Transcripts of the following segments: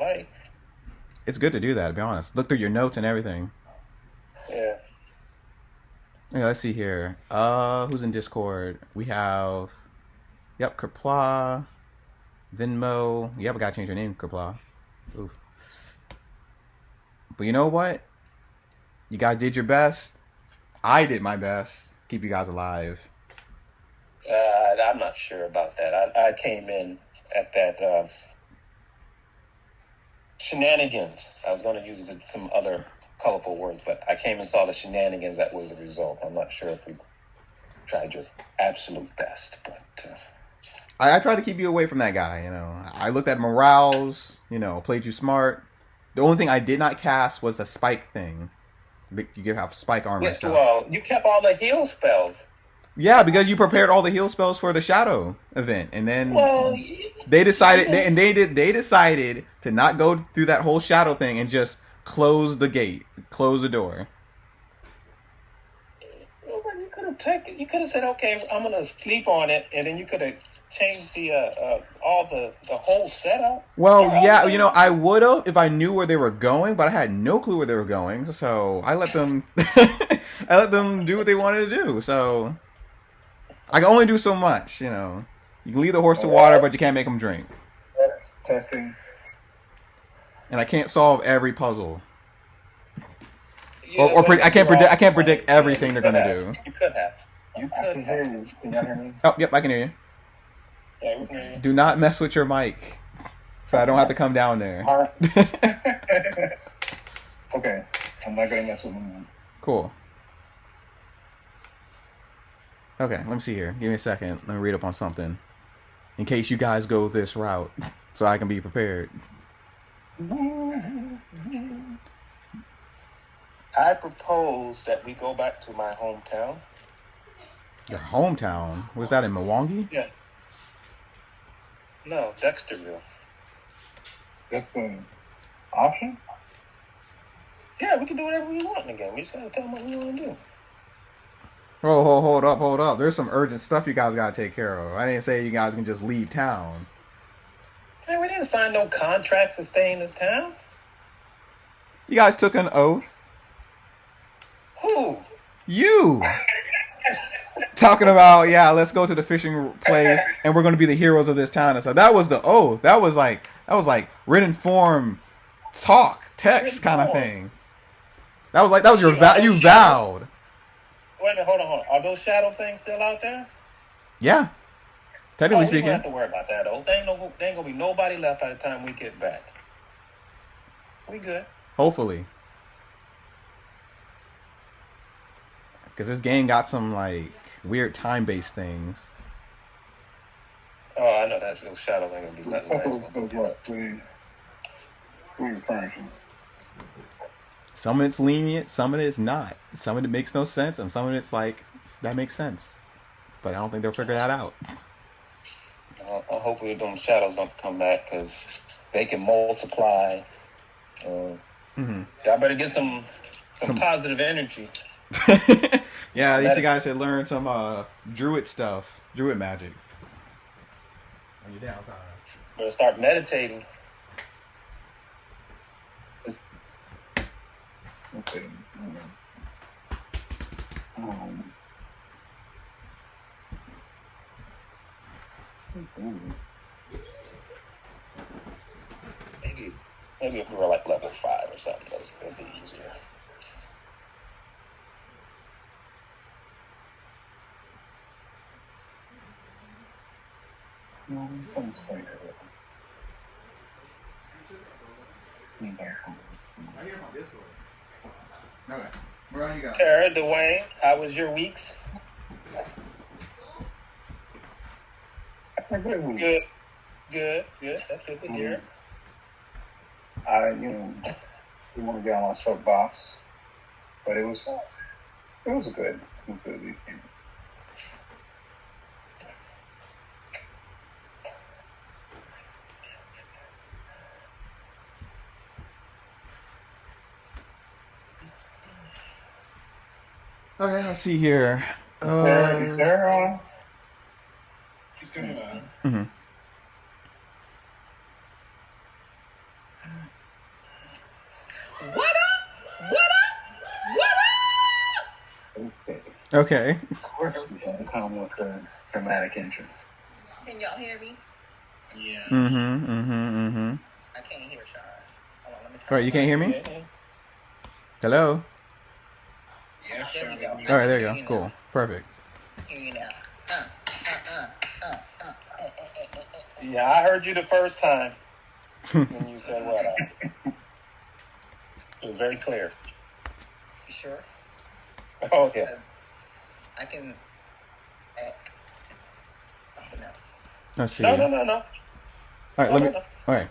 like. It's good to do that, to be honest. Look through your notes and everything. Yeah. Yeah, let's see here. Who's in Discord? We have, yep, Kerpla, Venmo. Yep, I gotta change your name, Kerpla. Oof. But you know what? You guys did your best. I did my best. Keep you guys alive. I'm not sure about that. I came in at that shenanigans. I was going to use some other colorful words, but I came and saw the shenanigans that was the result. I'm not sure if we tried your absolute best, but I tried to keep you away from that guy. You know, I looked at morales. You know, played you smart. The only thing I did not cast was the spike thing. You give have spike armor yeah, stuff. well, you kept all the heal spells. Yeah, because you prepared all the heal spells for the shadow event, and then they decided they decided to not go through that whole shadow thing and just close the gate, close the door. You could have taken. You could have said, "Okay, I'm gonna sleep on it," and then you could have changed the all the whole setup. Well, yeah, you know, I would have if I knew where they were going, but I had no clue where they were going, so I let them I let them do what they wanted to do. So I can only do so much, you know. You can lead the horse to water, but you can't make him drink. Testing. And I can't solve every puzzle. Yeah, I can't predict everything they're gonna do. You could have. You I could can hear have. you. Can y'all hear me? Oh, yep, I can hear you. Yeah, we can hear you. Do not mess with your mic, so I don't have to come down there. All right. Okay. I'm not gonna mess with them. Cool. Okay, let me see here. Give me a second. Let me read up on something. In case you guys go this route, so I can be prepared. I propose that we go back to my hometown. Your hometown? Was that in Milwaukee? Yeah. No, Dexterville. That's an option? Yeah, we can do whatever we want in the game. We just gotta tell them what we want to do. Oh, hold up. There's some urgent stuff you guys gotta take care of. I didn't say you guys can just leave town. Hey, we didn't sign no contracts to stay in this town. You guys took an oath. Who? You! Talking about, yeah, let's go to the fishing place and we're gonna be the heroes of this town. And so that was the oath. That was like written form text kind of thing. That was your you vowed. Wait a minute, hold on. Are those shadow things still out there? Yeah. Technically We speaking. don't have to worry about that, though. There ain't gonna be nobody left by the time we get back. We good. Hopefully. Because this game got some, like, weird time-based things. Oh, I know that little shadow ain't gonna be nothing nice. What? What are you referring to? Some of it's lenient, some of it's not. Some of it makes no sense, and some of it's like, that makes sense. But I don't think they'll figure that out. Hopefully them shadows don't come back, because they can multiply. Y'all better get some positive energy. Yeah, these guys should learn some druid stuff, druid magic. On your downtime. Better start meditating. Okay. Maybe if we were like level 5 or something, that'd be easier. Okay. Where are you guys? Tara, Dwayne, how was your weeks? Good. That's good to hear. We want to get on our soapbox, but it was a good weekend. Okay, let's see here. Is there on? She's coming on. What up? What up? What up? Okay. Okay. Of course, we had to come with a dramatic entrance. Can y'all hear me? Yeah. I can't hear Sean. Hold on, let me turn. All right, you can't hear me? Yeah. Hello? Yeah, there we go. All right, there you go. Cool. Perfect. Hear you now. Yeah, I heard you the first time when you said what up. It was very clear. You sure? Oh, yeah. I can add something else. Let's see. No. All right, let me. No. All right,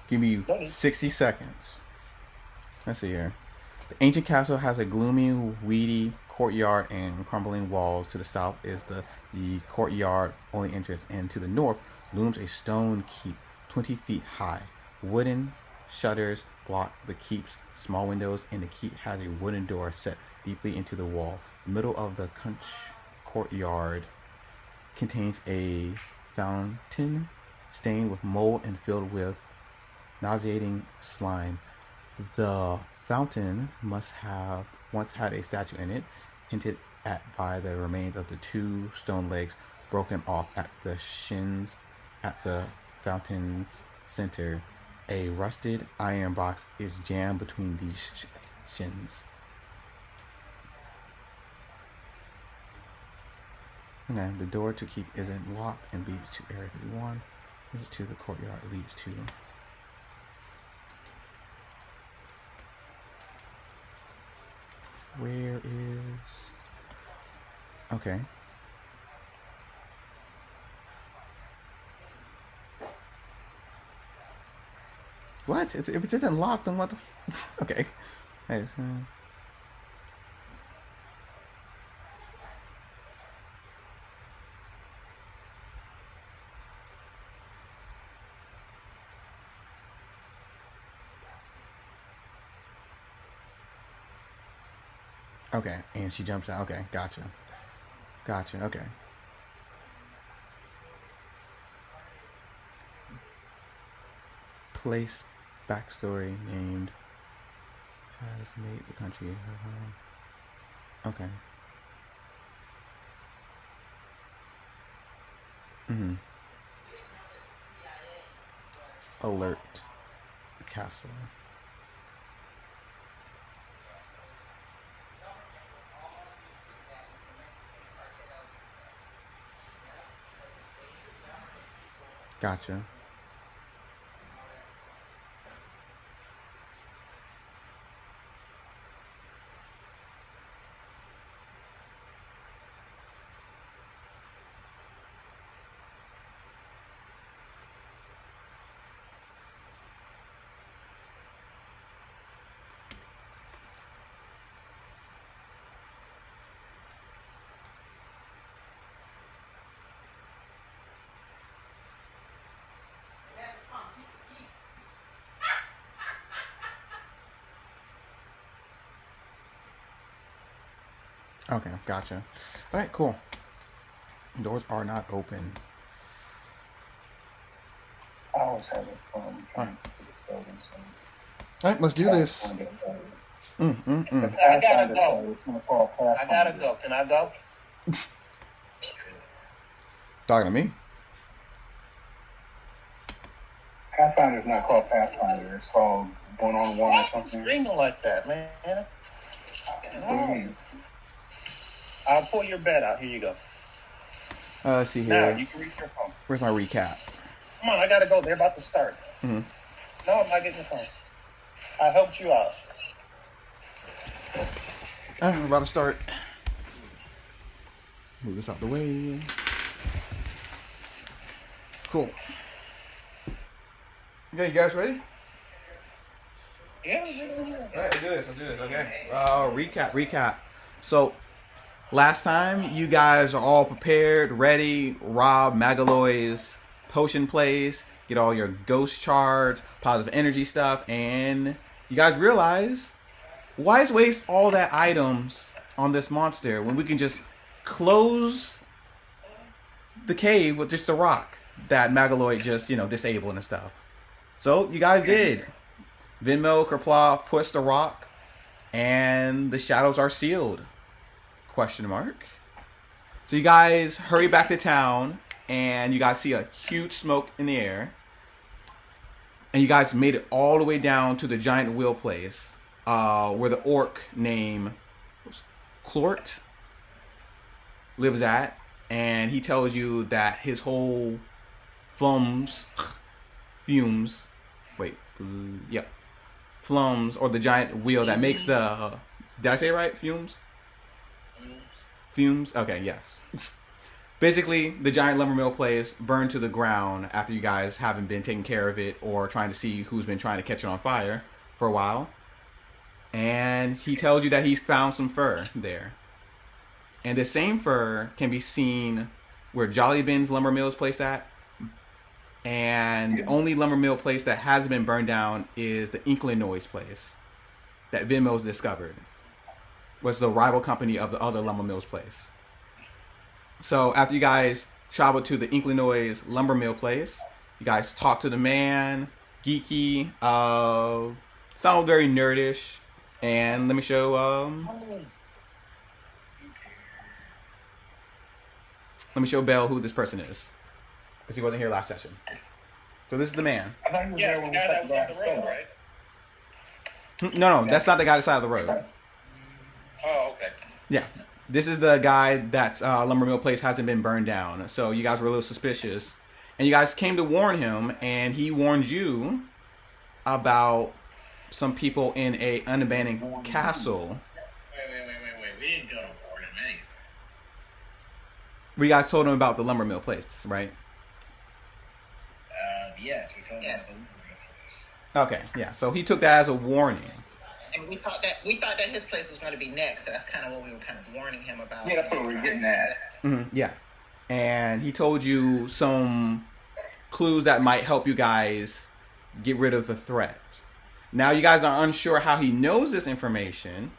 give me No need. 60 seconds. Let's see here. The ancient castle has a gloomy, weedy courtyard and crumbling walls. To the south is the courtyard only entrance, and to the north looms a stone keep 20 feet high. Wooden shutters block the keep's small windows, and the keep has a wooden door set deeply into the wall. The middle of the courtyard contains a fountain stained with mold and filled with nauseating slime. The fountain must have once had a statue in it, hinted at by the remains of the two stone legs broken off at the shins. At the fountain's center, a rusted iron box is jammed between these shins. Okay, the door to keep isn't locked and leads to Area 51. Which to the courtyard leads to. Where is? Okay. What? If it isn't locked, then what the? Okay. Hey, so... Okay, and she jumps out. Okay, gotcha. Okay. Place backstory named has made the country her home. Okay. Alert the castle. Gotcha. Okay, gotcha. All right, cool. Doors are not open. I was having fun trying to get the building. All right, let's do this. I gotta go. Can I go? Talking to me? Pathfinder's not called Pathfinder. It's called one-on-one or something. Screaming like that, man. What do you mean? I'll pull your bed out. Here you go. Let's see Now here. you can reach your phone. Where's my recap? Come on, I gotta go. They're about to start. Mm-hmm. No, I'm not getting the phone. I helped you out. All right, we're about to start. Move this out the way. Cool. Okay, you guys ready? Yeah. All right, let's do this. Okay. Recap. So, last time you guys are all prepared, ready. Rob Magaloy's potion plays. Get all your ghost charge, positive energy stuff, and you guys realize why waste all that items on this monster when we can just close the cave with just the rock that Magaloy just disabled and stuff. So you guys did. Venmo, Kerpla puts the rock, and the shadows are sealed. Question mark. So you guys hurry back to town, and you guys see a huge smoke in the air. And you guys made it all the way down to the giant wheel place, where the orc named Clort lives at. And he tells you that his whole flums, or the giant wheel that makes the, did I say it right? Fumes? Okay, yes. Basically, the giant lumber mill place burned to the ground after you guys haven't been taking care of it or trying to see who's been trying to catch it on fire for a while. And he tells you that he's found some fur there. And the same fur can be seen where Jolly Ben's lumber mill is placed at. And the only lumber mill place that hasn't been burned down is the Inklinoids place that Venmo's discovered. Was the rival company of the other lumber mill's place. So after you guys travel to the Inklinoids lumber mill place, you guys talk to the man, geeky, sound very nerdish, and let me show Belle who this person is, because he wasn't here last session. So this is the man. Yeah, the guy that was on the road, right? No, that's not the guy on the side of the road. Oh, okay. Yeah. This is the guy that's lumber mill place hasn't been burned down. So you guys were a little suspicious. And you guys came to warn him, and he warned you about some people in a unabandoned castle. Wait. We didn't go to warn him anything. We guys told him about the lumber mill place, right? Yes, we told him about the lumber mill place. Okay, yeah. So he took that as a warning. And we thought that his place was going to be next. So that's kind of what we were kind of warning him about. Yeah, that's what we were getting at. Mm-hmm, yeah. And he told you some clues that might help you guys get rid of the threat. Now you guys are unsure how he knows this information,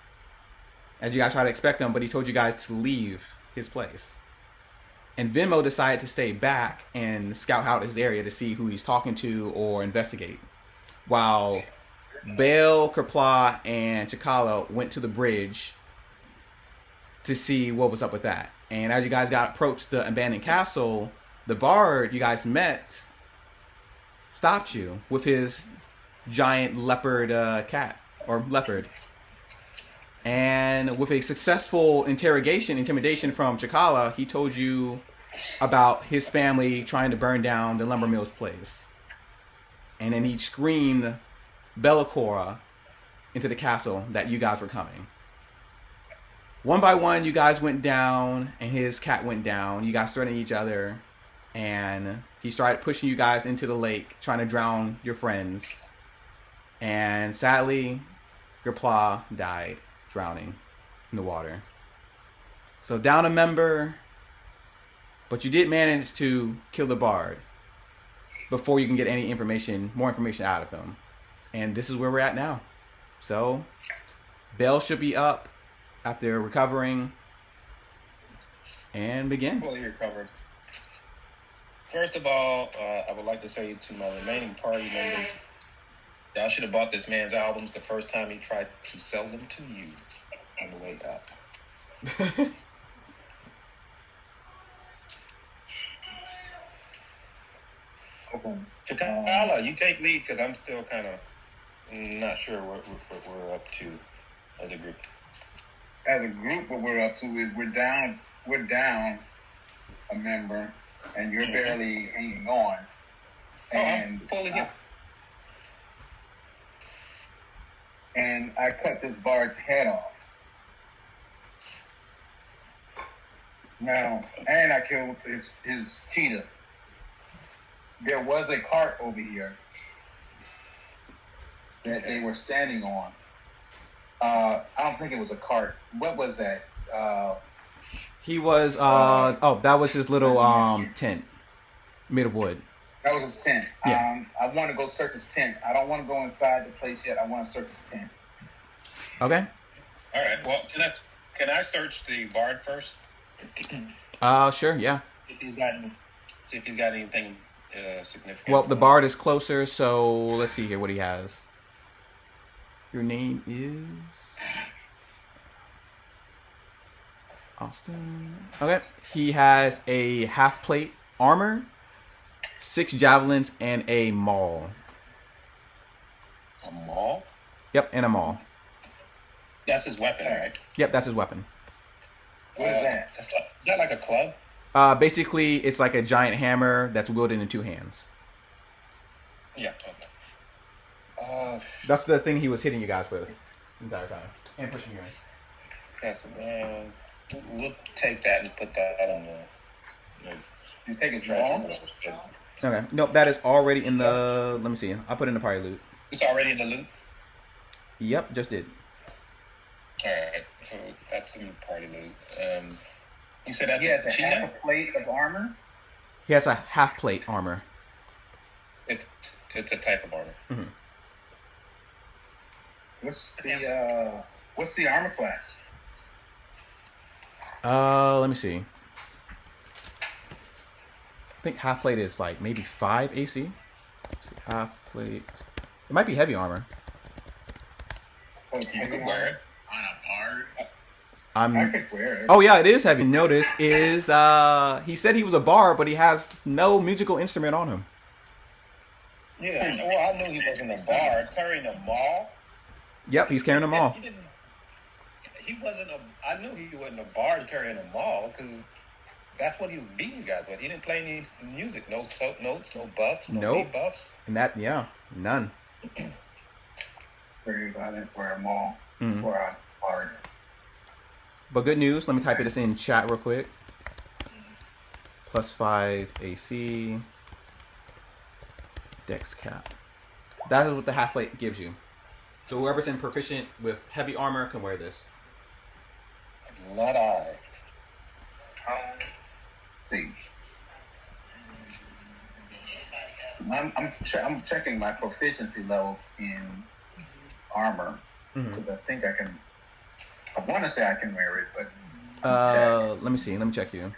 as you guys try to expect him, but he told you guys to leave his place. And Venmo decided to stay back and scout out his area to see who he's talking to or investigate. While Bale, Kerpla, and Chikala went to the bridge to see what was up with that. And as you guys got approached the abandoned castle, the bard you guys met stopped you with his giant leopard leopard. And with a successful intimidation from Chikala, he told you about his family trying to burn down the lumber mill's place. And then he screamed Bellicora into the castle that you guys were coming. One by one, you guys went down, and his cat went down. You guys threatened each other, and he started pushing you guys into the lake, trying to drown your friends. And sadly, your Pla died drowning in the water. So down a member, but you did manage to kill the bard before you can get any more information out of him. And this is where we're at now. So, Bell should be up after recovering and begin. Fully recovered. First of all, I would like to say to my remaining party members, y'all should have bought this man's albums the first time he tried to sell them to you on the way up. Okay. Chikala, you take lead because I'm still kind of not sure what we're up to as a group. As a group, what we're up to is we're down a member, and you're barely hanging on. And I'm pulling him. And I cut this bard's head off. Now, and I killed his cheetah. There was a cart over here that they were standing on. I don't think it was a cart. What was that? He was, that was his little tent made of wood. That was his tent. Yeah. I want to go search his tent. I don't want to go inside the place yet. I want to search his tent. Okay. All right. Well, can I search the bard first? Sure, yeah. See if he's got anything significant. Well, the bard is closer, so let's see here what he has. Your name is Austin. Okay. He has a half plate armor, 6 javelins, and a maul. A maul? Yep, and a maul. That's his weapon, right? Yep, that's his weapon. What is that? Is that like a club? Basically, it's like a giant hammer that's wielded in 2 hands. Yeah. Okay. That's the thing he was hitting you guys with the entire time. And pushing you in. That's man. We'll take that and put that on the. You take it Trash. wrong? Okay. Nope, that is already in the... Let me see. I'll put it in the party loot. It's already in the loot. Yep, just did. All right, so that's in the party loot. You said that's Yeah, a the cheetah. half a plate of armor. He has a half plate armor. It's a type of armor. Mm-hmm. What's the armor class? Let me see. I think half plate is like maybe 5 AC. Let's see, half plate. It might be heavy armor. Oh, it's You heavy can wear armor? it on a bard. I could wear it. Oh yeah, it is heavy. Notice is he said he was a bard, but he has no musical instrument on him. Yeah. Well, I knew he wasn't a bard carrying a maul. Yep, he's carrying them all. He wasn't a. I knew he wasn't a bard carrying a maul because that's what he was beating you guys with. He didn't play any music, no notes, no buffs, no Nope. debuffs. And that, yeah, none. Worry about it for a mall Mhm. or a bard. But good news. Let me type this in chat real quick. +5 AC. Dex cap. That is what the half plate gives you. So whoever's in proficient with heavy armor can wear this. Not I. See. I'm checking my proficiency level in armor because I think I can. I want to say I can wear it, but Let me see. Let me check you.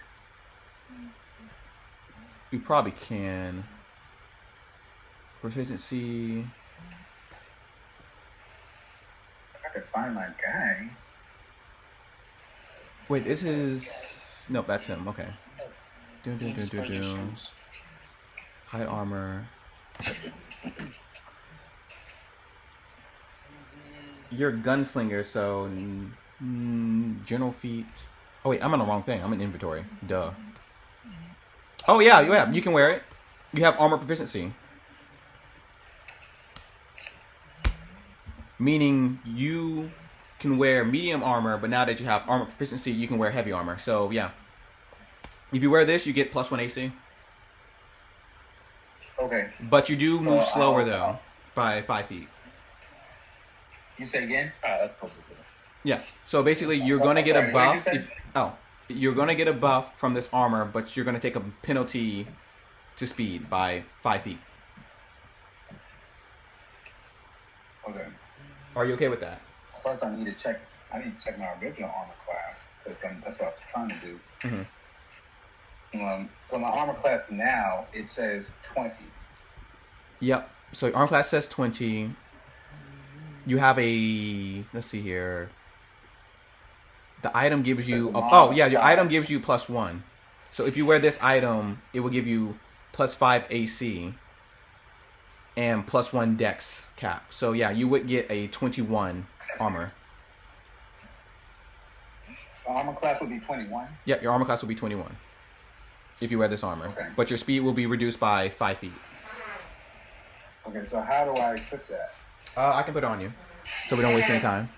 You probably can. Proficiency. I could find my guy. Wait, this is. Nope, that's him. Okay. Hide armor. You're a gunslinger, so general feat. Oh wait, I'm on the wrong thing. I'm in inventory. Duh. Oh yeah, you can wear it. You have armor proficiency, meaning you can wear medium armor, but now that you have armor proficiency, you can wear heavy armor. So yeah, if you wear this, you get +1 AC. Okay. But you do move slower though, by 5 feet. You say again? That's cool. Yeah. So basically, you're gonna get a Sorry, what buff. did you say? You're gonna get a buff from this armor, but you're gonna take a penalty to speed by 5 feet. Okay. Are you okay with that? First, I need to check my original armor class because that's what I was trying to do. Mm-hmm. So my armor class now it says 20. Yep. So armor class says 20. You have a. Let's see here. The item gives you. Your item gives you +1. So if you wear this item, it will give you +5 AC and +1 Dex cap. So yeah, you would get a 21 armor. So armor class would be 21. Yep, your armor class will be 21 if you wear this armor. Okay. But your speed will be reduced by 5 feet. Okay, so how do I fix that? I can put it on you, so we don't waste any time.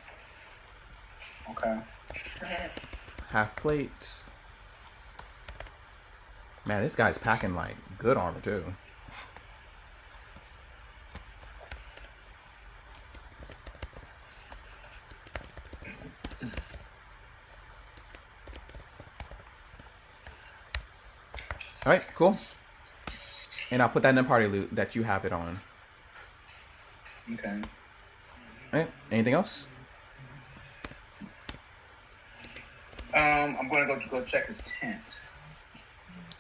Okay. Half plate. Man, this guy's packing like good armor too. All right, cool. And I'll put that in the party loot that you have it on. Okay. All right. Anything else? I'm going to go check his tent.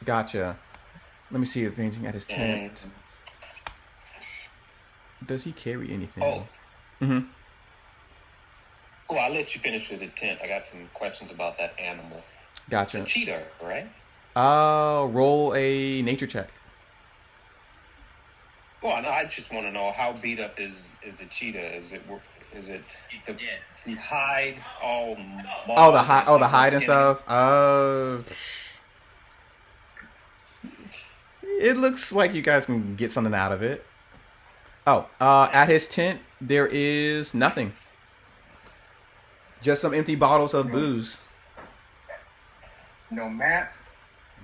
Gotcha. Let me see if anything at his tent. Does he carry anything? Oh. Mm-hmm. Well, I'll let you finish with the tent. I got some questions about that animal. Gotcha. It's a cheetah, right? Roll a nature check. Well, no, I just want to know how beat up is the cheetah? Is it the hide all? Oh, the hide. Oh, the hide and stuff. It looks like you guys can get something out of it. Oh, at his tent there is nothing. Just some empty bottles of booze. No map.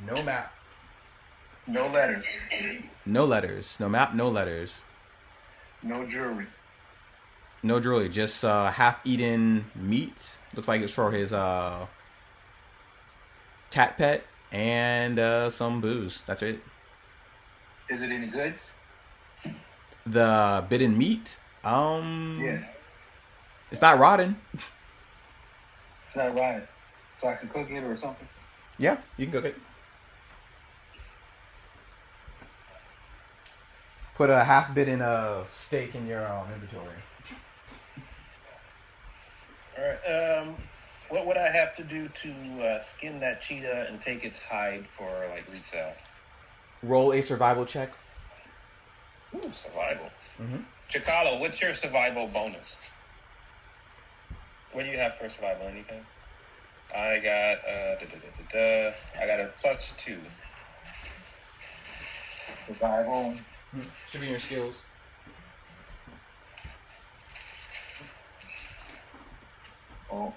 No map. No letters. No letters. No map. No letters. No jewelry. No jewelry. Just half-eaten meat. Looks like it's for his cat pet and some booze. That's it. Is it any good? The bitten meat. Yeah. It's not rotten. It's not right. So I can cook it or something? Yeah, you can cook it. Put a half-bitten steak in your inventory. All right. What would I have to do to skin that cheetah and take its hide for like resale? Roll a survival check. Ooh, survival. Mm-hmm. Chikalo, what's your survival bonus? What do you have for survival? Anything? I got I got a +2. Survival. Should be in your skills. Oh.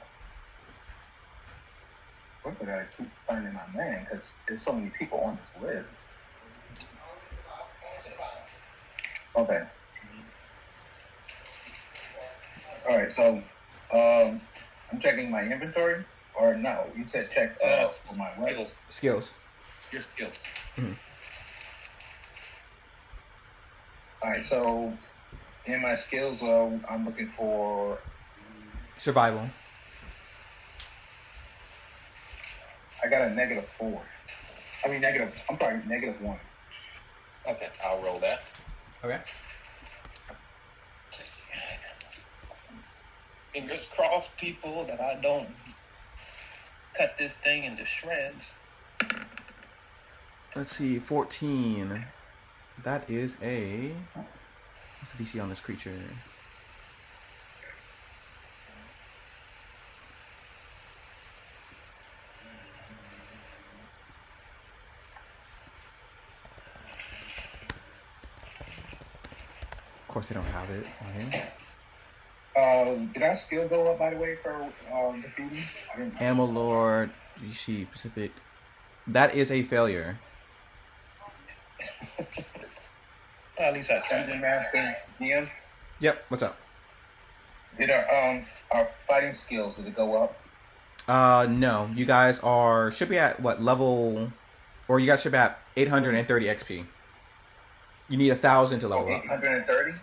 What did I keep finding my man? Because there's so many people on this list. Okay. All right. So, I'm checking my inventory, or no? You said check for my weapons. Skills. Your skills. Mm-hmm. All right. So, in my skills, I'm looking for Survival. I got a -4. I mean I'm sorry, -1. Okay, I'll roll that. Okay. Fingers crossed, people, that I don't cut this thing into shreds. Let's see, 14. That is a... What's the DC on this creature? Of course, they don't have it on here. Did our skill go up, by the way, for defeating? Amalord, DC, Pacific. That is a failure. Well, at least I tried. Dungeon Master, DM? Yep, what's up? Did our fighting skills, did it go up? No. You guys should be at, what, level... Or you guys should be at 830 XP. You need 1,000 to level up. 830?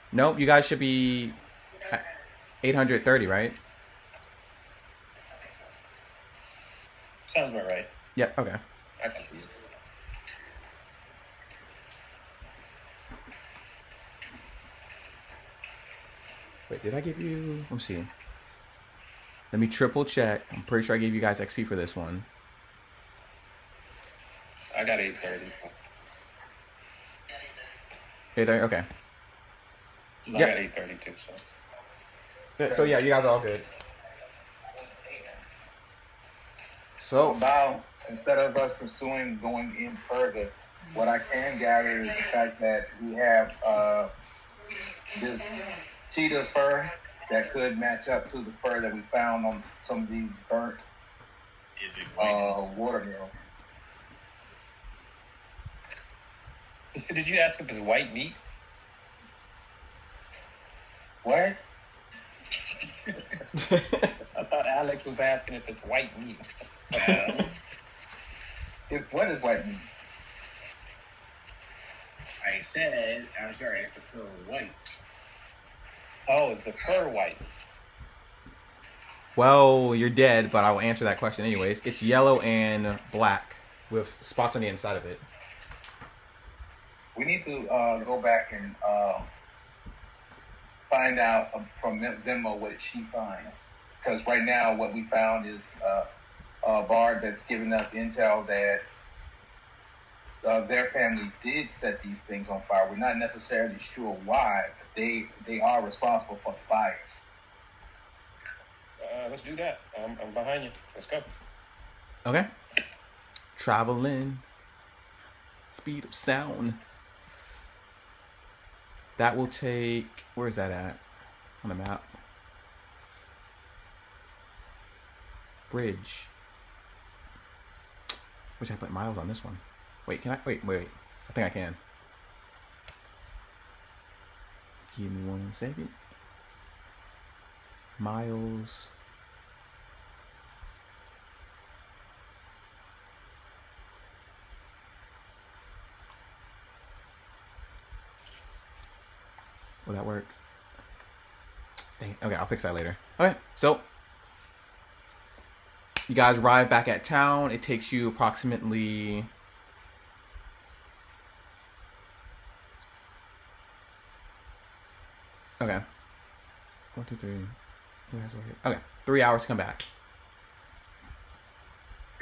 Nope, you guys should be at 830, right? Sounds about right. Yep, okay. I can read it. Wait, did I give you... Let me see. Let me triple check. I'm pretty sure I gave you guys XP for this one. I got 830. 830, okay. I Yep. got 832, so. Yeah, so yeah, you guys are all good. So Now, instead of us pursuing going in further, what I can gather is the fact that we have this cheetah fur that could match up to the fur that we found on some of these burnt water mills. Did you ask if it's white meat? What? I thought Alex was asking if it's white meat. What is white meat? I said, I'm sorry, it's the fur white. Oh, is the fur white? well, you're dead, but I will answer that question anyways. It's yellow and black with spots on the inside of it. We need to go back and find out from Venmo what she finds. Because right now, what we found is a bar that's giving us intel that their family did set these things on fire. We're not necessarily sure why, but they are responsible for the fires. Let's do that. I'm behind you. Let's go. Okay. Traveling. Speed of sound. That will take... Where's that at? On the map. Bridge. Wish I put miles on this one. Wait, can I? Wait. I think I can. Give me 1 second. Miles. Will that work? Dang it. Okay, I'll fix that later. Okay, so you guys arrive back at town. It takes you approximately... Okay. 1, 2, 3. Who has over here? Okay, 3 hours to come back.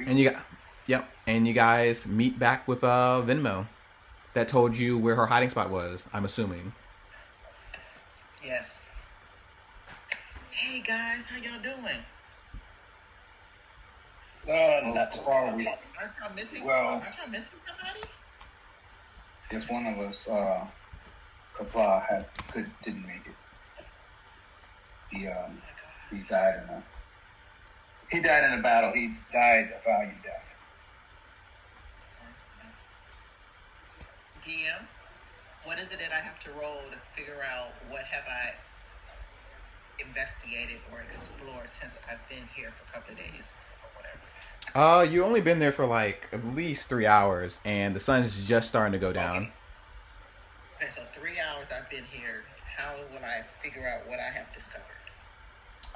And you got... Yep. And you guys meet back with Venmo. That told you where her hiding spot was, I'm assuming. Yes. Hey guys, how y'all doing? Not far. Aren't y'all missing? Well- Aren't y'all missing somebody? Just one of us, didn't make it. He died in a battle. He died a valiant death. DM, what is it that I have to roll to figure out what have I investigated or explored since I've been here for a couple of days or whatever? You only been there for like at least 3 hours, and the sun's just starting to go down. Okay, so 3 hours I've been here. How will I figure out what I have discovered?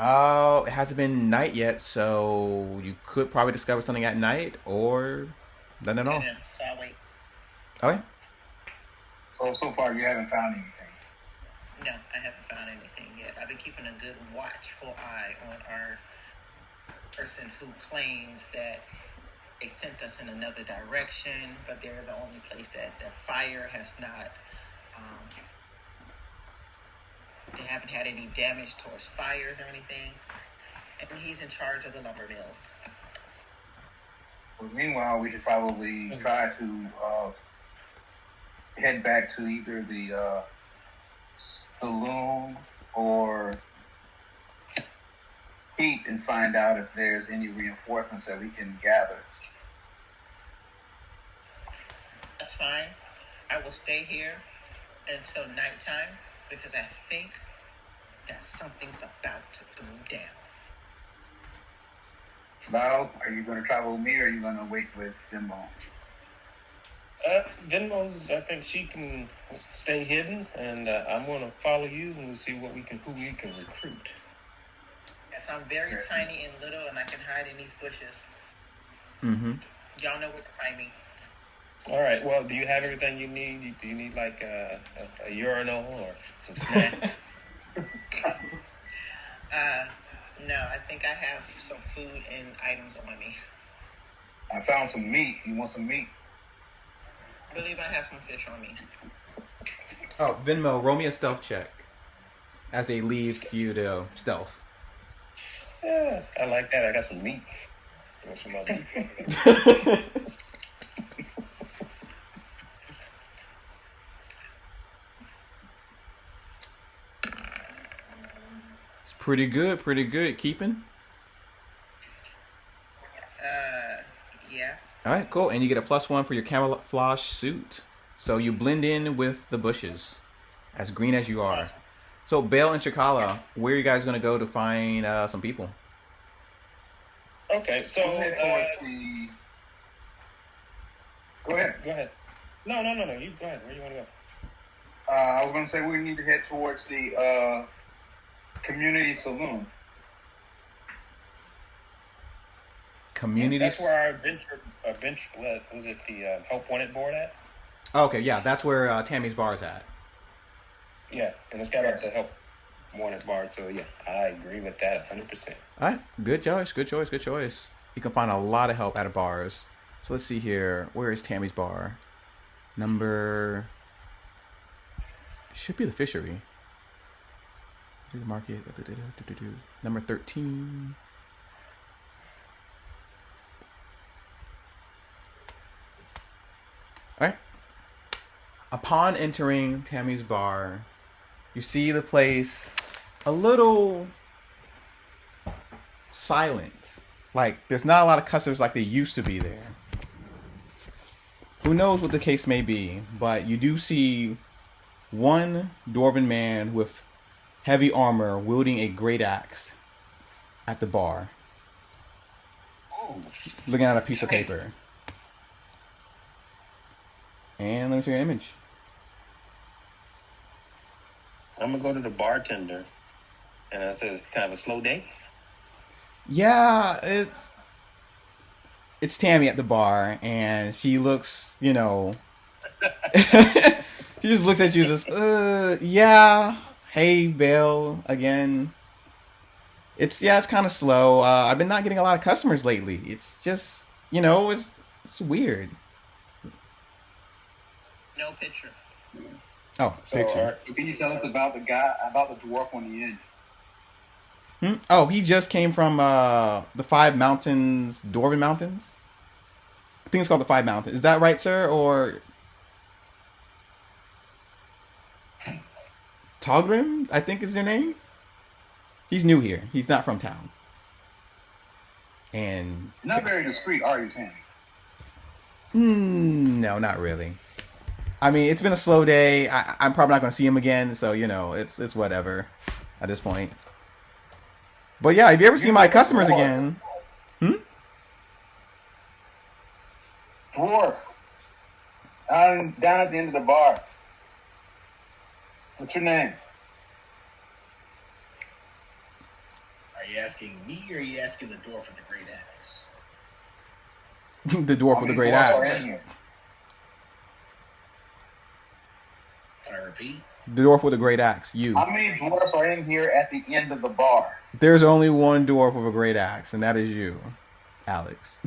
It hasn't been night yet, so you could probably discover something at night, or none at all. Okay, so I'll wait. Okay. So far you haven't found anything. No, I haven't found anything yet. I've been keeping a good watchful eye on our person who claims that they sent us in another direction, but they're the only place that the fire has not, they haven't had any damage towards fires or anything. And he's in charge of the lumber mills. Well, meanwhile, we should probably try to head back to either the saloon or Heat and find out if there's any reinforcements that we can gather. That's fine. I will stay here until nighttime because I think that something's about to go down. Val, are you going to travel with me or are you going to wait with Venmo? Venmo's, I think she can stay hidden, and I'm going to follow you, and we'll see who we can recruit. Yes, I'm very tiny and little, and I can hide in these bushes. Mm-hmm. Y'all know where to find me. All right. Well, do you have everything you need? Do you need like a urinal or some snacks? No, I think I have some food and items on me. I found some meat. You want some meat? I believe I have some fish on me. Oh, Venmo, roll me a stealth check as they leave you to stealth. Yeah, I like that. I got some meat. You want some other meat? It's pretty good. Keeping? Yeah. All right, cool. And you get a +1 for your camouflage suit. So you blend in with the bushes, as green as you are. So, Bale and Chikala, where are you guys going to go to find some people? Okay, so... Go ahead. Go ahead. No. You go ahead. Where do you want to go? I was going to say we need to head towards the community saloon. Community. That's where our adventure. What was it? The Help Wanted board at? Okay, yeah, that's where Tammy's bar is at. Yeah, and it's got like the help morning bar. So yeah, I agree with that 100%. All right, good choice, good choice, good choice. You can find a lot of help at bars. So let's see here. Where is Tammy's bar? Number should be the Fishery. Market. Number 13. All right. Upon entering Tammy's bar, you see the place a little silent. Like, there's not a lot of customers like they used to be there. Who knows what the case may be, but you do see one dwarven man with heavy armor wielding a great axe at the bar, looking at a piece of paper. And let me see your image. I'm gonna go to the bartender, and I said, "Kind of a slow day." Yeah, it's Tammy at the bar, and she looks, she just looks at you, just, yeah. Hey, Bill, again. It's kind of slow. I've been not getting a lot of customers lately. It's just, it's weird. No picture. Oh, So, picture. Can you tell us about the dwarf on the end? Oh, he just came from the Five Mountains, Dwarven Mountains. I think it's called the Five Mountains. Is that right, sir? Or Togrim, I think is their name. He's new here. He's not from town. And Not very discreet, are you, Tammy? No, not really. I mean, it's been a slow day. I'm probably not going to see him again, so it's whatever at this point. But yeah, if you ever see my customers again, Dwarf. Down at the end of the bar. What's your name? Are you asking me or are you asking the dwarf with the great axe? the dwarf with the great axe. Can I repeat? The dwarf with a great axe. You. How many dwarfs are in here at the end of the bar? There's only one dwarf with a great axe, and that is you, Alex.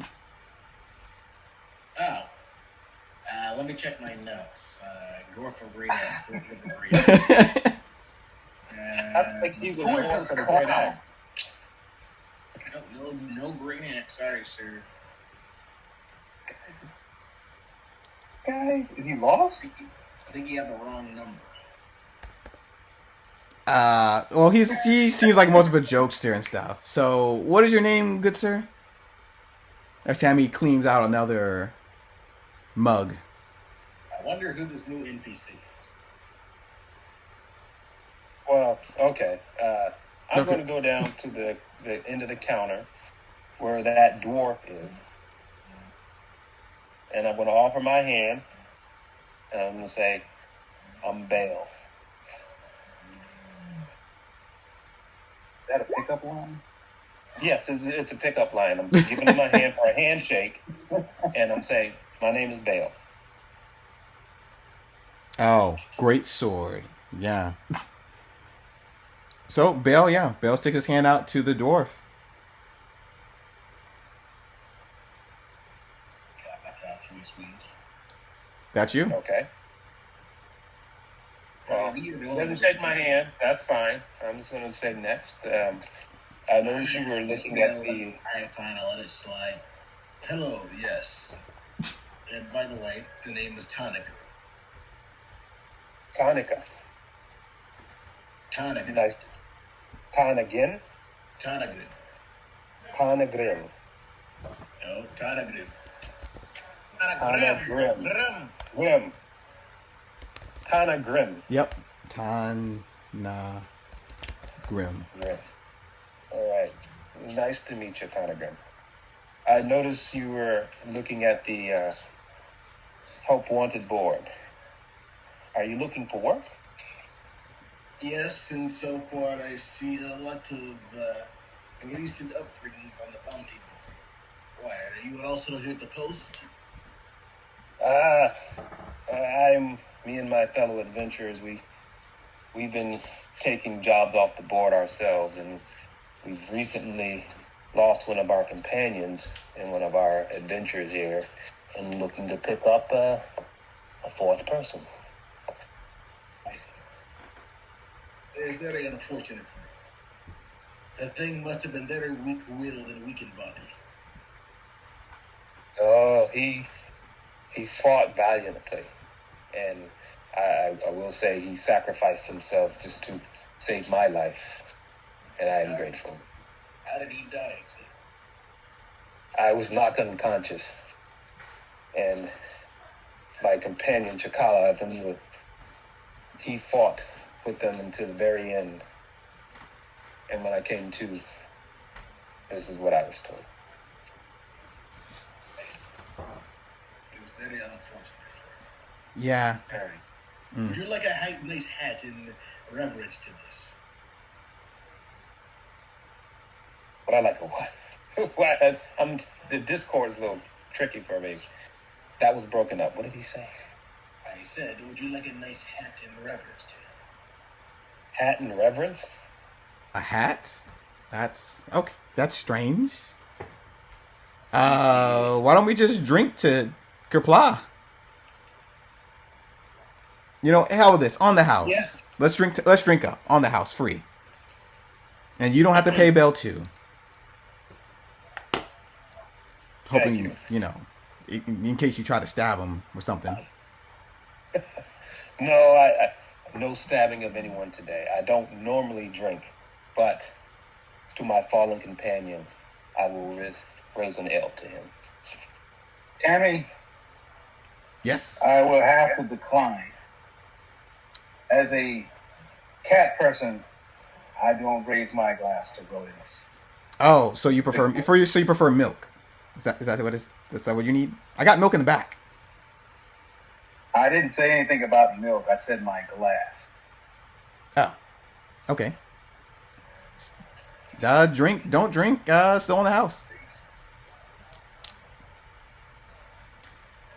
Oh. Let me check my notes. Dwarf with great axe. Dwarf with a great axe. I think he's a dwarf with a great axe. No great axe. Sorry, sir. Guys, is he lost? I think you have the wrong number. Well, he seems like most of a jokester and stuff. So, what is your name, good sir? Every time he cleans out another mug. I wonder who this new NPC is. Well, okay. I'm Okay. going to go down to the end of the counter where that dwarf is, and I'm going to offer my hand, and I'm going to say, "I'm Bale." Is that a pickup line? Yes, it's a pickup line. I'm giving him my hand for a handshake, and I'm saying, "My name is Bale." Oh, great sword. Yeah. So, Bale sticks his hand out to the dwarf. That's you. Okay. Well, doesn't shake my hand. That's fine. I'm just going to say next. I noticed you were looking at the. Alright, fine, I'll let it slide. Hello, yes. And by the way, the name is Tonica. Tonica. Tonica. Nice. Tonagin. Tonica. Tonagrim. No, Tonica. Tonagrim. Grim. Tonagrim. Yep. Grim. Grim. All right. Nice to meet you, Tonagrim. I noticed you were looking at the Help Wanted board. Are you looking for work? Yes, and so far I see a lot of recent upbringings on the bounty board. Why, are you also here at the post? Me and my fellow adventurers, we we've been taking jobs off the board ourselves, and we've recently lost one of our companions in one of our adventures here, and looking to pick up a fourth person. Nice. It's very unfortunate for me. The thing must have been very weak-willed and weak in body. Oh, he fought valiantly, and I will say he sacrificed himself just to save my life, and I am grateful. How did he die, exactly? I was knocked unconscious, and my companion Chakala, he fought with them until the very end. And when I came to, this is what I was told. Nice. It was very unfortunate. Yeah. All right. Would you like a nice hat in reverence to this? But I like a what? The Discord's a little tricky for me. That was broken up. What did he say? I said, would you like a nice hat in reverence to him? Hat in reverence? A hat? That's okay. That's strange. Why don't we just drink to Kerpla? You know, hell with this. On the house. Yeah. Let's drink up on the house, free. And you don't have to pay bail too. Hoping you know, in case you try to stab him or something. No, I no stabbing of anyone today. I don't normally drink, but to my fallen companion, I will raise an ale to him. Tammy, Yes. I will have to decline. As a cat person, I don't raise my glass to Williams. Oh, so you prefer milk? Is that what it is? Is that what you need? I got milk in the back. I didn't say anything about milk. I said my glass. Oh, okay. Don't drink. Still in the house.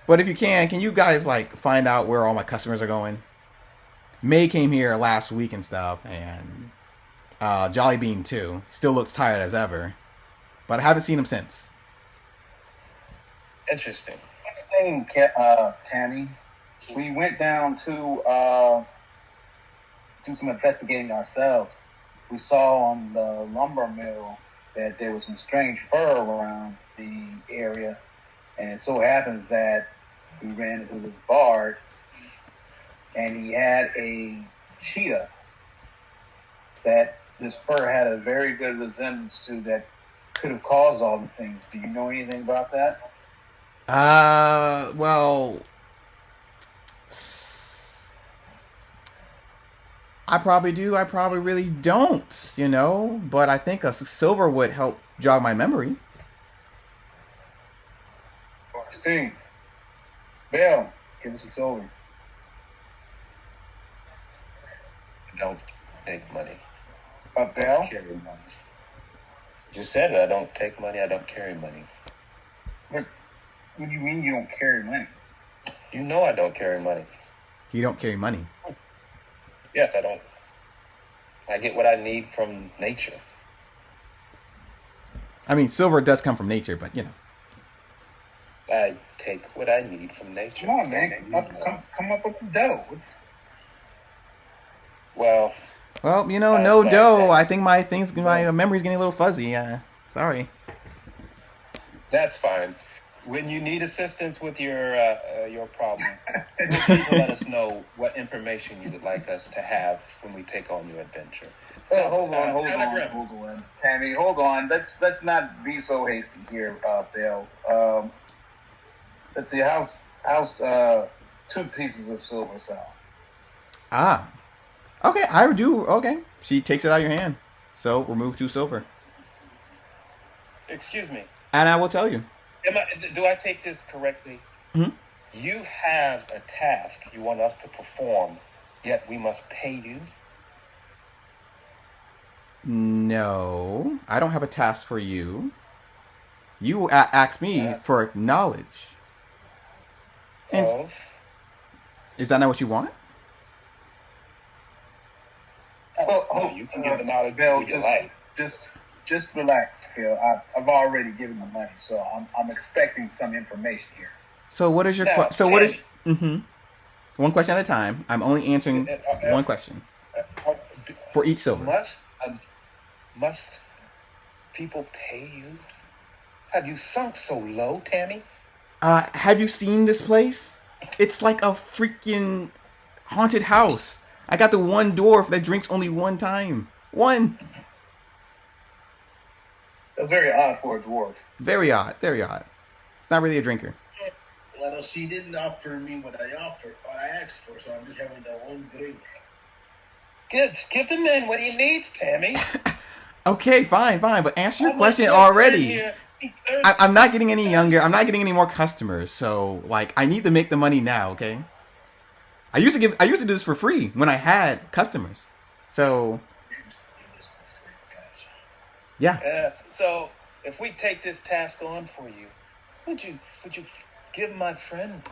But if you can you guys like find out where all my customers are going? May came here last week and stuff, and Jolly Bean too. Still looks tired as ever, but I haven't seen him since. Interesting. Thing, Tammy, we went down to do some investigating ourselves. We saw on the lumber mill that there was some strange fur around the area, and it so happens that we ran into this bard, and he had a cheetah that this fur had a very good resemblance to that could have caused all the things. Do you know anything about that? Well, I probably do. I probably really don't, you know, but I think a silver would help jog my memory. Steve, Bill, give us some silver. I don't take money. Bill? I carry money. Just said it. I don't take money. I don't carry money. What do you mean you don't carry money? You know I don't carry money. You don't carry money. Yes, I don't. I get what I need from nature. I mean, silver does come from nature, but you know. I take what I need from nature. Come on, man. Come up with the dough. Well, you know, no dough. I think my memory's getting a little fuzzy. Sorry. That's fine. When you need assistance with your problem, please let us know what information you would like us to have when we take on your adventure. Hold on. Tammy, hold on. Let's not be so hasty here, Bill. Let's see, how's 2 pieces of silver sound? Okay, I do. Okay. She takes it out of your hand. So, remove 2 silver. Excuse me. And I will tell you. Do I take this correctly? Mm-hmm. You have a task you want us to perform, yet we must pay you? No, I don't have a task for you. You asked me for knowledge. And is that not what you want? No, you can give them out of Bill, your life. just relax, Phil. I've already given the money, so I'm expecting some information here. So what is your Now, so what is Tammy, one question at a time. I'm only answering one question for each silver. Must people pay you? Have you sunk so low, Tammy? Have you seen this place? It's like a freaking haunted house. I got the one dwarf that drinks only one time. One. That's very odd for a dwarf. Very odd. Very odd. It's not really a drinker. Well, she didn't offer me what I asked for, so I'm just having the one drink. Give the man what he needs, Tammy. Okay, fine. But answer your question already. I'm not getting any younger. I'm not getting any more customers. So, like, I need to make the money now, okay? I used to do this for free when I had customers. So, yeah. Yes. So, if we take this task on for you, would you give my friend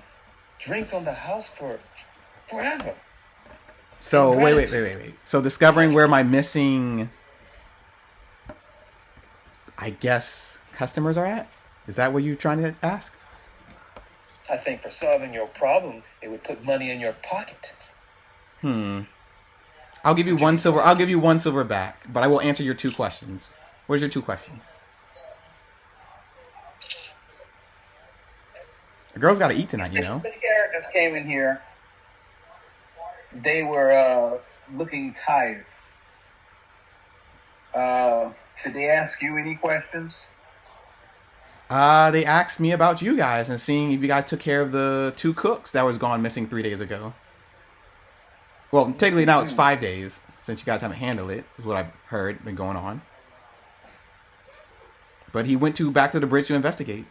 drinks on the house for forever? So, wait. So, discovering where my missing, I guess, customers are at? Is that what you're trying to ask? I think for solving your problem, it would put money in your pocket. I'll give you one silver. I'll give you one silver back, but I will answer your two questions. Where's your two questions? The girl's got to eat tonight, you know. The characters came in here. They were looking tired. Did they ask you any questions? They asked me about you guys and seeing if you guys took care of the two cooks that was gone missing 3 days ago. Well, technically now it's 5 days since you guys haven't handled it, is what I've heard been going on. But he went back to the bridge to investigate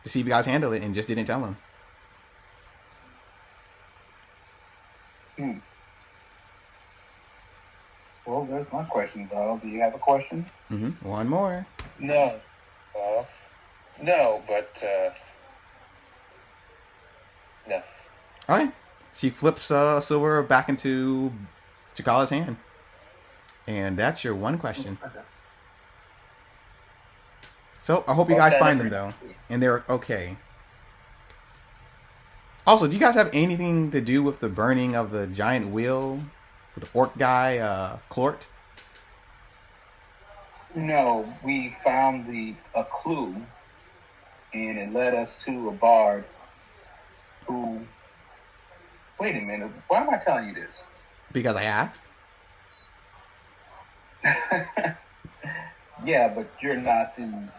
to see if you guys handle it and just didn't tell him. Well, there's my question, though. Do you have a question? One more. No. No, but no. Okay. She flips silver back into Chikala's hand. And that's your one question. Okay. So, I hope you guys find them, though. And they're okay. Also, do you guys have anything to do with the burning of the giant wheel with the orc guy, Clort? No, we found a clue, and it led us to a bard who... Wait a minute, why am I telling you this? Because I asked? Yeah, but you're not the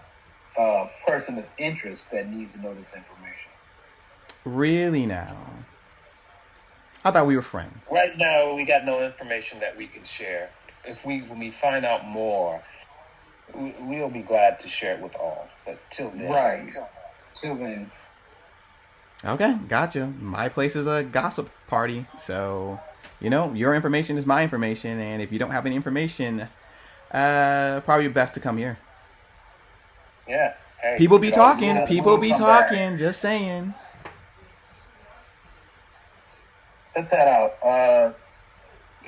person of interest that needs to know this information. Really now? I thought we were friends. Right now, we got no information that we can share. When we find out more, we'll be glad to share it with all. But till then, right? Till then. Okay, gotcha. My place is a gossip party, so your information is my information, and if you don't have any information, probably best to come here. Yeah. Hey, people be talking. People be talking. Just saying. Let's head out.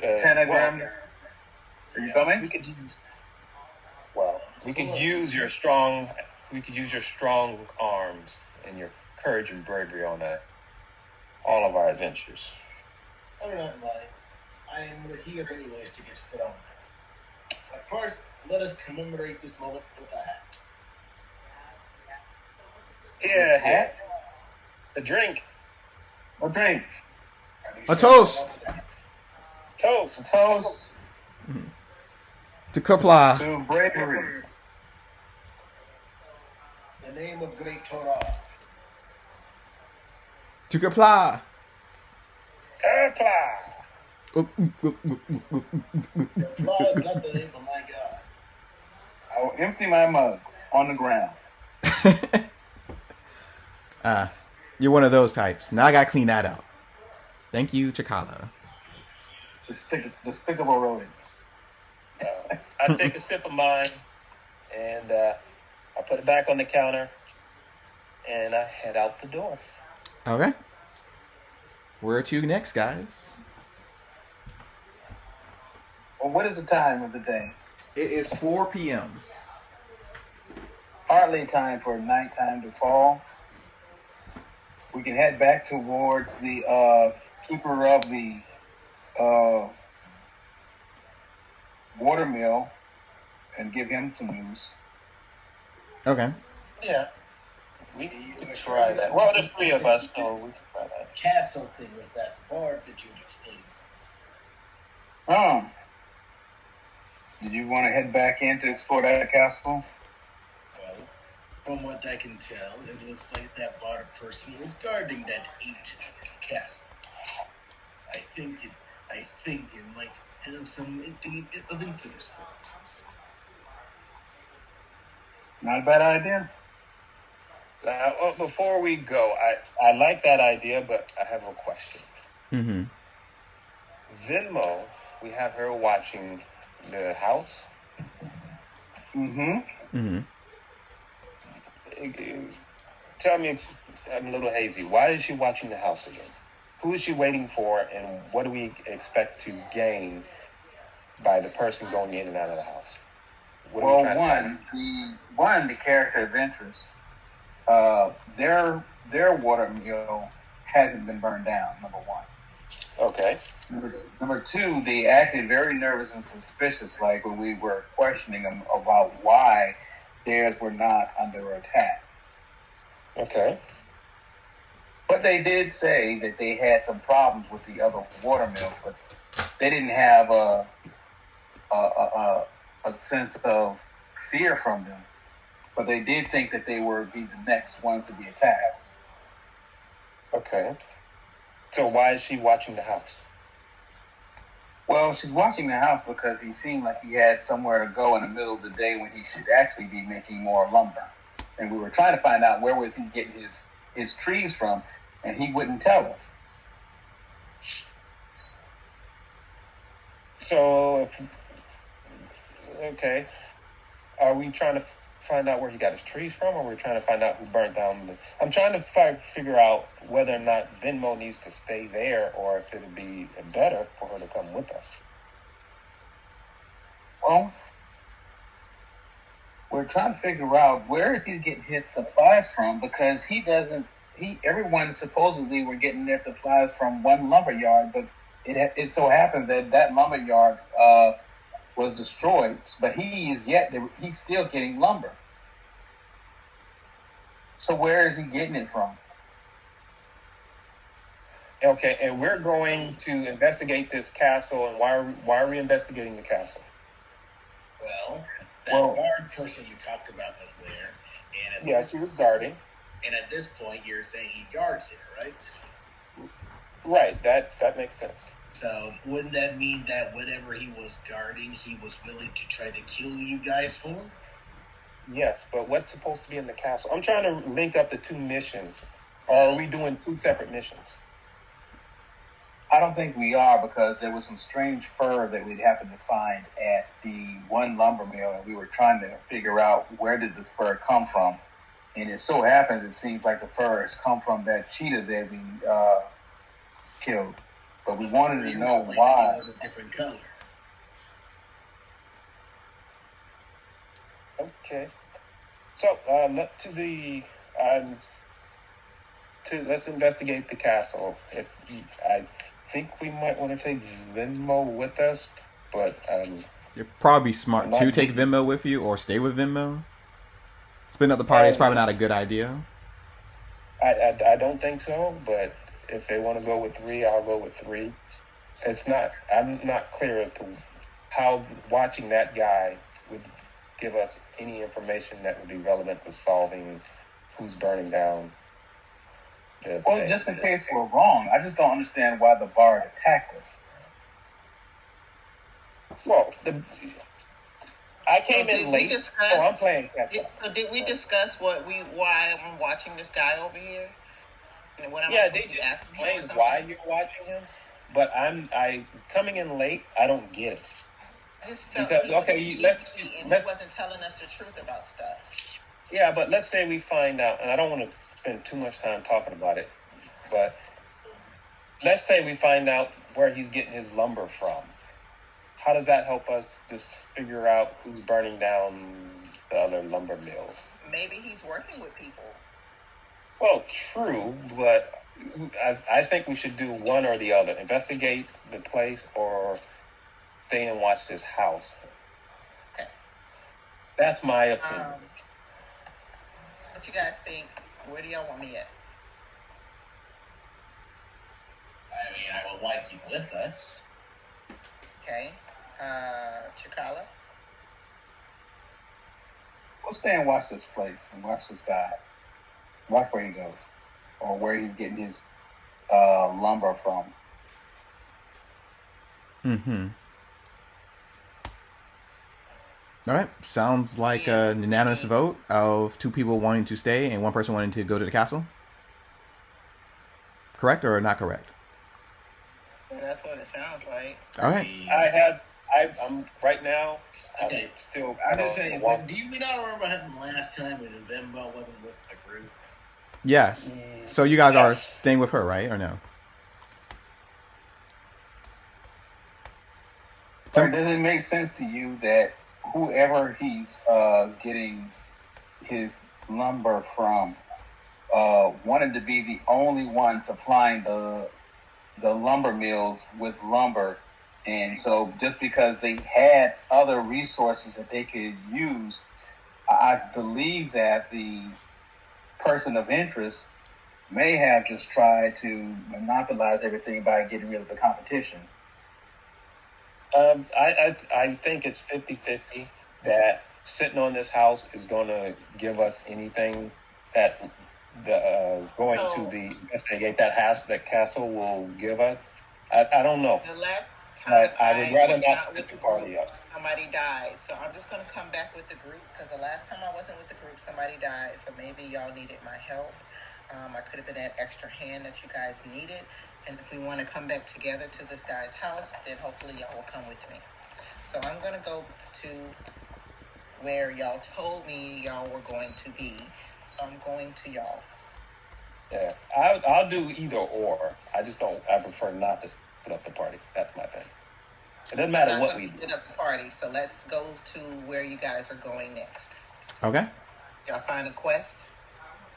Pentagram. Are you coming? We could use your strong. We could use your strong arms and your courage and bravery on all of our adventures. I'm not lying. I am here anyways to get strong. But first, let us commemorate this moment with a hat. Yeah, hat. A drink. A drink. A toast. Toast. A toast. To Kupla. To bravery. The name of great Torah. To Kupla. Kupla. The blood is not the name of my God. I will empty my mug on the ground. You're one of those types. Now I gotta clean that up. Thank you, Chikala. Despicable rodent. I take a sip of mine, and I put it back on the counter, and I head out the door. Okay. Where to next, guys? Well, what is the time of the day? It is 4 p.m. Hardly time for nighttime to fall. We can head back towards the keeper of the watermill and give him some news. Okay. Yeah, we can try that. Well, there's three of us, so we can try that. Castle thing with that bard that you had explained. Did you want to head back in to explore that castle? Well, from what I can tell, it looks like that bard person was guarding that ancient castle. I think it might have some of interest for instance. Not a bad idea. Well, before we go, I like that idea, but I have a question. Mm-hmm. Venmo, we have her watching the house. Mm-hmm. Mm-hmm. Tell me, I'm a little hazy. Why is she watching the house again? Who is she waiting for, and what do we expect to gain by the person going in and out of the house? What are we trying to find? The character of interest. Their watermill hasn't been burned down. Number one. Okay. Number two, they acted very nervous and suspicious, like when we were questioning them about why theirs were not under attack. Okay. But they did say that they had some problems with the other watermills, but they didn't have a sense of fear from them. But they did think that they would be the next ones to be attacked. Okay. So why is she watching the house? Well, she's watching the house because he seemed like he had somewhere to go in the middle of the day when he should actually be making more lumber. And we were trying to find out where was he getting his trees from, and he wouldn't tell us. So, okay. Are we trying to find out where he got his trees from, or we're trying to find out who burnt down the... I'm trying to figure out whether or not Venmo needs to stay there, or if it would be better for her to come with us. Well, we're trying to figure out where is he getting his supplies from, because everyone supposedly were getting their supplies from one lumber yard, but it so happens that lumber yard was destroyed, but he's still getting lumber. So where is he getting it from? Okay, and we're going to investigate this castle, and why are we investigating the castle? Well, that guard person you talked about was there, and yes, he was guarding. And at this point, you're saying he guards it, right? Right, that makes sense. So wouldn't that mean that whatever he was guarding, he was willing to try to kill you guys for? Yes, but what's supposed to be in the castle? I'm trying to link up the two missions. Or are we doing two separate missions? I don't think we are, because there was some strange fur that we'd happened to find at the one lumber mill, and we were trying to figure out where did the fur come from. And it so happens it seems like the fur has come from that cheetah that we killed. But we wanted to know why. It was a different color. Okay. So let's investigate the castle. I think we might want to take Venmo with us, but you're probably smart to take Venmo with you or stay with Venmo. Splitting up the party is probably not a good idea. I don't think so, but if they want to go with three, I'll go with three. I'm not clear as to how watching that guy would give us any information that would be relevant to solving who's burning down the Well, just in case we're wrong, I just don't understand why the bard attacked us. Well, I came in late. I'm playing catch up. So did we discuss why I'm watching this guy over here? And what they just explained why you're watching him, but I coming in late. I don't get it. I just felt he wasn't telling us the truth about stuff. Yeah, but let's say we find out, and I don't want to spend too much time talking about it, but let's say we find out where he's getting his lumber from. how does that help us just figure out who's burning down the other lumber mills? Maybe he's working with people. Well, true, but I think we should do one or the other. Investigate the place or stay and watch this house. Okay. That's my opinion. What you guys think? Where do y'all want me at? I mean, I would like you with us. Okay. Chikala? We'll stay and watch this place and watch this guy. Watch where he goes. Or where he's getting his lumber from. Mm-hmm. All right. Sounds like a unanimous vote of 2 people wanting to stay and 1 person wanting to go to the castle. Correct or not correct? Yeah, that's what it sounds like. All right. I'm right now. Okay. I'm still. I'm just saying, do you not remember what happened last time when November wasn't with the group? Yes. So you guys are staying with her, right? Or no? Or does it make sense to you that whoever he's getting his lumber from wanted to be the only one supplying the lumber mills with lumber, and so just because they had other resources that they could use, I believe that the person of interest may have just tried to monopolize everything by getting rid of the competition. I think it's 50-50 that sitting on this house is going to give us anything that going to the investigate that castle will give us. I don't know. The last time I would rather was not with put the the party group, up. somebody died. So I'm just going to come back with the group because the last time I wasn't with the group, somebody died. So maybe y'all needed my help. I could have been that extra hand that you guys needed. And if we want to come back together to this guy's house, then hopefully y'all will come with me. So I'm going to go to where y'all told me y'all were going to be. So I'm going to y'all. Yeah, I'll do either or. I just don't. I prefer not to split up the party. That's my thing. It doesn't matter what we do. Split up the party. So let's go to where you guys are going next. Okay. Y'all find a quest?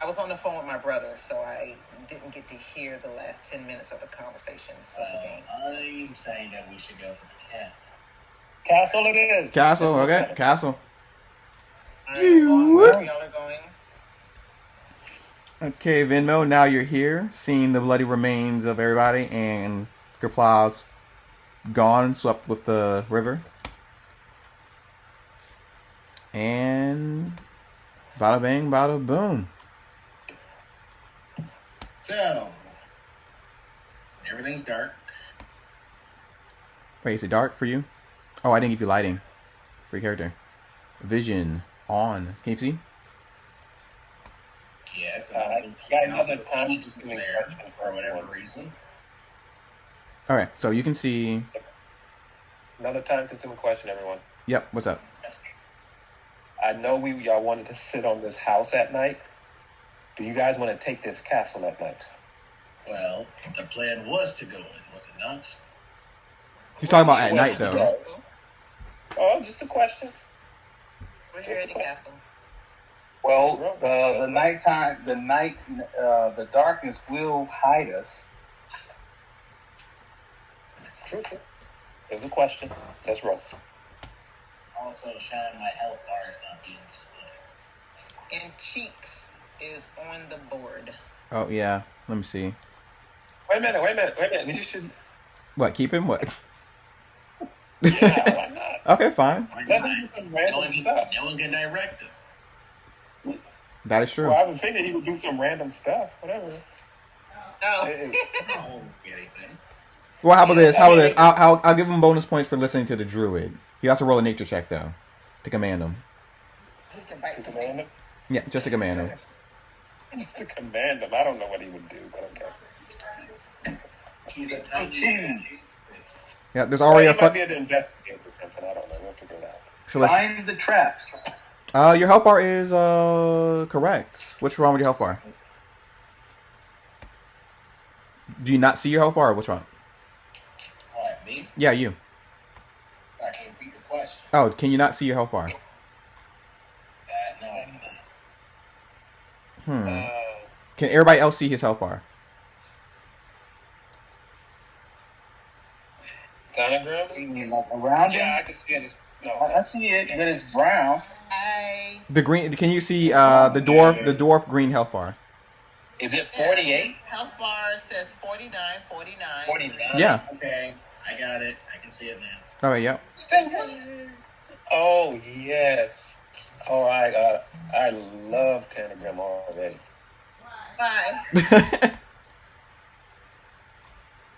I was on the phone with my brother, so I didn't get to hear the last 10 minutes of the conversations of the game. I'm saying that we should go to the castle. Castle it is. Castle. Okay. Castle. All right, I'm going where y'all are going. Okay, Venmo. Now you're here, seeing the bloody remains of everybody, and Kerplow's gone, swept with the river, and bada bang, bada boom. So, everything's dark. Wait, is it dark for you? Oh, I didn't give you lighting for your character. Vision on. Can you see? Yes, got and also another time Keats is to make there questions for whatever reason. All right, so you can see. Another time-consuming question, everyone. Yep. What's up? I know y'all wanted to sit on this house at night. Do you guys want to take this castle at night? Well, the plan was to go in, was it not? He's talking about at night, though. Oh, just a question. We're here at the castle. Well, the nighttime, the darkness will hide us. True. There's a question. Let's roll. Also, shine my health bar is not being displayed. And Cheeks is on the board. Oh yeah. Let me see. Wait a minute. You should. What? Keep him? What? Yeah, why not? Okay, fine. Let me do some random stuff. No one can direct him. That is true. Well, I would figure he would do some random stuff. Whatever. Oh. I won't get anything. Well, how about this? I'll give him bonus points for listening to the druid. He has to roll a nature check though, to command him. He can bite To some. command him? Yeah, just to command him. To command him. I don't know what he would do, but okay. He's a tiny man. Yeah, there's already He a might fuck. be able to investigate or something. I don't know. We'll figure it out. So let's. Find the traps. Your health bar is correct. What's wrong with your health bar? Do you not see your health bar? Or what's wrong? What, me? Yeah, you. I can repeat the question. Oh, can you not see your health bar? No, I Hmm. Can everybody else see his health bar? Sonogram? You mean like around him? Yeah, I can see it. No, I see it, but it's brown. The green. Can you see the dwarf green health bar? Is it 48? His health bar says 49, 49. 49. Yeah. Okay, I got it. I can see it now. Oh, yeah. Oh yes. Oh, I love Pentagram already. Bye.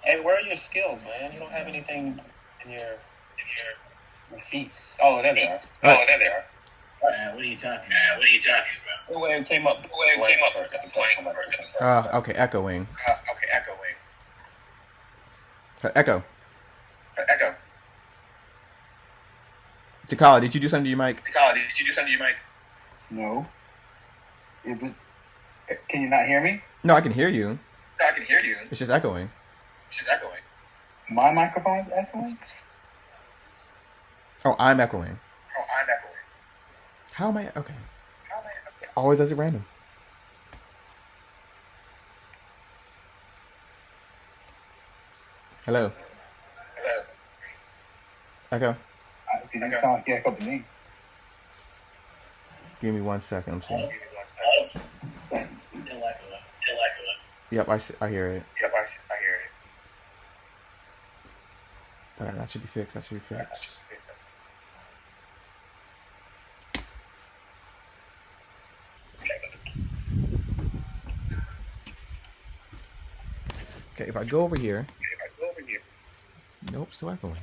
Hey, where are your skills, man? You don't have anything in your feats. Oh, there they are. Right. Oh, there they are. What are you talking about? The way it came up. Okay, echoing. Okay, echoing. Echo. Echo. Takala, did you do something to your mic? No. Is it? Can you not hear me? No, I can hear you. I can hear you. It's just echoing. She's echoing. My microphone's echoing? Oh, I'm echoing. Oh, I'm echoing. How am I? Okay. Always does it random. Hello. Hello. Echo. It didn't sound like echo to me. Give me 1 second. I'm seeing. Still echoing. Yep, I hear it. Yep, I hear it. Alright, that should be fixed. That should be fixed. Okay, if I go over here. Nope, still echoing.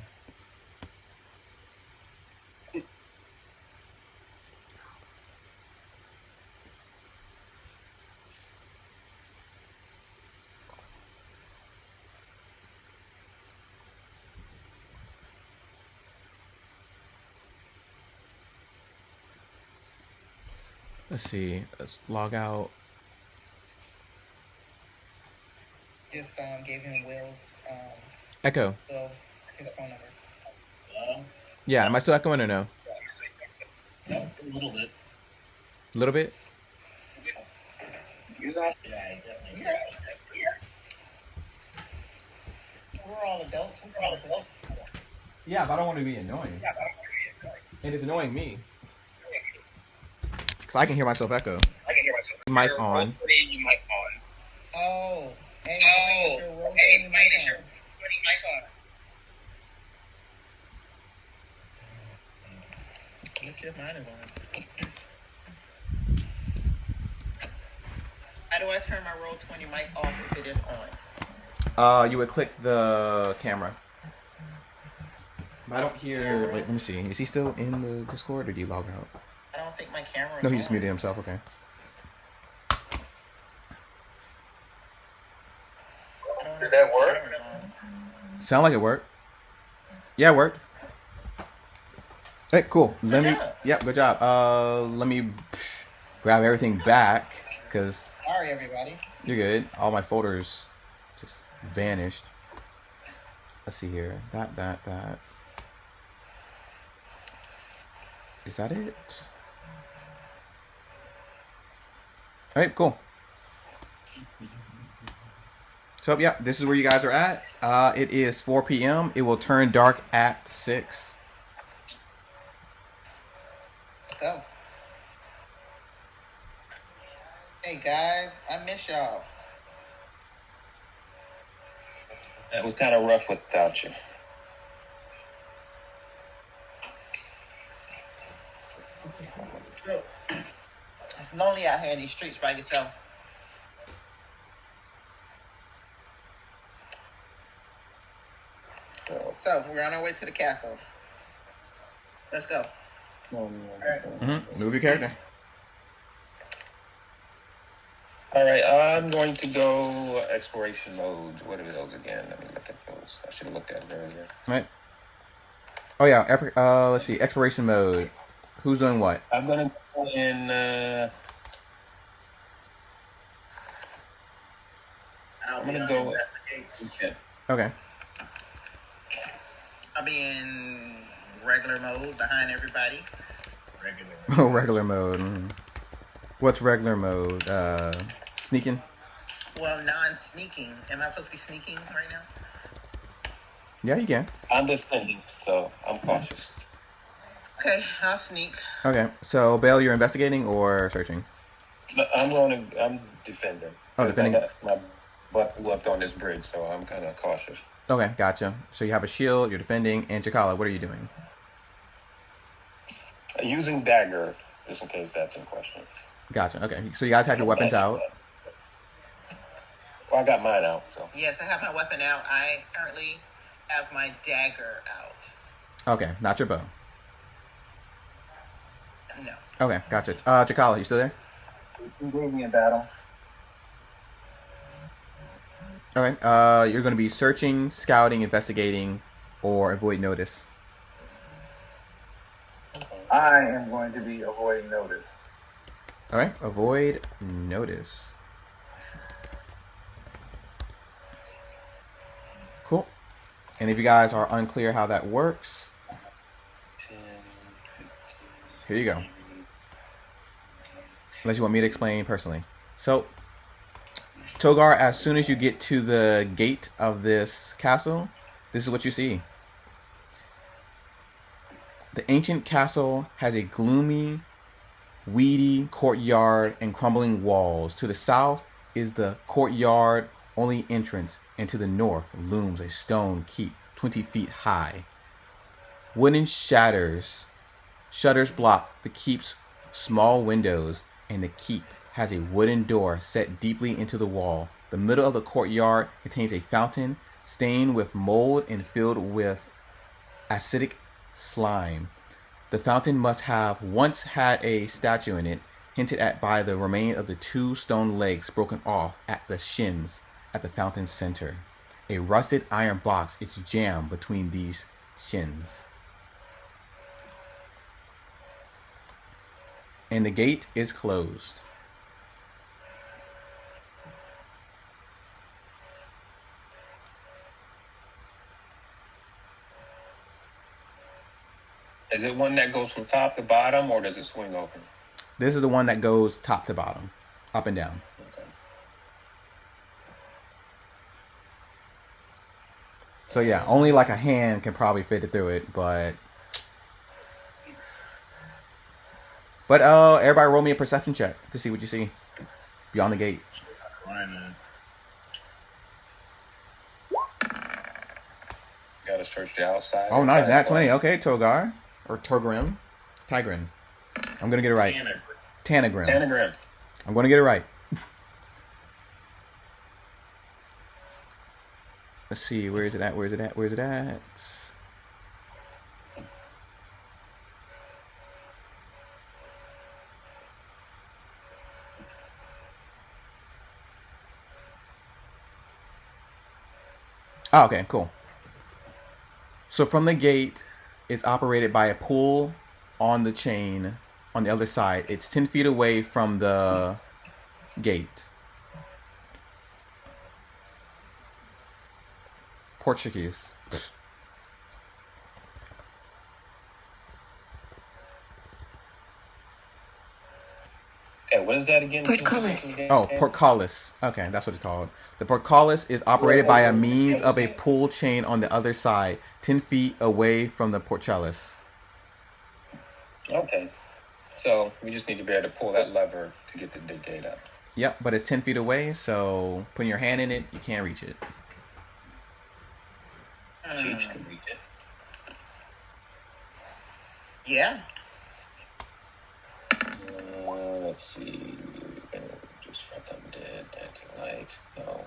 Let's see. Let's log out. Just gave him Will's Echo. his phone number. Hello? Yeah, am I still echoing or no? No, a little bit. A little bit? Yeah, I definitely got it. We're all adults. Yeah, but I don't want to be annoying. And it's annoying me. Because I can hear myself echo. Mic on. Oh, hey, your rotating mic on. Let's see if mine is on. How do I turn my Roll 20 mic off if it is on? You would click the camera. But I don't hear. Wait, let me see. Is he still in the Discord or did he log out? I don't think my camera is No, on. he just muted himself. Okay. Did that work? Sound like it worked. Yeah, it worked. Hey, cool. Good job. Yep, good job. Let me grab everything back because Sorry, everybody. you're good. All my folders just vanished. Let's see here. That. Is that it? All right, cool. So, yeah, this is where you guys are at. It is 4 p.m. It will turn dark at 6. Let's go. Hey, guys. I miss y'all. That was kind of rough without you. It's lonely out here in these streets by yourself. So, we're on our way to the castle. Let's go. Move your character. All right, I'm going to go exploration mode. What are those again? Let me look at those. I should have looked at them earlier. Right. Oh yeah. Let's see. Exploration mode. Who's doing what? I'm gonna go in. I'm gonna go. Investigate. Okay. Okay. I'll be in regular mode behind everybody. Oh, regular mode. What's regular mode? Sneaking? Well, non-sneaking. Am I supposed to be sneaking right now? Yeah, you can. I'm defending, so I'm cautious. Okay, I'll sneak. Okay, so Bale, you're investigating or searching? I'm defending. Oh, defending. I got my butt whooped on this bridge, so I'm kind of cautious. Okay, gotcha. So you have a shield, you're defending, and Chakala, what are you doing? Using dagger, just in case that's in question. Gotcha. Okay, so you guys have your weapons out. Well, I got mine out, so. Yes, I have my weapon out. I currently have my dagger out. Okay, not your bow. No. Okay, gotcha. Chakala, you still there? Engaging in battle. Okay, you're going to be searching, scouting, investigating, or avoid notice. I am going to be avoiding notice. All right, avoid notice. Cool. And if you guys are unclear how that works, here you go. Unless you want me to explain personally. So, Togar, as soon as you get to the gate of this castle, this is what you see. The ancient castle has a gloomy, weedy courtyard and crumbling walls. To the south is the courtyard only entrance, and to the north looms a stone keep 20 feet high. Wooden shutters block the keep's small windows, and the keep has a wooden door set deeply into the wall. The middle of the courtyard contains a fountain stained with mold and filled with acidic slime. The fountain must have once had a statue in it, hinted at by the remain of the two stone legs broken off at the shins at the fountain's center. A rusted iron box is jammed between these shins. And the gate is closed. Is it one that goes from top to bottom, or does it swing open? This is the one that goes top to bottom, up and down. Okay. So yeah, only like a hand can probably fit it through it, but everybody roll me a perception check to see what you see beyond the gate. Gotta search the outside. Oh, nice, nat 20. Okay, Togar or Tigrim. I'm gonna get it right. Tanagram. I'm gonna get it right. Let's see, where is it at? Oh, okay, cool. So from the gate, it's operated by a pull on the chain on the other side. It's 10 feet away from the gate. Portuguese. Okay, what is that again? Portcullis. Oh, portcullis. Okay, that's what it's called. The portcullis is operated by a means of a pull chain on the other side, 10 feet away from the portcullis. Okay. So we just need to be able to pull that lever to get the big gate up. Yep, but it's 10 feet away, so putting your hand in it, you can't reach it. Cheech can reach it. Yeah. Let's see. Just fuck I'm dead. Dancing lights. No.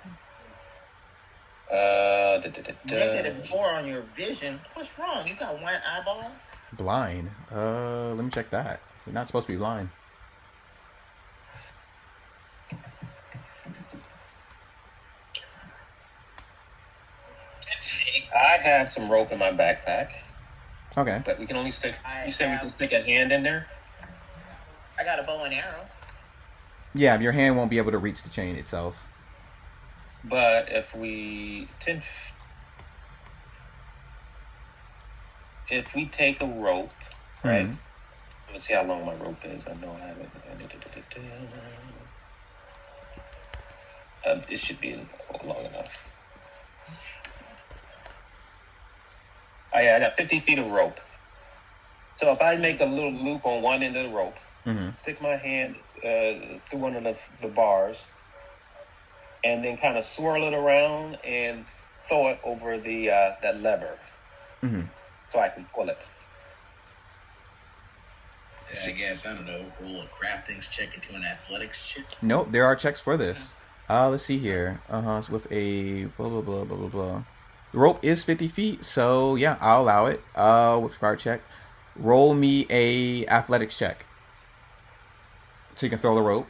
-4 on your vision. What's wrong? You got one eyeball? Blind. Let me check that. You're not supposed to be blind. I have some rope in my backpack. Okay. But we can only stick. You said we can stick a hand in there? I got a bow and arrow. Yeah, your hand won't be able to reach the chain itself. But if we if we take a rope, right? Mhm. Let's see how long my rope is. I know I have it. It should be long enough. Oh, yeah, I got 50 feet of rope. So if I make a little loop on one end of the rope, stick my hand through one of the bars, and then kind of swirl it around and throw it over the that lever, so I can pull it. I guess, I don't know, roll a crafting check into an athletics check. Nope, there are checks for this. Let's see here. It's with a blah blah blah blah blah blah. The rope is 50 feet, so yeah, I'll allow it. With guard check, roll me a athletics check, so you can throw the rope.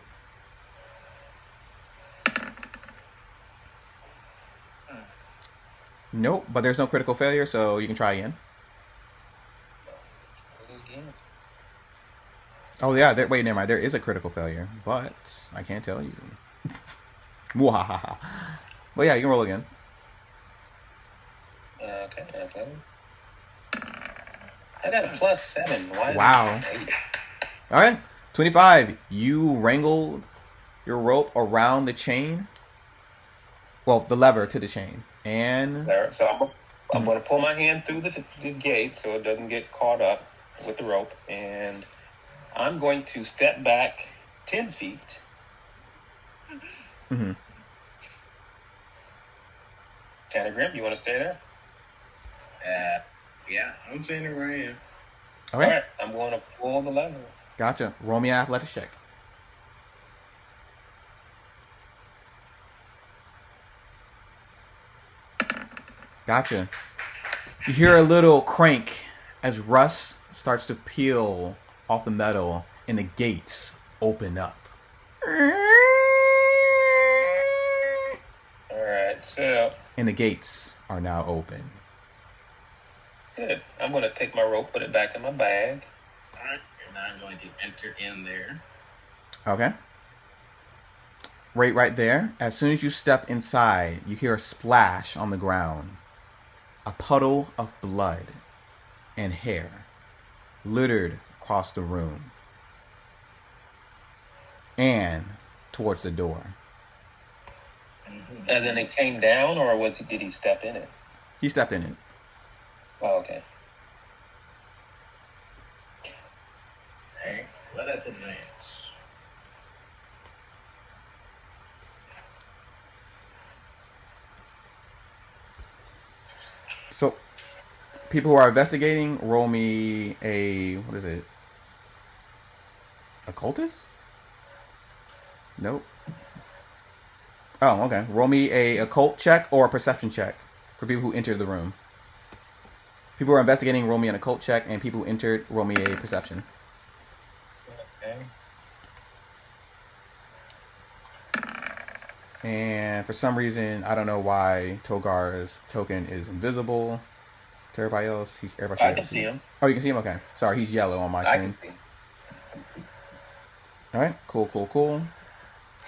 Nope, but there's no critical failure, so you can try again. Oh yeah, wait, never mind. There is a critical failure, but I can't tell you. Wahaha. But yeah, you can roll again. Okay. I got a +7. Why? Wow. All right, 25. You wrangled your rope around the chain. Well, the lever to the chain, and so I'm going to pull my hand through the gate so it doesn't get caught up with the rope, and I'm going to step back 10 feet. Tanagrim, you want to stay there? Yeah, I'm staying where I am. Okay. All right, I'm going to pull the lever. Gotcha. Roll me an athletics check. Gotcha. You hear a little crank as rust starts to peel off the metal and the gates open up. Alright, so. And the gates are now open. Good. I'm going to take my rope, put it back in my bag. Alright, and I'm going to enter in there. Okay. Right there. As soon as you step inside, you hear a splash on the ground. A puddle of blood and hair littered across the room and towards the door. As in it came down, or did he step in it? He stepped in it. Oh, okay. Hey, let us advance. So, people who are investigating, roll me a, what is it? Occultist? Nope. Oh, okay. Roll me a occult check or a perception check for people who entered the room. People who are investigating, roll me an occult check, and people who entered, roll me a perception. Okay. And for some reason, I don't know why Togar's token is invisible to everybody else. I can see him. Oh, you can see him? Okay. Sorry, he's yellow on my screen. I can see him. All right. Cool.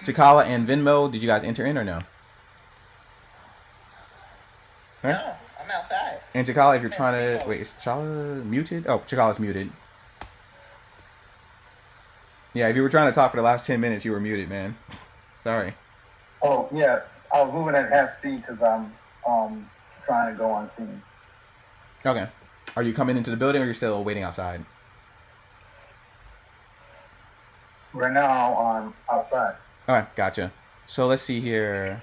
Chikala and Venmo, did you guys enter in or no? Right? No, I'm outside. And Chikala, if you're trying to... Wait, is Chikala muted? Oh, Chikala's muted. Yeah, if you were trying to talk for the last 10 minutes, you were muted, man. Sorry. Oh, yeah. I was moving at half speed because I'm trying to go on scene. Okay. Are you coming into the building or you're still waiting outside? Right now I'm outside. Alright, gotcha. So let's see here.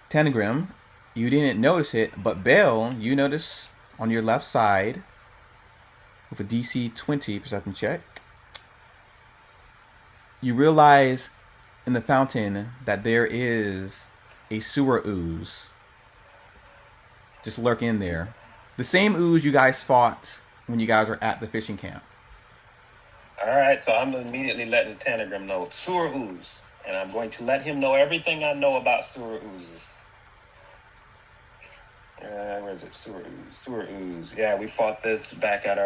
Tanagram, you didn't notice it, but Bale, you notice on your left side with a DC 20 perception check, you realize in the fountain that there is a sewer ooze just lurking there. The same ooze you guys fought when you guys were at the fishing camp. All right, so I'm immediately letting Tanagram know it's sewer ooze, and I'm going to let him know everything I know about sewer oozes. Where is it? Sewer ooze. Sewer ooze. Yeah, we fought this back at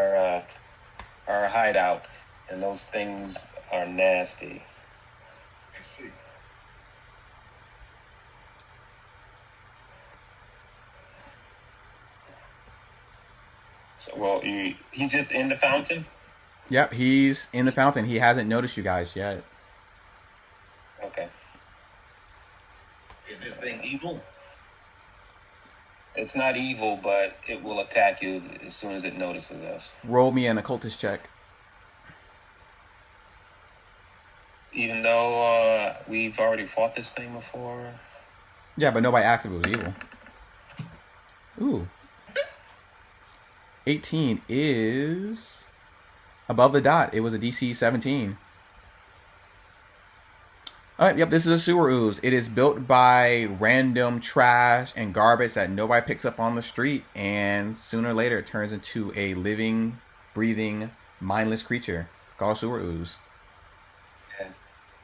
our hideout, and those things are nasty. I see. Well, he's just in the fountain. Yep, he's in the fountain. He hasn't noticed you guys yet. Okay. Is this thing evil? It's not evil, but it will attack you as soon as it notices us. Roll me an occultist check. Even though we've already fought this thing before. Yeah, but nobody asked if it was evil. Ooh. 18 is above the dot. It was a DC 17. Alright, yep, this is a sewer ooze. It is built by random trash and garbage that nobody picks up on the street, and sooner or later it turns into a living, breathing, mindless creature called a sewer ooze. Yeah.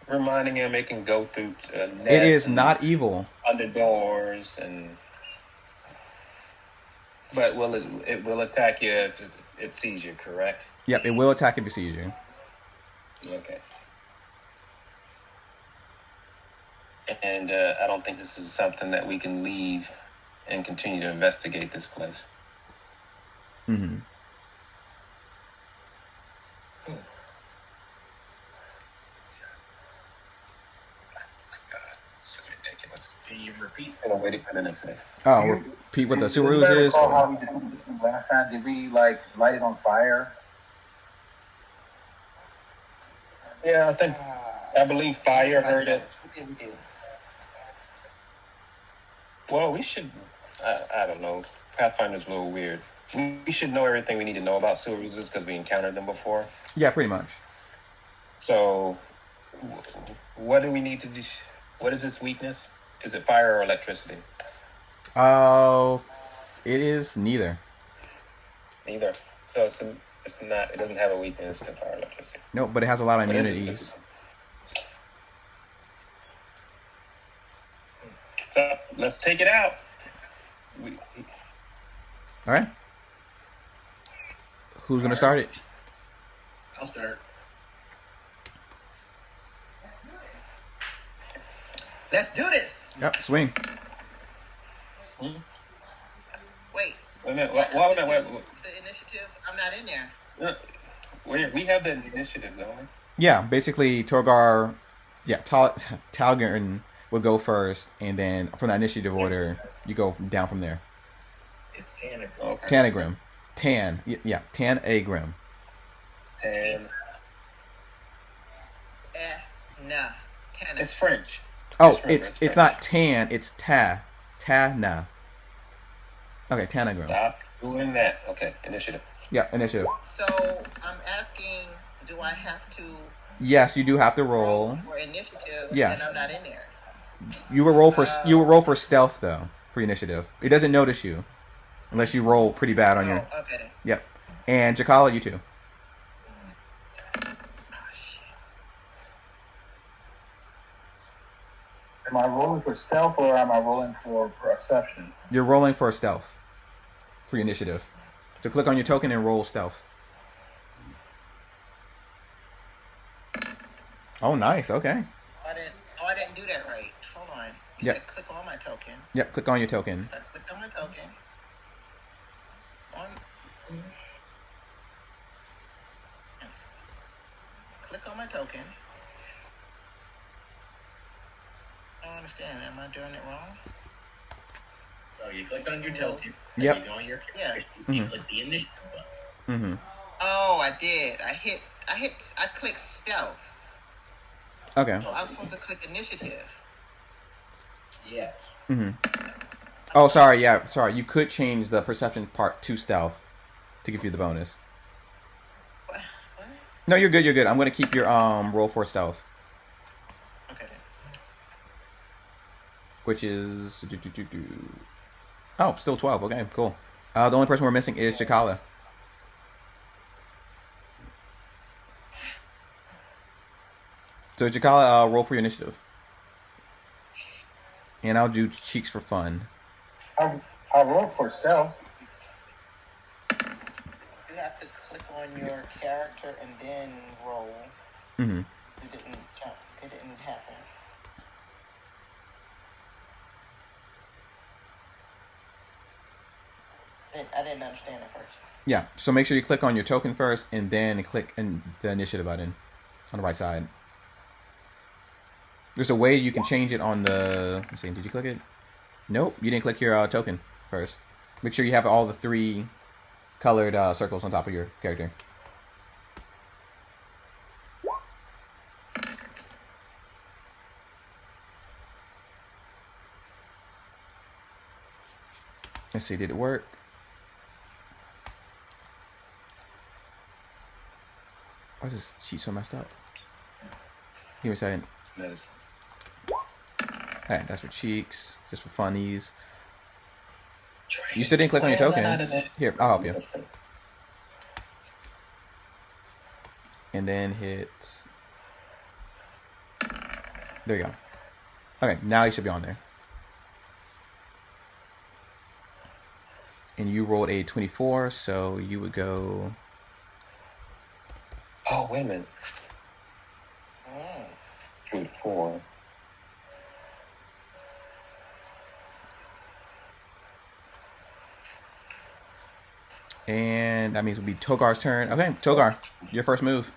Reminding him it can go through nets. It is not evil. Under doors but it will attack you if it sees you, correct? Yep, it will attack if it sees you. Okay. And I don't think this is something that we can leave and continue to investigate this place. Mm-hmm. Can you repeat? Oh, wait a minute. Oh, repeat what the sewer ooze Do you is? recall how we did this last time? Did we light it on fire? Yeah, I believe fire heard it. We do. Well, we should. I don't know. Pathfinder's a little weird. We should know everything we need to know about sewer oozes because we encountered them before. Yeah, pretty much. So, what do we need to do? What is this weakness? Is it fire or electricity? It is neither. Neither. So it's not. It doesn't have a weakness to fire or electricity. No, but it has a lot of What is it? immunities. So let's take it out. All right. Who's gonna start it? I'll start. Let's do this. Yep, swing. Wait. Wait a minute. I have Wait, to wait, do the initiative. I'm not in there. we have the initiative, don't we? Yeah, basically Torgar, Talgern would go first, and then from the initiative order, you go down from there. It's Tanner. Okay. Tanagrim. Tanagrim. And Nah. Tanner. it's French. Oh, French. it's not Tan, it's Tana. Okay, Tanagrim. Stop doing that. Okay, initiative. Yeah, initiative. So I'm asking, do I have to Yes, you do have to roll. for initiative? Yeah. And I'm not in there. You will roll for stealth though for initiative. It doesn't notice you unless you roll pretty bad on your. Oh, okay. Then. Yep. And Jakala, you too. Oh, shit. Am I rolling for stealth or am I rolling for perception? You're rolling for stealth for your initiative. So click on your token and roll stealth. Oh, nice. Okay. I didn't do that right. Hold on. You Yep. said click on my token. Yep. Click on your token. So I clicked on my token. Yes. Click on my token. I don't understand. Am I doing it wrong? So you clicked on your token. and Yep. You go on your Yeah. You click the initiative button. Mm-hmm. Oh, I did. I clicked stealth. Okay. So I was supposed to click initiative. Yeah. Mm-hmm. Oh, sorry. Yeah. Sorry. You could change the perception part to stealth to give you the bonus. What? No, you're good. You're good. I'm gonna keep your roll for stealth, Okay then. which is oh, still 12. Okay, cool. The only person we're missing is Jakala. So Jakala, roll for your initiative, and I'll do cheeks for fun. I rolled for stealth. You have to click on your character and then roll. Mm-hmm. It didn't jump. It didn't happen. I didn't understand at first. Yeah, so make sure you click on your token first, and then click in the initiative button on the right side. There's a way you can change it on the... Let's see, did you click it? Nope, you didn't click your token first. Make sure you have all the 3 colored circles on top of your character. Let's see, did it work? Why is this sheet so messed up? Give me a second. Medicine. Alright, that's for cheeks, just for funnies. You still didn't click on your token. Here, I'll help you. And then hit... There you go. Okay, now you should be on there. And you rolled a 24, so you would go... Oh, wait a minute. Oh. 24. And that means it would be Togar's turn. Okay, Togar, your first move.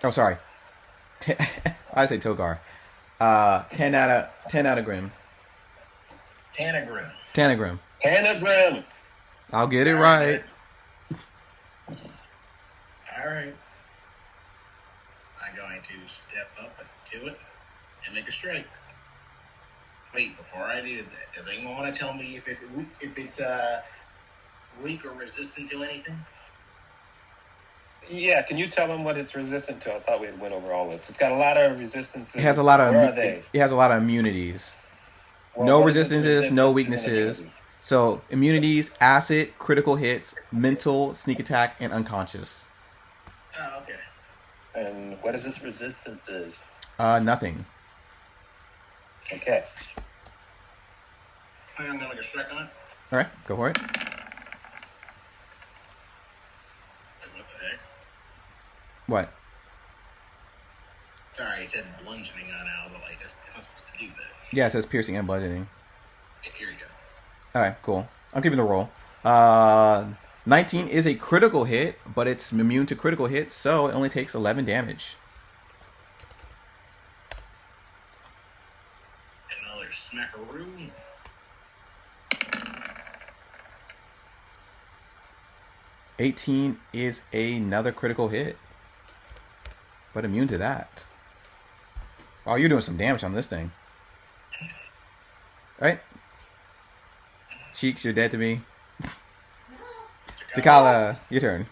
Oh, sorry. I say Togar. 10 out of Grim. Tanagram. Tanagram. Anagram. I'll get it right. All right. I'm going to step up to it and make a strike. Wait, before I do that, does anyone want to tell me if it's weak or resistant to anything? Yeah, can you tell them what it's resistant to? I thought we had went over all this. It's got a lot of resistances. It has a lot of Where are they? It has a lot of immunities. Well, No what is its resistances, no resistance weaknesses. and immunities? So immunities, acid, critical hits, mental, sneak attack, and unconscious. Oh, okay. And what is its resistances? Nothing. Okay. I'm going to make a strike on it. All right, go for it. Like, what the heck? What? Sorry, it said bludgeoning on it. I was like, that's not supposed to do that. Yeah, it says piercing and bludgeoning. Okay, here we go. All right, cool. I'm keeping the roll. 19 is a critical hit, but it's immune to critical hits, so it only takes 11 damage. Another smackaroo. $18 is another critical hit, but immune to that. Wow, you're doing some damage on this thing. Right? Cheeks, you're dead to me. Takala, your turn.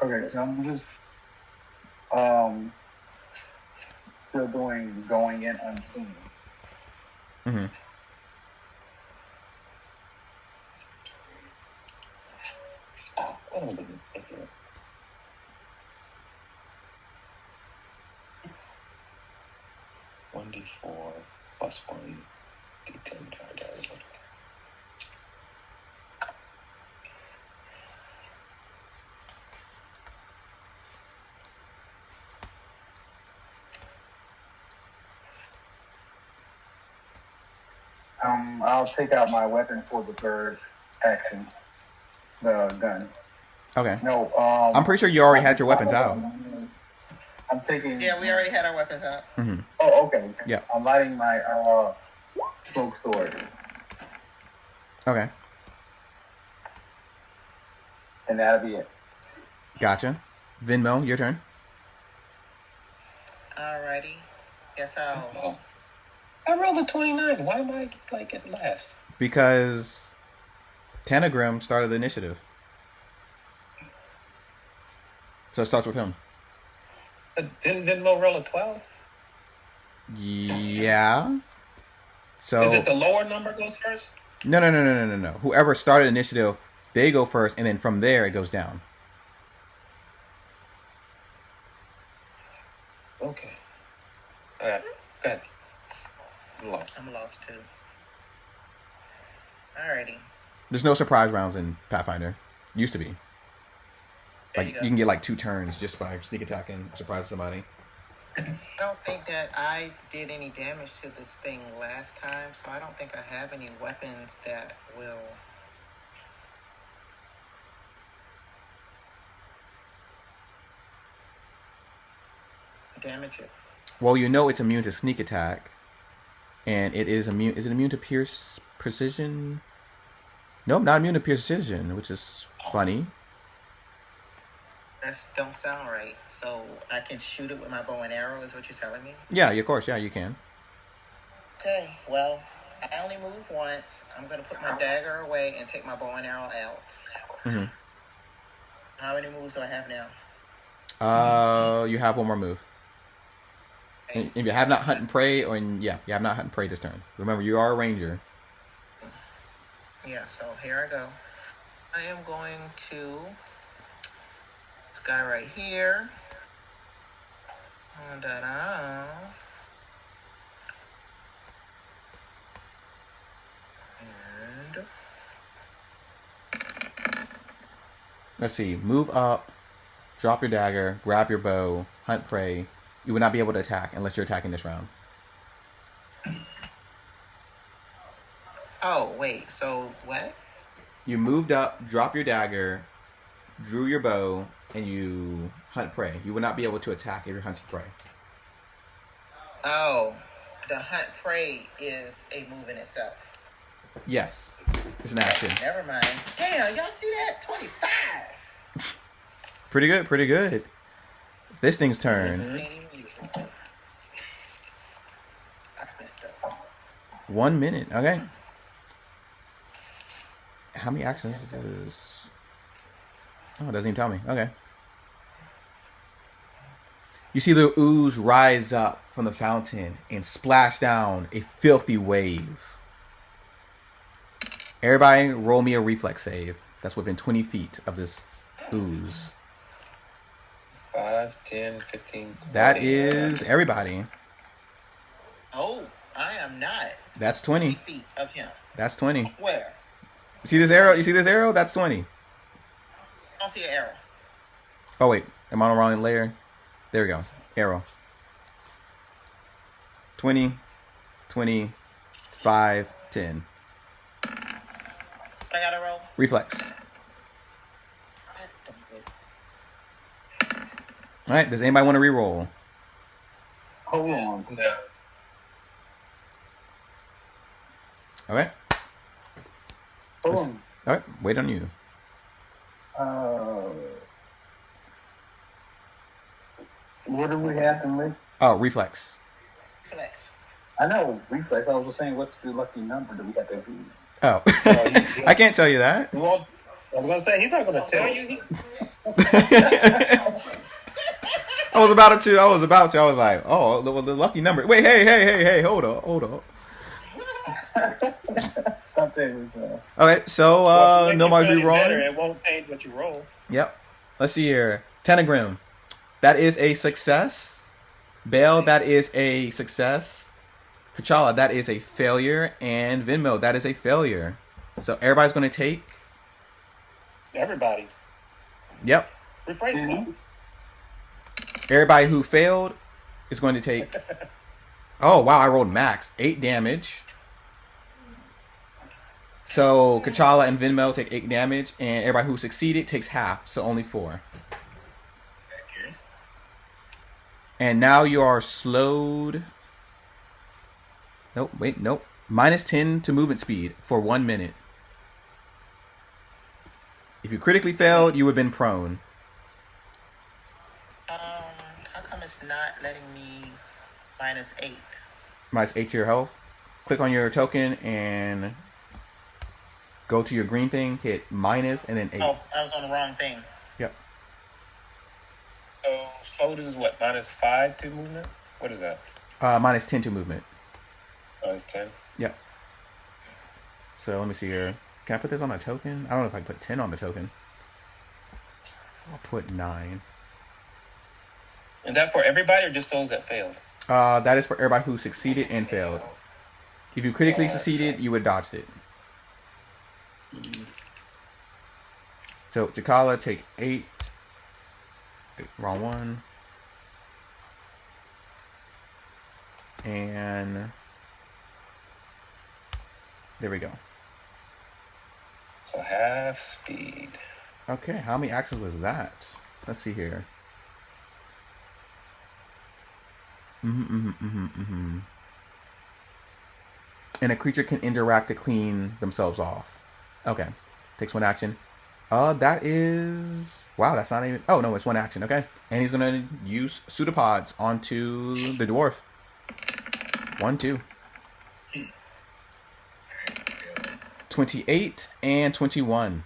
Okay, so I'm just still doing going in unseen. Mm-hmm. Oh, one d4 plus 1 d10 divided. I'll take out my weapon for the third action, the gun. Okay. No, I'm pretty sure you already had your weapons out. I'm taking. Yeah, we already had our weapons out. Mm-hmm. Oh, okay. Yeah. I'm lighting my smoke sword, Okay. and that'll be it. Gotcha. Venmo, your turn. Alrighty. Guess I'll. Oh. I rolled a 29. Why am I like at last? Because Tanagram started the initiative. So it starts with him. Didn't Mo roll a 12? Yeah. So Is it the lower number goes first? No. Whoever started initiative, they go first, and then from there it goes down. Okay. All right. Go ahead. Lost. I'm lost too. Alrighty. There's no surprise rounds in Pathfinder. Used to be. There Like you you go. can get like 2 turns just by sneak attacking, surprise somebody. I don't think that I did any damage to this thing last time, so I don't think I have any weapons that will damage it. Well, you know it's immune to sneak attack, and it is immune. Is it immune to pierce precision? Nope, not immune to precision, which is funny. That don't sound right. So I can shoot it with my bow and arrow, is what you're telling me? Yeah, of course. Yeah, you can. Okay, well, I only move once. I'm going to put my dagger away and take my bow and arrow out. Mm-hmm. How many moves do I have now? You have one more move. Okay. If you have not hunt and prey, you have not hunt and prey this turn. Remember, you are a ranger. Yeah, so here I go. I am going to this guy right here. Da-da. And Let's see. Move up, drop your dagger, grab your bow, hunt prey. You would not be able to attack unless you're attacking this round. oh, wait. So what? You moved up, drop your dagger, drew your bow, and you hunt prey. You would not be able to attack if you're hunting prey. Oh, the hunt prey is a move in itself. Yes. It's an action. Never mind. Damn, y'all see that? 25. Pretty good, pretty good. This thing's turn. I messed up. 1 minute. Okay. How many actions is this? Oh, it doesn't even tell me. Okay. You see the ooze rise up from the fountain and splash down a filthy wave. Everybody roll me a reflex save. That's within 20 feet of this ooze. 5, 10, 15. That 20. is everybody. Oh, I am not That's 20 20. feet of him. That's 20. Where? You see this arrow? You see this arrow? That's 20. I don't see an arrow. Oh, wait. Am I on the wrong layer? There we go. Arrow. 20, 20, 5, 10. I gotta roll. Reflex. All right. Does anybody want to re-roll? Hold on. No. Okay. Hold Let's- on. All right. Wait on you. What do we have to make? Oh, reflex. Flex. I know reflex. I was just saying, what's the lucky number that we have to read? Oh. I can't tell you that. Well, I was gonna say he's not gonna tell you. I was about to. I was like, oh, the lucky number. Wait, hey, hold on. Something was. Okay, so Well, nobody's if you roll it better, re-rolling. It won't change what you roll. Yep. Let's see here. Tentagrim. That is a success. Bale, that is a success. Kachala, that is a failure. And Venmo, that is a failure. So everybody's going to take. Everybody. Yep. Rephrase Mhm. Everybody who failed is going to take. Oh, wow. I rolled max. 8 damage. So Kachala and Venmo take 8 damage. And everybody who succeeded takes half. So only 4. Okay. And now you are slowed. Nope, wait, nope. Minus 10 to movement speed for 1 minute. If you critically failed, you would have been prone. How come it's not letting me minus 8? Minus 8 to your health. Click on your token and go to your green thing, hit minus, and then 8. Oh, I was on the wrong thing. Yep. So slowed is what? -5 to movement. What is that? Minus 10 to movement. -10. Yep. So let me see here. Can I put this on a token? I don't know if I can put 10 on the token. I'll put 9. Is that for everybody or just those that failed? That is for everybody who succeeded and failed. If you critically succeeded, you would dodge it. So Jakala, take 8. Wrong one. And there we go. So half speed. Okay, how many actions was that? Let's see here. And a creature can interact to clean themselves off. Okay, takes 1 action. That is... Wow, that's not even... Oh, no, it's 1 action, okay. And he's going to use pseudopods onto the dwarf. 1, 2. 28 and 21.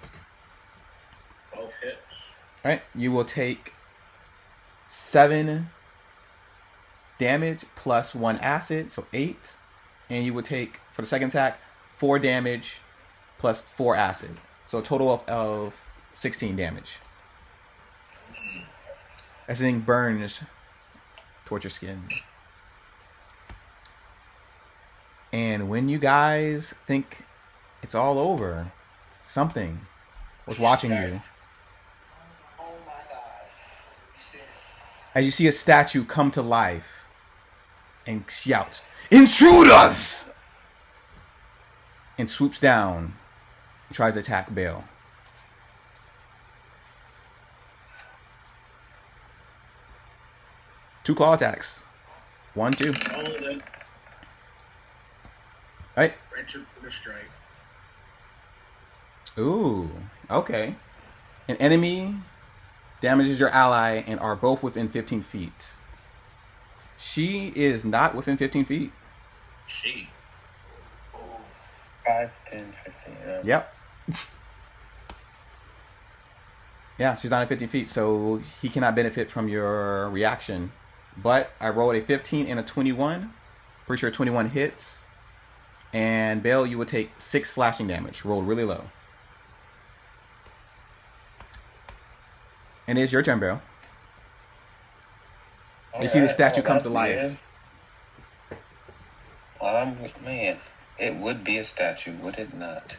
Both hits. Alright, you will take 7 damage plus 1 acid, so 8. And you will take, for the second attack, 4 damage plus 4 acid. So a total of 16 damage. As the thing burns towards your skin. And when you guys think it's all over, something was watching you. Oh my God. As you see a statue come to life and shouts, "Intruders!" and swoops down and tries to attack Bale. Two claw attacks. 1, 2. All of them. Alright. Richard with a strike. Ooh, okay. An enemy damages your ally and are both within 15 feet. She is not within 15 feet. She. 5, 10, 15. Yep. Yeah, she's not at 15 feet, so he cannot benefit from your reaction. But I rolled a 15 and a 21. Pretty sure 21 hits. And Bale, you would take 6 slashing damage. Rolled really low. And it's your turn, Bale. You see the statue come to life. Man, it would be a statue, would it not?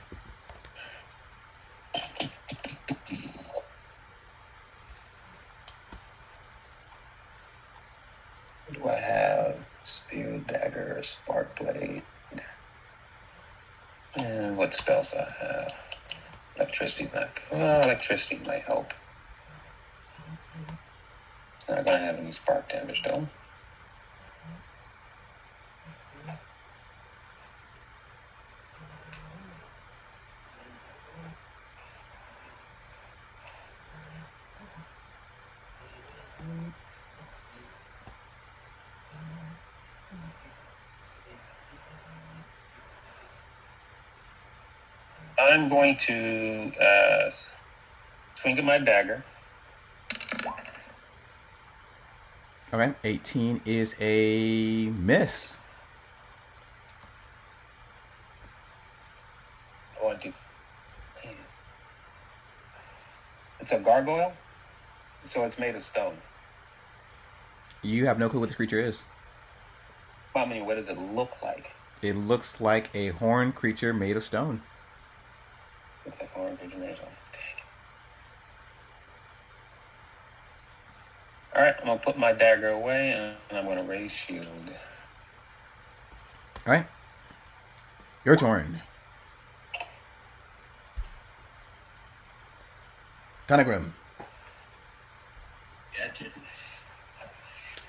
What do I have? Spear, dagger, spark blade. And what spells I have? Electricity might help. Not gonna have any spark damage though. I'm going to swing at my dagger. Okay, 18 is a miss. It's a gargoyle, so it's made of stone. You have no clue what this creature is. I mean, what does it look like? It looks like a horned creature made of stone. Looks like a horned creature made of stone. All right, I'm gonna put my dagger away, and I'm gonna raise shield. All right, your turn. Tanagram. Gadget.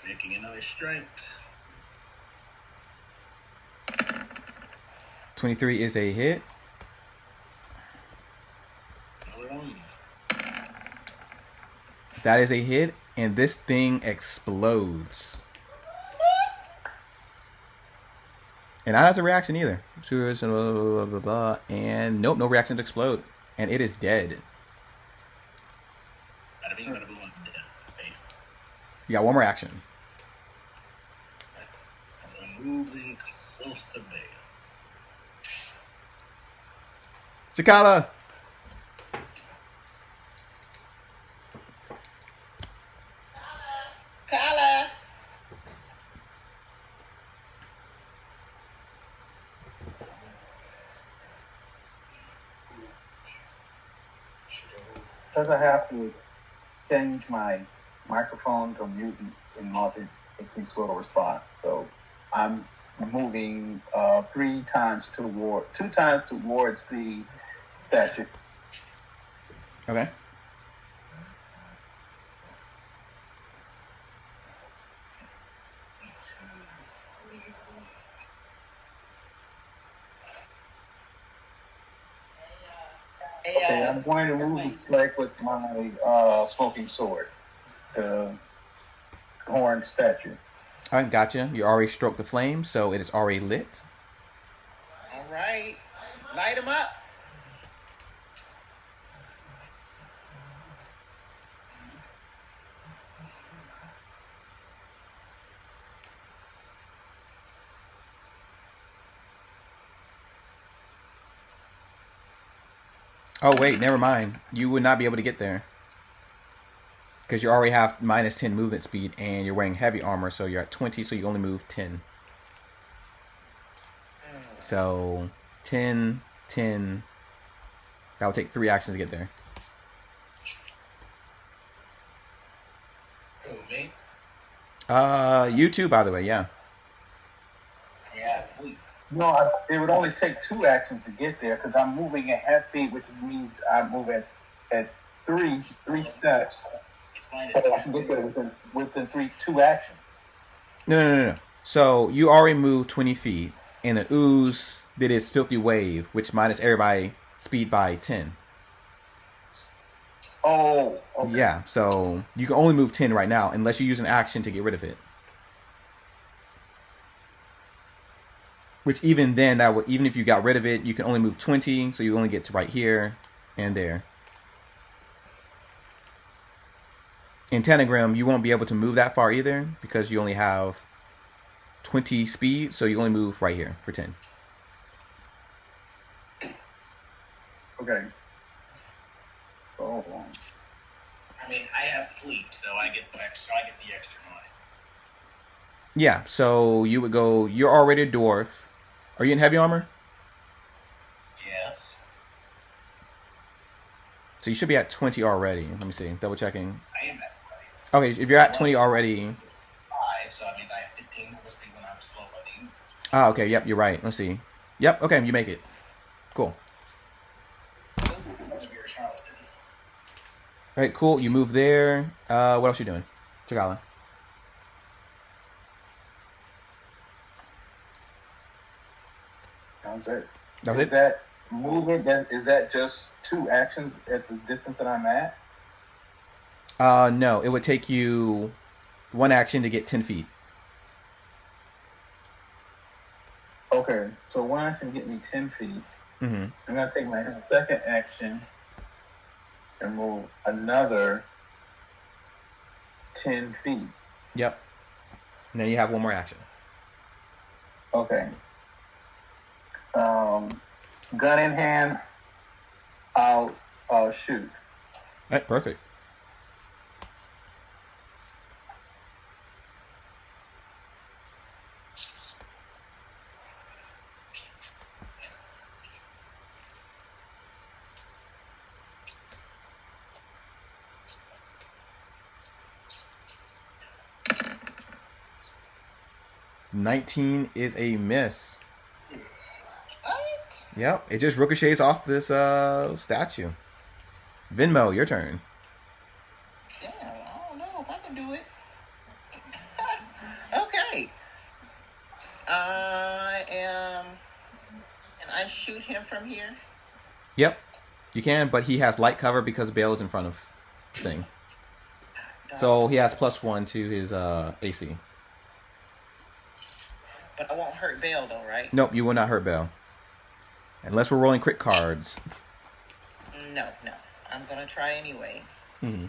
Making another strike. 23 is a hit. Another one. That is a hit, and this thing explodes. And that has a reaction either. And nope, no reaction to explode. And it is dead. You got one more action. I'm moving close to Bale. Chikala! Kala. because I have to change my microphone to mute in order it can sort of respond. So I'm moving 2 times towards the statue. Okay. Okay, I'm going to move the flag with my smoking sword, the horn statue. All right, gotcha. You already stroked the flame, so it is already lit. All right. Light them up. Oh, wait, never mind. You would not be able to get there. Because you already have minus 10 movement speed, and you're wearing heavy armor, so you're at 20, so you only move 10. So, 10, 10. That would take 3 actions to get there. Who, me? You too, by the way, yeah. Yeah, fleet. No, it would only take 2 actions to get there because I'm moving at half speed, which means I move at 3 steps. It's minus So I can get there within 2 actions. No. So, you already moved 20 feet, and the ooze did its filthy wave, which minus everybody speed by 10. Oh, okay. Yeah, so you can only move 10 right now, unless you use an action to get rid of it. Which even then, even if you got rid of it, you can only move 20, so you only get to right here and there. In Tanagram, you won't be able to move that far either, because you only have 20 speed, so you only move right here for 10. Okay. Hold on. I mean, I have fleet, so I get the extra 9. Yeah, so you would go, you're already a dwarf. Are you in heavy armor? Yes. So you should be at 20 already. Let me see, double checking. I am at 20. Okay, if you're at 20 already. 5, so I mean, I have 15 movement speed when I'm slow running. Ah, okay, yep, you're right. Let's see. Yep, okay, you make it. Cool. You're charlatans. All right, cool. You move there. What else you doing? Chagala. Sounds it. That was Is it? that movement? Is that just 2 actions at the distance that I'm at? No, it would take you 1 action to get 10 feet. Okay, so 1 action get me 10 feet. Mm-hmm. I'm gonna take my second action and move another 10 feet. Yep. And then you have 1 more action. Okay. Gun in hand, I'll shoot. All right, perfect. $19 is a miss. What? Yep, it just ricochets off this statue. Venmo, your turn. Damn, I don't know if I can do it. Okay. Can I shoot him from here? Yep, you can, but he has light cover because Bale's in front of thing. So he has +1 to his AC. But I won't hurt Bale though, right? Nope, you will not hurt Bale. Unless we're rolling crit cards. No. I'm gonna try anyway. Mm-hmm.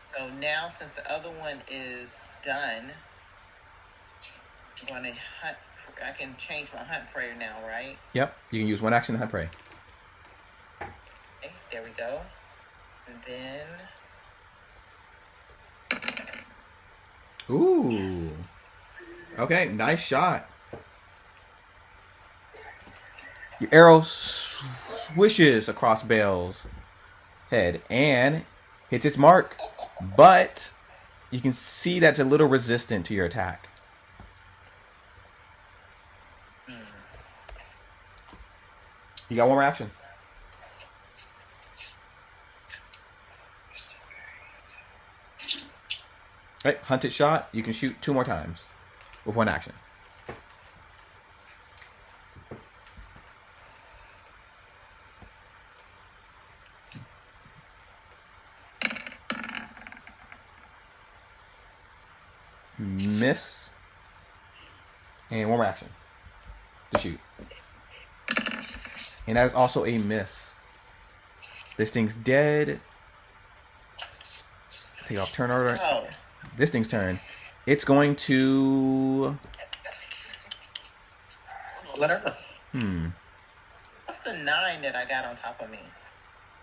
So now, since the other one is done, I'm gonna hunt. I can change my hunt prayer now, right? Yep, you can use 1 action to hunt prey. Okay, there we go. And then, Ooh. yes. Okay, nice shot. Your arrow swishes across Bale's head, and Hits its mark, but you can see that's a little resistant to your attack. You got one more action. Right, hunted shot. You can shoot 2 more times with 1 action. Miss. And 1 more action to shoot. And that is also a miss. This thing's dead. Take off turn order. Oh. This thing's turn. It's going to... Let her know. What's the 9 that I got on top of me?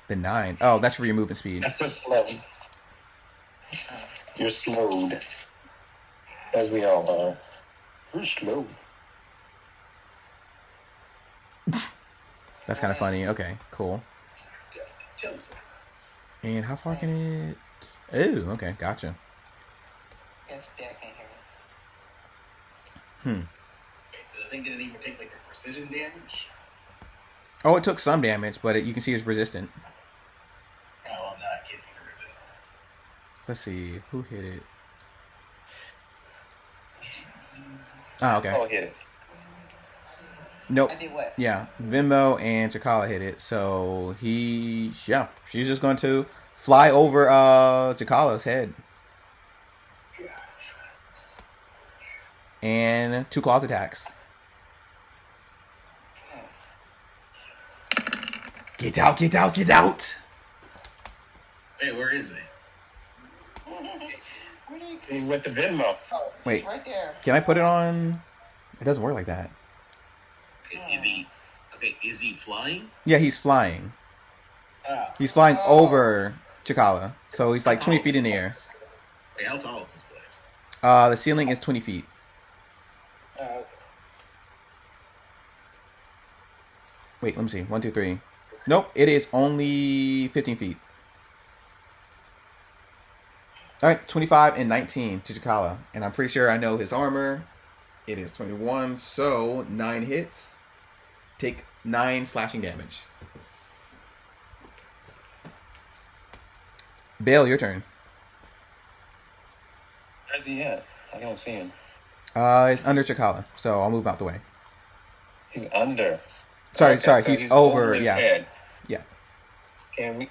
The 9. Oh, that's for your movement speed. That's just slow. You're slowed. As we all are. You're slow. That's kind of funny. Okay, cool. Tell us. And how far can it... Oh, okay, gotcha. Yes, yeah, I can't hear you. So the thing didn't even take like the precision damage? Oh, it took some damage, but you can see it's resistant. Oh, well, no, I can't see the resistance. Let's see, who hit it? Oh, okay. Oh, hit it. Nope. I did what? Yeah, Venmo and Chakala hit it. So she's just going to fly over Chakala's head. And 2 claws attacks. Get out, get out, get out! Hey, where is he? Where did He went to Venmo. Oh, Wait. he's right there. Can I put it on? It doesn't work like that. Is he? Okay, is he flying? Yeah, he's flying. Ah. He's flying over Chakala. So he's like 20 feet in the air. Wait, how tall is this place? The ceiling is 20 feet. Wait, let me see. 1, 2, 3. Nope, it is only 15 feet. All right, 25 and 19 to Chakala. And I'm pretty sure I know his armor. It is 21, so 9 hits. Take 9 slashing damage. Bale, your turn. Where's he at? I don't see him. It's under Chakala, so I'll move out the way. He's under. Sorry, Okay, so he's over, his yeah. head. Yeah. Can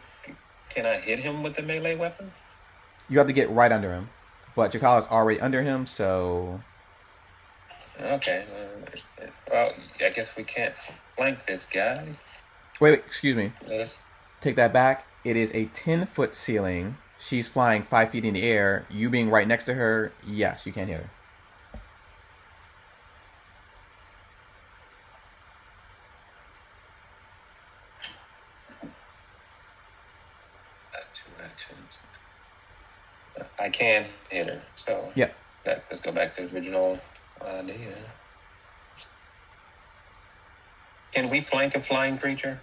I hit him with a melee weapon? You have to get right under him. But Chakala's already under him, so... Okay. Well, I guess we can't flank this guy. Wait, excuse me. Yes. Take that back. It is a 10-foot ceiling. She's flying 5 feet in the air. You being right next to her, yes, you can't hit her. Two actions. I can hit her, so Yeah. Let's go back to the original idea. Can we flank a flying creature?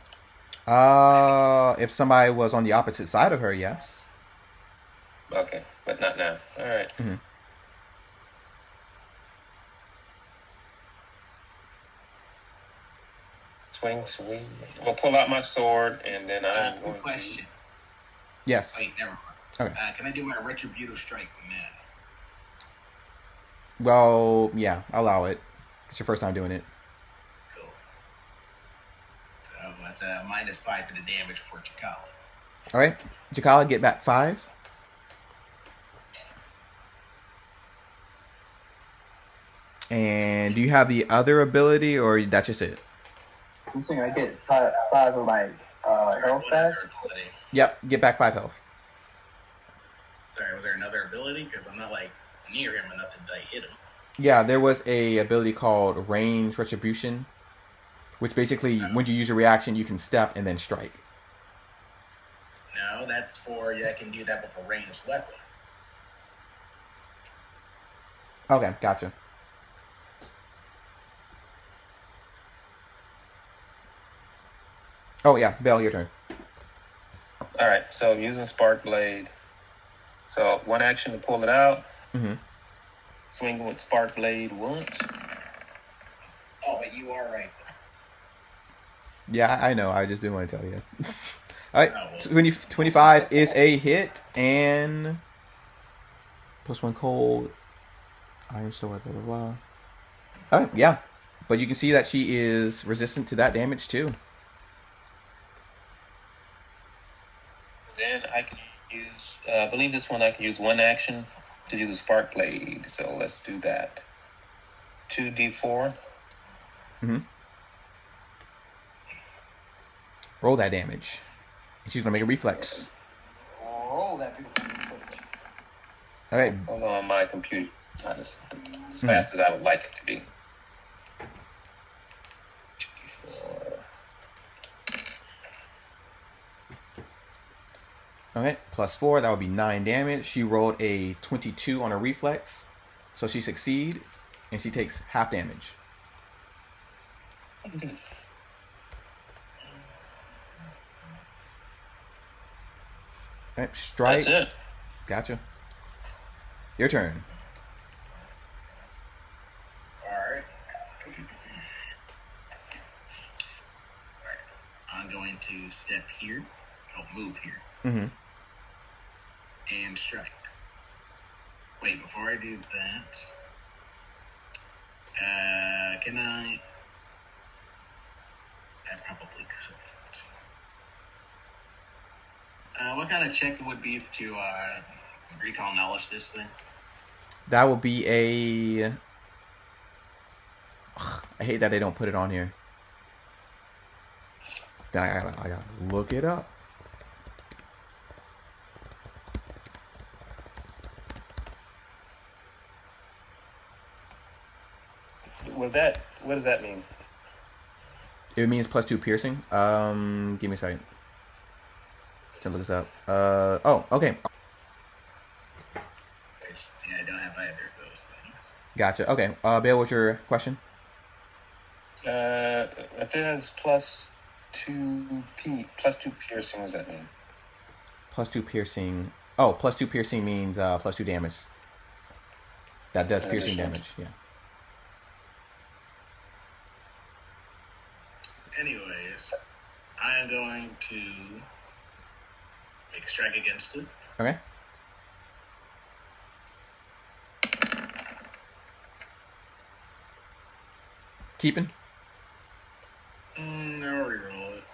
If somebody was on the opposite side of her, yes. Okay, but not now. All right. Mm-hmm. Swing. We'll pull out my sword, and then I'm going Good question. to... Yes. Wait, never mind. Okay. Can I do my retributive strike now? Well, yeah, I'll allow it. It's your first time doing it. Cool. So that's a -5 to the damage for Chakala. All right. Chakala, get back 5. And do you have the other ability, or that's just it? You think I get five of my health back? Yep, get back 5 health. Sorry, was there another ability? Because I'm not like near him enough to hit him. Yeah, there was a ability called Range Retribution, which basically, when you use a reaction, you can step and then strike. No, that's for I can do that with a ranged weapon. Okay, gotcha. Oh yeah, Belle, your turn. All right, so I'm using Spark Blade. So one action to pull it out. Mm-hmm. Swing with Spark Blade once. Oh, but you are right. Yeah, I know. I just didn't want to tell you. All right, Oh, well. 25 is a hit, and +1 cold, iron sword, blah, blah, blah. All right, yeah. But you can see that she is resistant to that damage, too. Then I can use, I believe this one I can use one action to do the Spark Blade. So let's do that. 2d4. Mm-hmm. Roll that damage. And she's going to make a reflex. Roll that beautiful footage. All right. Hold on, my computer not as fast as I would like it to be. 2d4. Okay, +4, that would be 9 damage. She rolled a 22 on a reflex, so she succeeds, and she takes half damage. Okay, strike. That's it. Gotcha. Your turn. Alright. I'm going to step here. I'll move here. Mm-hmm. And strike. Wait, before I do that, can I? I probably couldn't. What kind of check would be to recall knowledge this thing? That will be a... I hate that they don't put it on here. I gotta look it up. What does that mean? It means +2 piercing. Give me a second to look this up. Oh, okay. Yeah, I don't have either of those things. Gotcha. Okay. Bill, what's your question? If it has +2 piercing, what does that mean? +2 piercing. Oh, +2 piercing means +2 damage. That does piercing damage. Yeah. Anyways, I am going to make a strike against it. Okay. Keeping. I'll reroll it.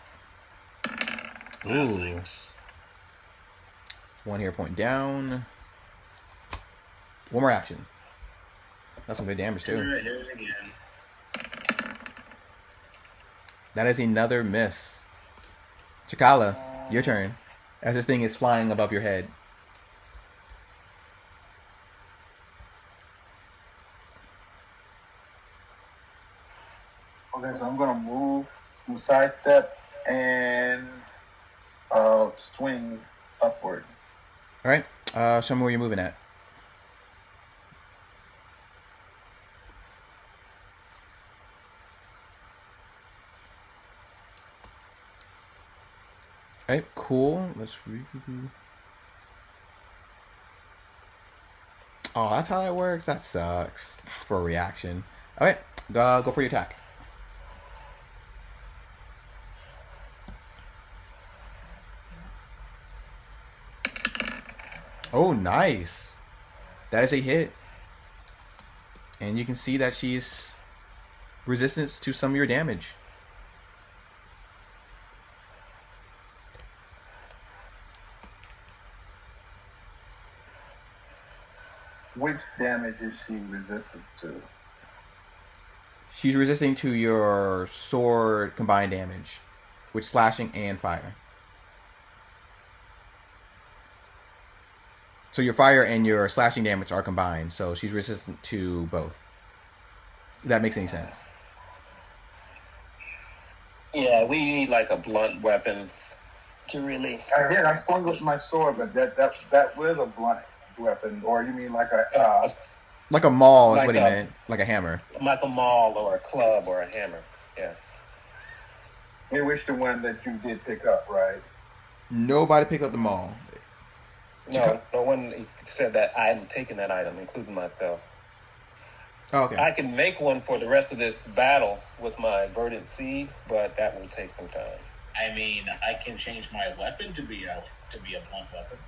Ooh. Thanks. 1 hero point down. One more action. That's some good damage too. Here it again. That is another miss. Chikala, your turn. As this thing is flying above your head. Okay, so I'm gonna move, sidestep, and swing upward. All right. Show me where you're moving at. All right. Cool. Let's read. Oh, that's how that works. That sucks for a reaction. All right. Go for your attack. Oh, nice. That is a hit. And you can see that she's resistant to some of your damage. Which damage is she resistant to? She's resisting to your sword combined damage, with slashing and fire. So your fire and your slashing damage are combined, so she's resistant to both. If that makes any sense. Yeah, we need like a blunt weapon to really. I swung with my sword, but that was a blunt weapon, or you mean like a Like a maul is like what he a- meant. Like a hammer. like a maul or a club or a hammer? Yeah. in which the one that you did pick up, right? Nobody picked up the mall. No, no one said that I'm taking that item, including myself. Oh, okay. I can make one for the rest of this battle with my verdant seed, but that will take some time. I mean, I can change my weapon to be a blunt weapon.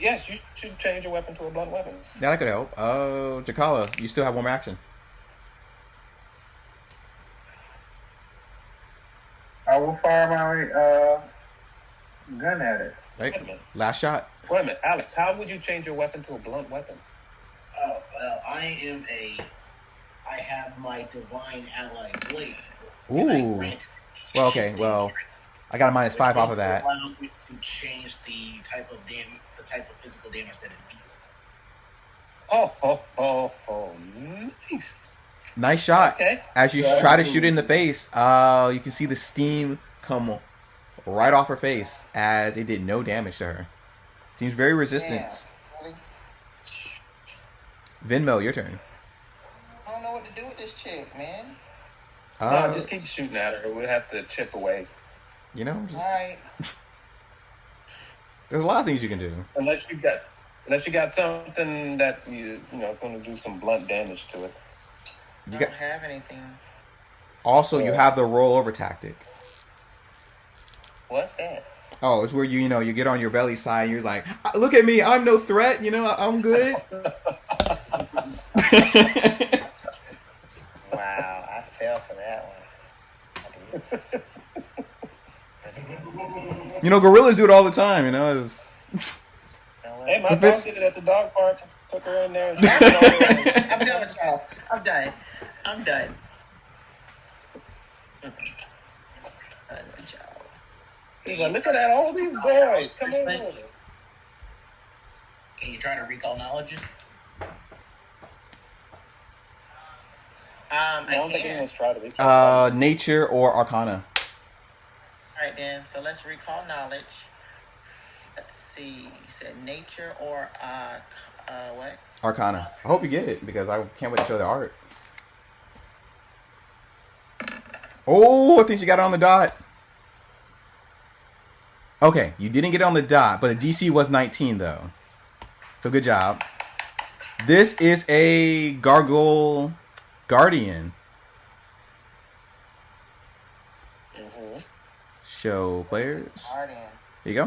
Yes, you should change your weapon to a blunt weapon. Yeah, that could help. Jakala, you still have one more action. I will fire my gun at it. Right? Wait a minute. Last shot. Wait a minute, Alex. How would you change your weapon to a blunt weapon? Oh well, I have my divine ally blade. Ooh. Well, okay. Well, I got a -5 off of that. Allows me to change the type of physical damage that it deals. Oh, nice. Nice shot. Okay. As you try to shoot it in the face, you can see the steam come right off her face as it did no damage to her. Seems very resistant. Really? Venmo, your turn. I don't know what to do with this chick, man. No, just keep shooting at her. We'll have to chip away. You know, All right. there's a lot of things you can do. Unless you got something that you know is going to do some blunt damage to it. You I got don't have anything. also you have the rollover tactic. What's that? Oh, it's where you get on your belly side and you're like, look at me, I'm no threat, I'm good. Wow, I fell for that one. Gorillas do it all the time, it's Hey, my If dog it's- did it at the dog park. Took her in there. I'm done with y'all. I'm done. I'm done with y'all. He's like, look at that, all these boys. Come on. Can you try to recall knowledge? I don't think I can. anyone's tried to reach nature or arcana. All right, then. So let's recall knowledge. Let's see. You said nature or what? Arcana. I hope you get it because I can't wait to show the art. Oh, I think she got it on the dot. Okay, you didn't get it on the dot, but the DC was 19 though. So good job. This is a Gargoyle Guardian. Mm-hmm. Show players. Guardian. Here you go.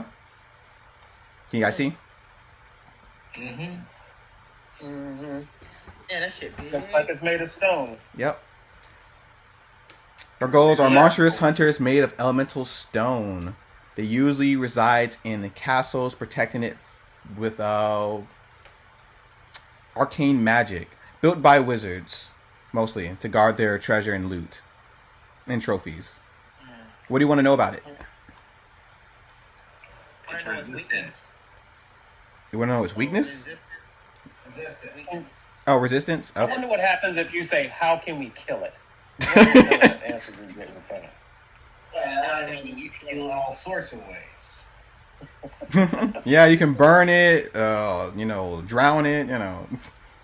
Can you guys see? Mm-hmm. Mm-hmm. Yeah, that shit big. Looks like it's made of stone. Yep. Gargoyles are monstrous hunters made of elemental stone. They usually resides in castles, protecting it with arcane magic, built by wizards, mostly to guard their treasure and loot and trophies. What do you want to know about it? It's resistance. You want to know its weakness? Resistance. Weakness. Oh, resistance. I Oh. wonder what happens if you say, how can we kill it? What is the answer you get with that? Well, I mean, you can kill it all sorts of ways. Yeah, you can burn it, drown it,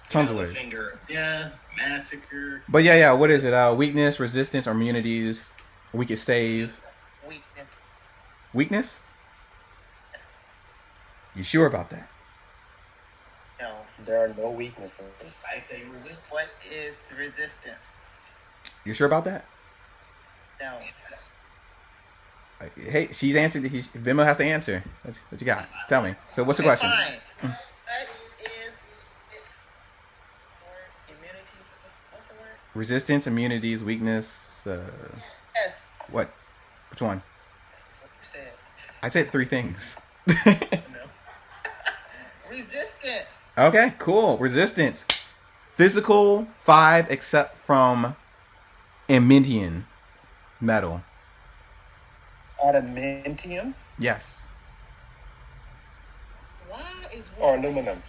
tons of ways. Finger of death, massacre. But yeah, what is it? Weakness, resistance, or immunities? Weakest save. Weakness. Weakness? You sure about that? No. There are no weaknesses. I say resistance. What is resistance? You sure about that? No. Yes. Hey, she's answered. Venmo has to answer. What you got? Tell me. So what's the Okay, question? Fine. What is its immunity? What's the word? Resistance, immunities, weakness. Yes. What? Which one? What you said. I said 3 things. No. Resistance. Okay, cool. Resistance. Physical 5 except from Adamantium metal. Adamantium Yes. Why is or aluminum?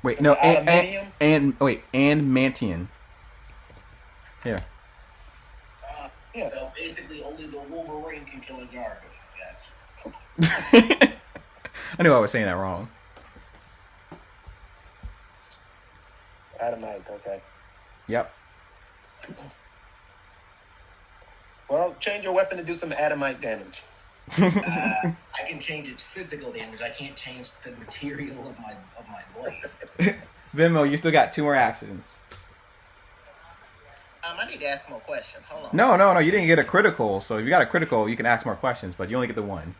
Wait, no. Aluminium? And mantian. Here. Yeah. So basically, only the Wolverine can kill a gargoyle. Gotcha. I knew I was saying that wrong. Adamite, okay. Yep. Well, change your weapon to do some adamite damage. I can change its physical damage. I can't change the material of my blade. Venmo, you still got 2 more actions. I need to ask more questions. Hold on. No. You didn't get a critical. So if you got a critical, you can ask more questions, but you only get the 1.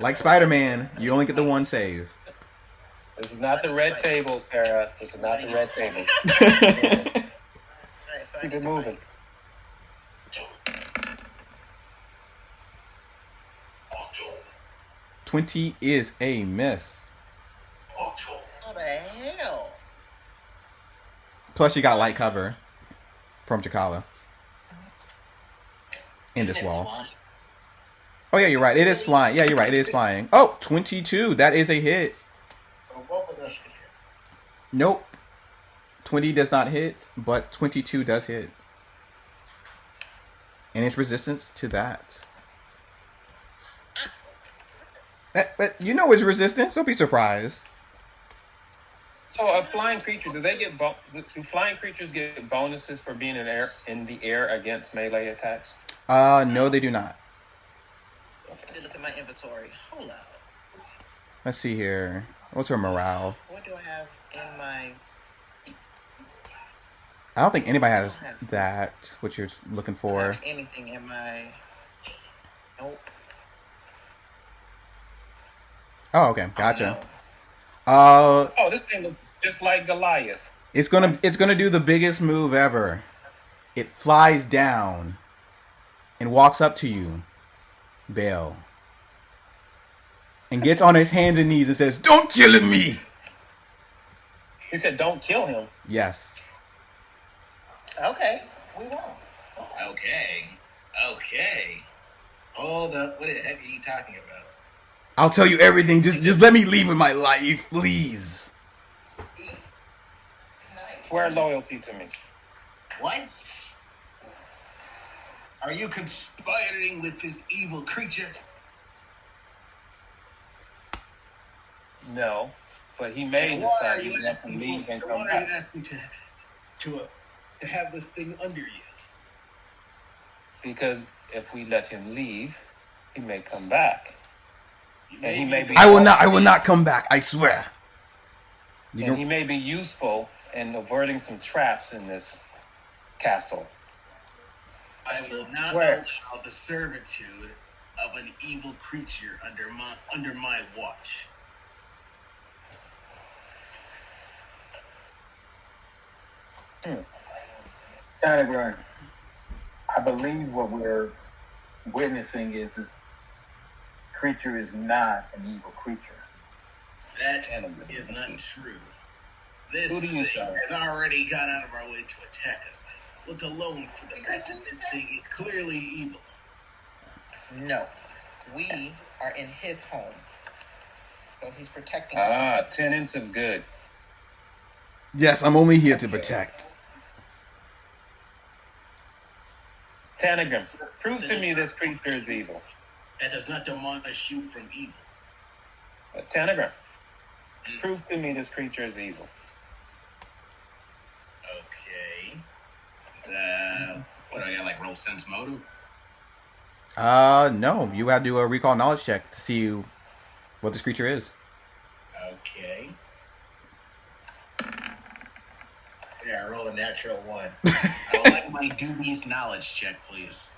Like Spider-Man, you only get the 1 save. This is not the red table, Sarah. This is not the red table. Alright, so I Keep need it to moving. fight. 20 is a miss. What the hell? Plus, you got light cover from Chikala in this Isn't it wall. flying? Oh, yeah, you're right. It is flying. Yeah, you're right. It is flying. Oh, 22. That is a hit. Or what would that should hit? Nope. 20 does not hit, but 22 does hit. And it's resistance to that. But you know it's resistance. Don't be surprised. So, a flying creature, do flying creatures get bonuses for being in the air against melee attacks? No, they do not. I need to look at my inventory. Hold up. Let's see here. What's her morale? What do I have in my... I don't think anybody has that, what you're looking I for. have anything in my... Nope. Oh, okay. Gotcha. Oh, Oh, this thing looks just like Goliath. It's gonna do the biggest move ever. It flies down and walks up to you, Bale, and gets on his hands and knees and says, "Don't kill me." He said, "Don't kill him." Yes. no. Okay. We won't. Okay. Hold up. What the heck are you talking about? I'll tell you everything. Just let me leave with my life, please. It's nice. Swear loyalty to me. What? Are you conspiring with this evil creature? No, but he may Then why are decide you he wants to asking leave and why come are you back. asking to have this thing under you? Because if we let him leave, he may come back. You And he be may the be- I will not come back. I swear. You And can- he may be useful in averting some traps in this castle. I will not Where? allow the servitude of an evil creature under my watch. Category. I believe what we're witnessing is this creature is not an evil creature. That is not true. This Who do you thing say? has already gone out of our way to attack us, let alone for the fact that this thing is clearly evil. No. We are in his home. So he's protecting us. Tenants of good. Yes, I'm only here to protect. Tanagram, prove to me this creature is evil. That does not demolish you from evil. Tanagram, prove to me this creature is evil. Okay. What do I got, like roll sense motive? No. You gotta do a recall knowledge check to see what this creature is. Okay. Yeah, I roll a natural 1. I would like my dubious knowledge check, please.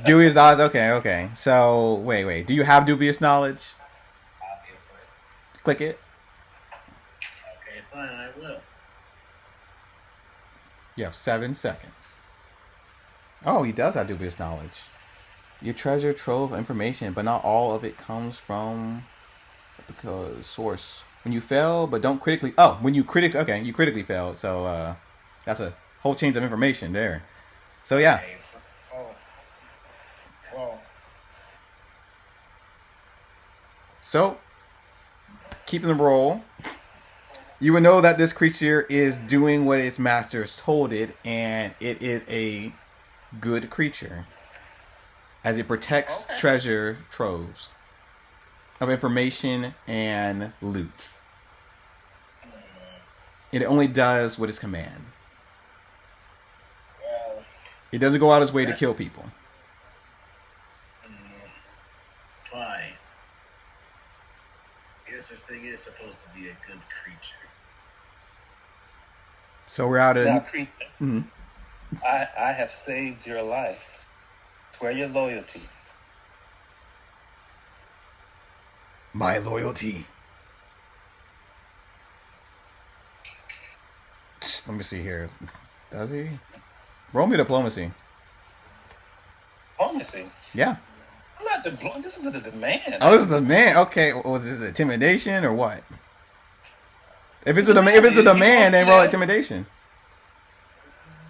Dubious knowledge. Okay. So wait. Do you have dubious knowledge? Obviously. Click it. Okay, fine, I will. You have 7 seconds. Oh, he does have dubious knowledge. You treasure trove of information, but not all of it comes from the source. When you fail, but don't critically... Oh, when you you critically failed. So, that's a whole change of information there. So, yeah. Okay, Whoa. So, keeping the roll, you would know that this creature is doing what its masters told it, and it is a good creature, as it protects treasure troves of information and loot. It only does what is command. Well, It doesn't go out its way to kill people. Fine. I guess this thing is supposed to be a good creature. So we're out Now, of. creature, Mhm. I have saved your life. Swear your loyalty. My loyalty. Let me see here. Does he? Roll me diplomacy. Diplomacy. Yeah. I'm not the. This is the demand. Oh, this is the man. Okay. Was this intimidation or what? If it's a demand, then roll intimidation.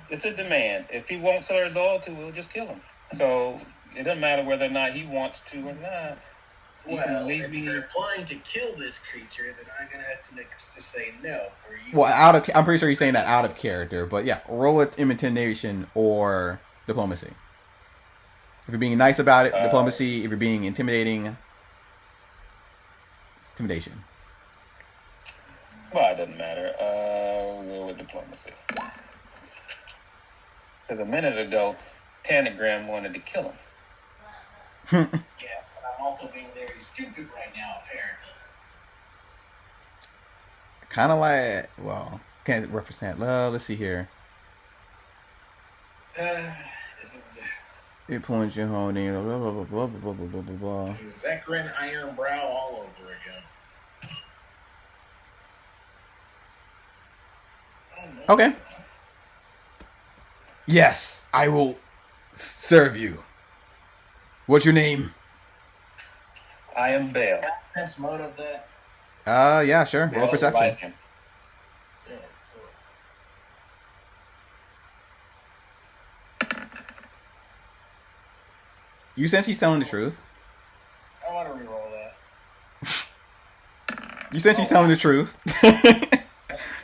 It's a demand. If he won't sell his loyalty, we'll just kill him. So it doesn't matter whether or not he wants to or not. Well, if you're applying to kill this creature, then I'm gonna have to say no for you. Well, I'm pretty sure he's saying that out of character, but yeah, roll it intimidation or diplomacy. If you're being nice about it, diplomacy. If you're being intimidating, intimidation. Well, it doesn't matter. We'll go with diplomacy. Because a minute ago, Tanagram wanted to kill him. Yeah, but I'm also being very stupid right now, apparently. Kind of like, well, can't represent. Let's see here. This is It points your holding. Blah blah blah blah blah blah blah blah. this is Zekrin Ironbrow all over again. Okay. Yes, I will serve you. What's your name? I am Bale. Sense mode of that. Yeah, sure. Roll Bale perception. like him. Yeah, cool. You sense he's telling the truth. I want to reroll that. You sense he's telling the truth.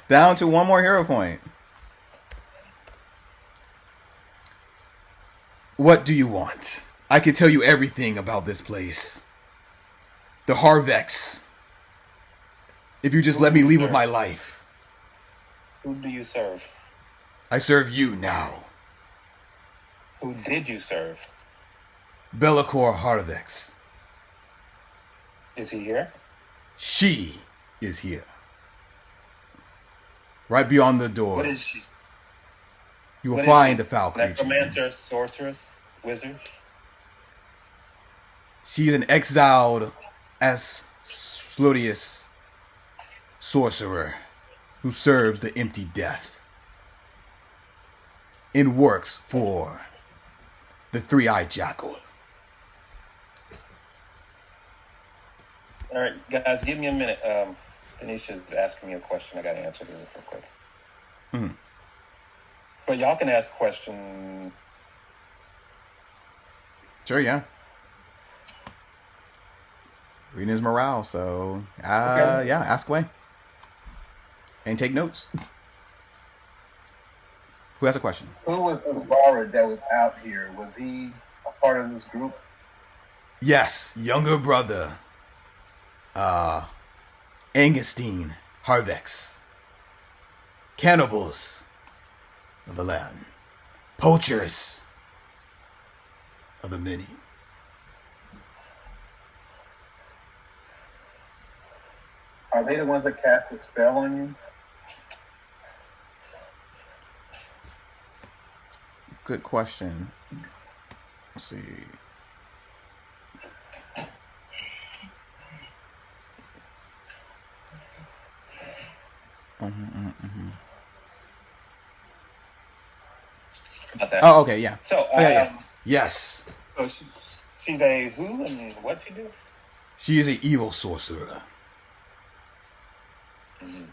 Down to one more hero point. What do you want? I can tell you everything about this place. The Haruvex. If you just let me leave with my life. Who do you serve? I serve you now. Who did you serve? Bellicor Haruvex. Is he here? She is here. Right beyond the door. What is she? You will What is find she? the foul creature. Necromancer, sorceress, wizard? She is an exiled Asplodius sorcerer who serves the empty death and works for the three-eyed jackal. All right, guys, give me a minute. Denisha's asking me a question. I got to answer this real quick. Mm-hmm. But y'all can ask questions. Sure, yeah. Reading his morale, so Okay. yeah, ask away. And take notes. Who has a question? Who was the Bard that was out here? Was he a part of this group? Yes, younger brother. Angustine Haruvex. Cannibals of the land. Poachers of the many. Are they the ones that cast a spell on you? Good question. Let's see. About that. Oh, okay, yeah. So, yeah. Yes. so she's a who and what she do? She is an evil sorcerer. Mm-hmm.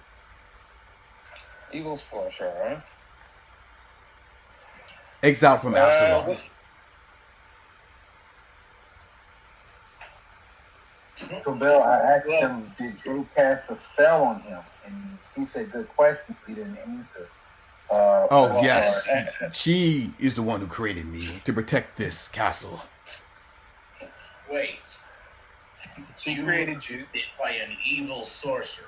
Eagles for sure, huh? Exiled from Absalom. So, Bill, I asked him, did you cast a spell on him? And he said, good question. He didn't answer. Yes. She is the one who created me to protect this castle. Wait. She created you, By an evil sorcerer.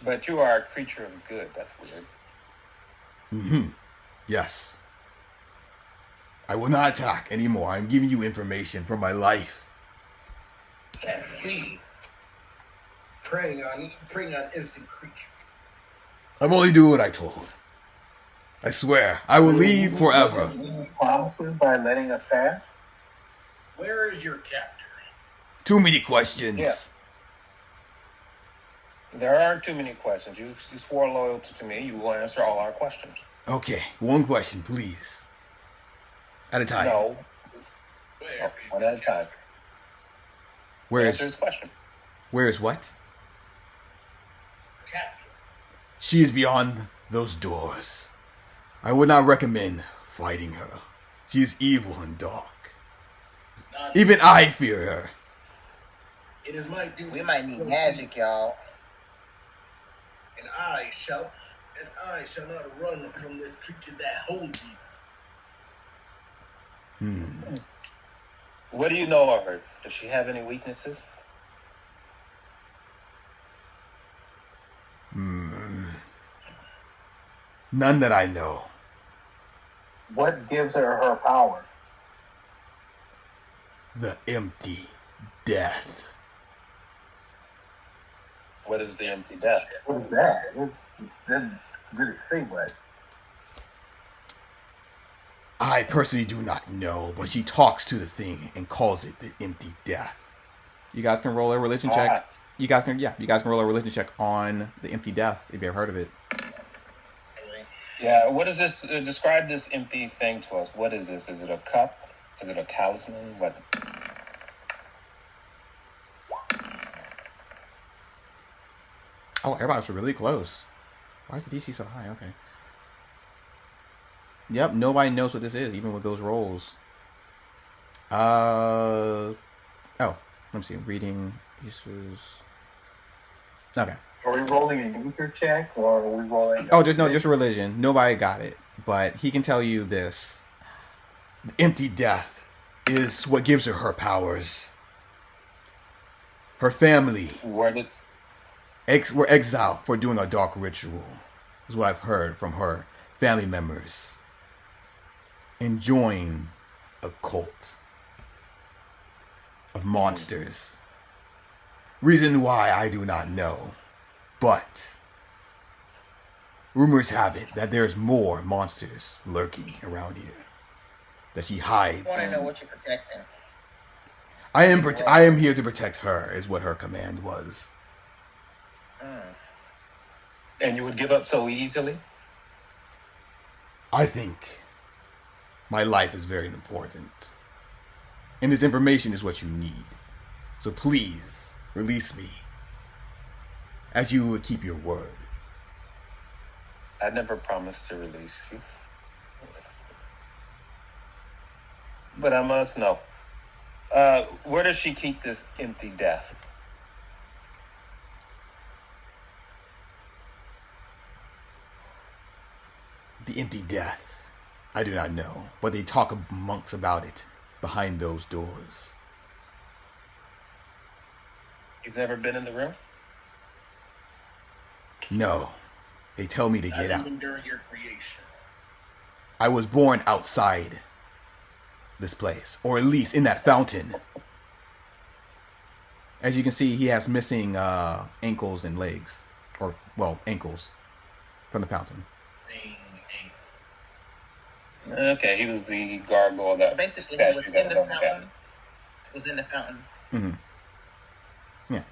but you are a creature of good. That's weird. Mm-hmm. Yes. I will not attack anymore. I'm giving you information from my life. Can't feed. Preying on innocent creatures. I'm only doing what I told. I swear, I will leave forever. You promises by letting us pass? Where is your captor? Too many questions. Yeah. There aren't too many questions. You swore loyalty to me. You will answer all our questions. Okay, one question, please. At a time. No. Where? One at a time. Where Answer is his question. where is what? The captor. She is beyond those doors. I would not recommend fighting her. She is evil and dark. Not Even I fear her. It is my duty. We might need magic, y'all. And I shall not run from this creature that holds you. What do you know of her? Does she have any weaknesses? None that I know. What gives her power? The empty death. What is the empty death? What is that? It doesn't really say what. I personally do not know, but she talks to the thing and calls it the empty death. You guys can roll a religion check. You guys can roll a religion check on the empty death if you ever heard of it. Yeah, what is this? Describe this empty thing to us. What is this? Is it a cup? Is it a talisman? What? Oh, everybody's really close. Why is the DC so high? Okay. Yep, nobody knows what this is, even with those rolls. Oh, let me see. Reading uses. Okay. Are we rolling a user check or are we rolling? Oh, just religion. Nobody got it, but he can tell you this: empty death is what gives her powers. Her family Where were exiled for doing a dark ritual, is what I've heard from her family members. Enjoying a cult of monsters. Reason why I do not know, but rumors have it that there's more monsters lurking around here that she hides. I want to know what you're protecting. I am here to protect her, is what her command was. And you would give up so easily? I think my life is very important. And this information is what you need. So please, release me. As you would keep your word. I never promised to release you. But I must know. Where does she keep this empty death? The empty death. I do not know. But they talk amongst about it behind those doors. You've never been in the room? No. They tell me to Not get out. even during your creation. I was born outside this place. Or at least in that fountain. As you can see, he has missing ankles and legs. Or, well, ankles. From the fountain. Okay, he was the gargoyle that. So basically, he was in the fountain. Was in the fountain. Mm-hmm. Yeah,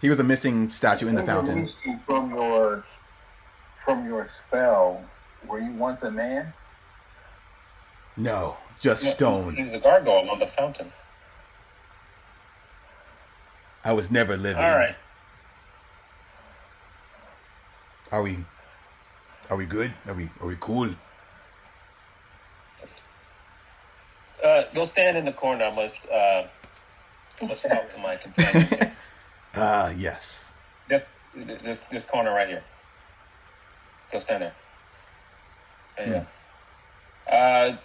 he was a missing statue in the fountain. Released you from your spell. Were you once a man? No, just He stone. was a gargoyle on the fountain. I was never living. All right. Are we good? Are we cool? Go stand in the corner. I must talk to my companion. Yes. This corner right here. Go stand there. Yeah.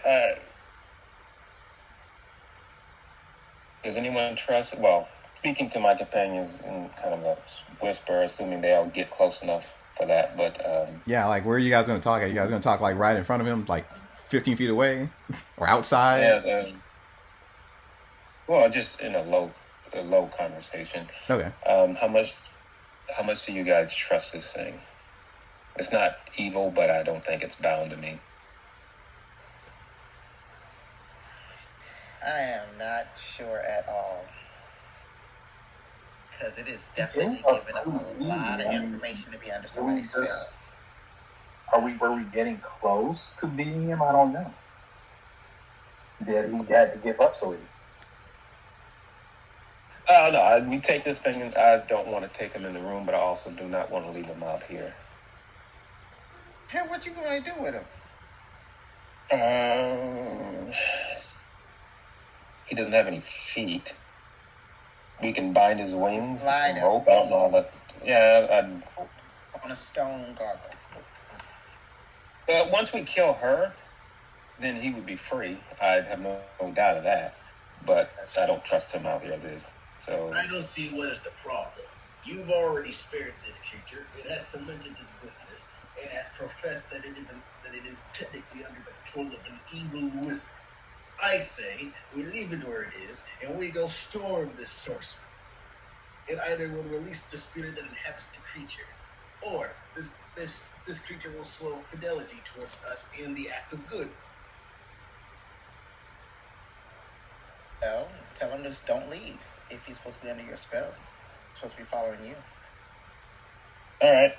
Does anyone speaking to my companions in kind of a whisper, assuming they all get close enough. for that. But Yeah, like where are you guys gonna talk at? You guys gonna talk like right in front of him, like 15 feet away, or outside? yeah, well, just in a low conversation. Okay. How much do you guys trust this thing? It's not evil, but I don't think it's bound to me. I am not sure at all. Because it is definitely giving up a lot of information to be under somebody's spell. Were we getting close to beating him? I don't know. That he had to give up so easy. No, we take this thing, and I don't want to take him in the room, but I also do not want to leave him out here. Hey, what you going to do with him? He doesn't have any feet. We can bind his wings, Glide him. rope. I don't know, but yeah. On a stone gargle. Once we kill her, then he would be free. I have no doubt of that. But I don't trust him out here as is. So I don't see what is the problem. You've already spared this creature. It has cemented its witness and has professed that it is technically under the control of an evil wizard. I say we leave it where it is and we go storm this sorcerer. It either will release the spirit that inhabits the creature, or this creature will show fidelity towards us in the act of good. Well, tell him just don't leave if he's supposed to be under your spell. He's supposed to be following you. all right,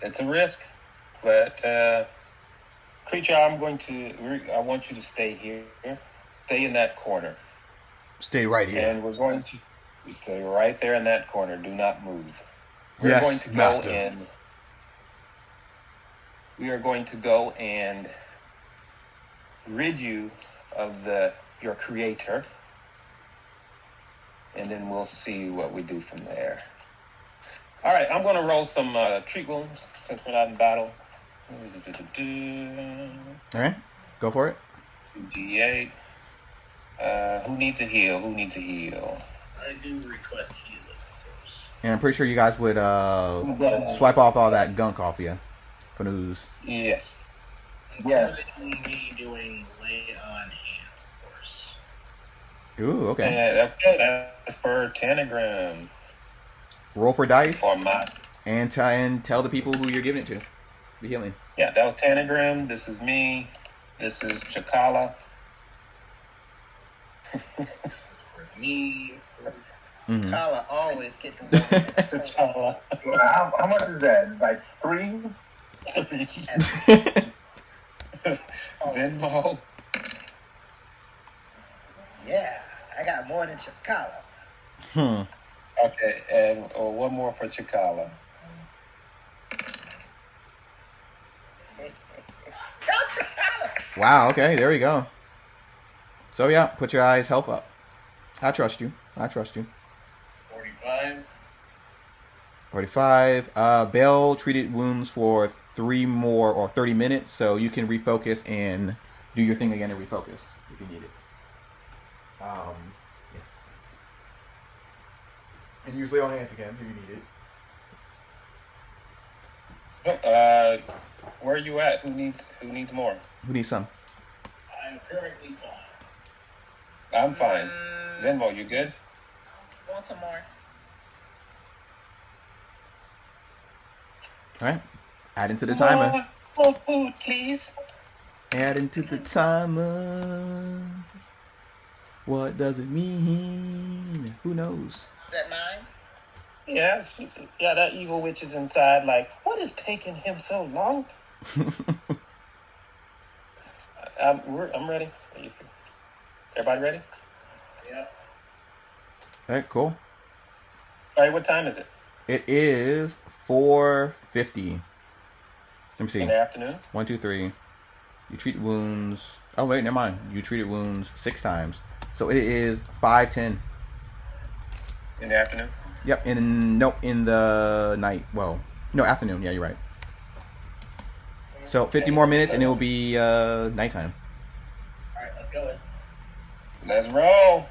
it's a risk, but creature, I want you to stay here. Stay in that corner. Stay right here. And we're going to stay right there in that corner. Do not move. We're Yes, going to go master. in. We are going to go and rid you of your creator, and then we'll see what we do from there. All right, I'm going to roll some treat wounds since we're not in battle. All right, go for it. 2d8. Who needs a heal? Who needs a heal? I do request healing, of course. And I'm pretty sure you guys would swipe off all that gunk off you for news. Yes. Yes. Including me doing lay on hands, of course. Ooh, okay. And that's for Tanagram. Roll for dice Or my. and tell the people who you're giving it to. The healing. Yeah, that was Tanagram. This is me. This is Chakala. This is for me. Mm-hmm. Kala always get the Chakala. How much is that? Like 3? Venmo. Yeah, I got more than Chakala. Okay, and one more for Chakala. Go Chakala! Wow. Okay. There we go. So yeah, put your eyes health up. I trust you. 45. 45. Bell treated wounds for 3 more or 30 minutes, so you can refocus and do your thing again and refocus if you need it. Yeah. And use lay on hands again if you need it. Where are you at? Who needs more? Who needs some? I'm currently fine. I'm fine. Venmo, you good? Want some more? All right. Add into the timer. More food, please. Add into the timer. What does it mean? Who knows? Is that mine? Yeah, that evil witch is inside. Like, what is taking him so long? I'm ready. Everybody ready? Yeah. All right, cool. All right, what time is it? It is 4:50. Let me see. In the afternoon? 1, 2, 3. You treat wounds. Oh wait, never mind. You treated wounds 6 times, so it is 5:10. In the afternoon? Yep. In the night. Well, no, afternoon. Yeah, you're right. So 50 more minutes, and it will be nighttime. Alright, let's go in. Let's roll.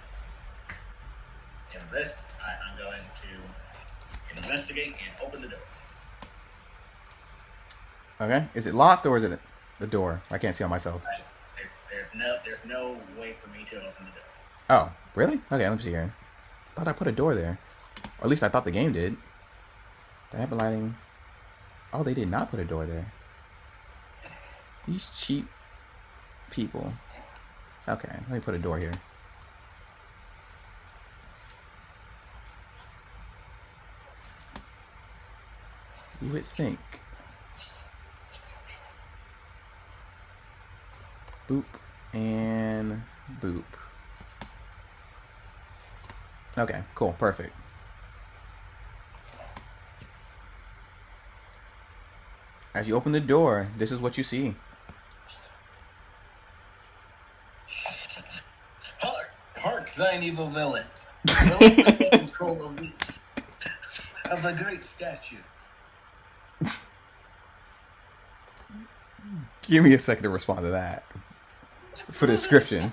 In this, I'm going to investigate and open the door. Okay. Is it locked or is it the door? I can't see on myself. There's no way for me to open the door. Oh, really? Okay, let me see here. Thought I put a door there. Or at least I thought the game did. Diaper lighting. Oh, they did not put a door there. These cheap people. Okay, let me put a door here. You would think. Boop and boop. Okay, cool, perfect. As you open the door, this is what you see. Hark, thine evil villain. Villain with the control of the great statue. Give me a second to respond to that. For the description.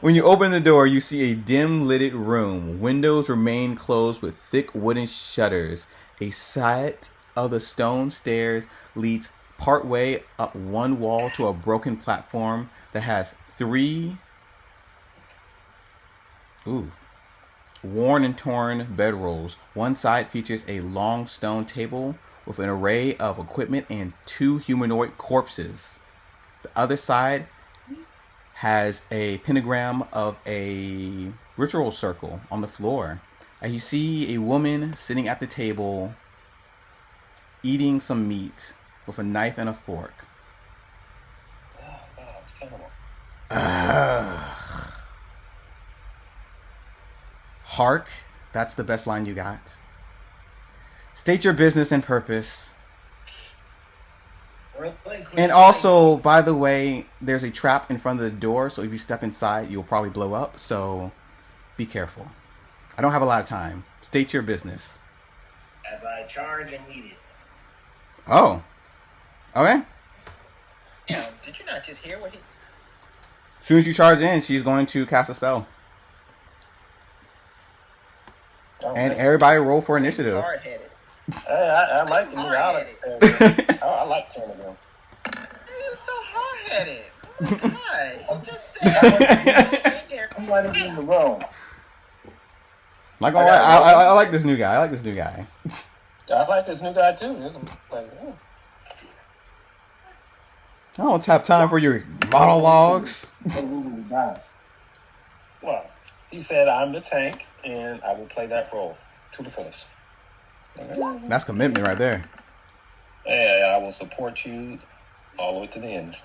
When you open the door, you see a dim-lighted room. Windows remain closed with thick wooden shutters. A set of the stone stairs leads partway up one wall to a broken platform that has 3 worn and torn bedrolls. One side features a long stone table with an array of equipment and 2 humanoid corpses. The other side has a pentagram of a ritual circle on the floor. And you see a woman sitting at the table eating some meat with a knife and a fork. Hark, that's the best line you got. State your business and purpose. And also, by the way, there's a trap in front of the door, so if you step inside, you'll probably blow up, so be careful. I don't have a lot of time. State your business. As I charge immediately. Oh. Okay. Yeah, did you not just hear what he... As soon as you charge in, she's going to cast a spell. Oh, and everybody roll for initiative. Hard-headed. Hey, I like to move out of I like turning them. You're so hard-headed. Oh my God. He just said I'm letting you in the room. Like, I like this new guy. I like this new guy too. Like, oh. I don't have time for your monologues. Well, he said I'm the tank, and I will play that role to the fullest. That's commitment right there. Yeah, I will support you all the way to the end.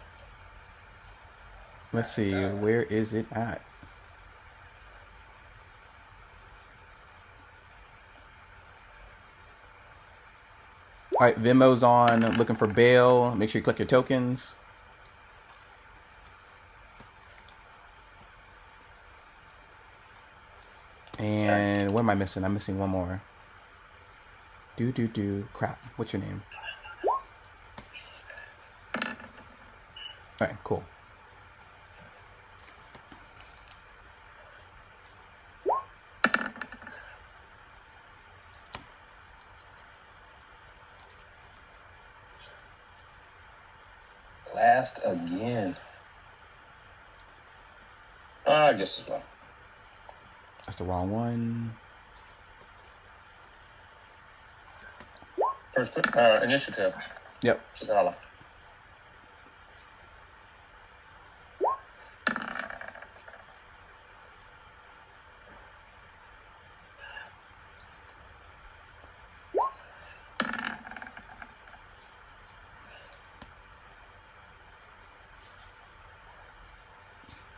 Let's see, where is it at? All right, Venmo's on. Looking for bail. Make sure you click your tokens. And what am I missing? I'm missing one more. Crap. What's your name? All right, cool. Last again. I guess as well. That's the wrong one. First initiative. Yep. Sagala.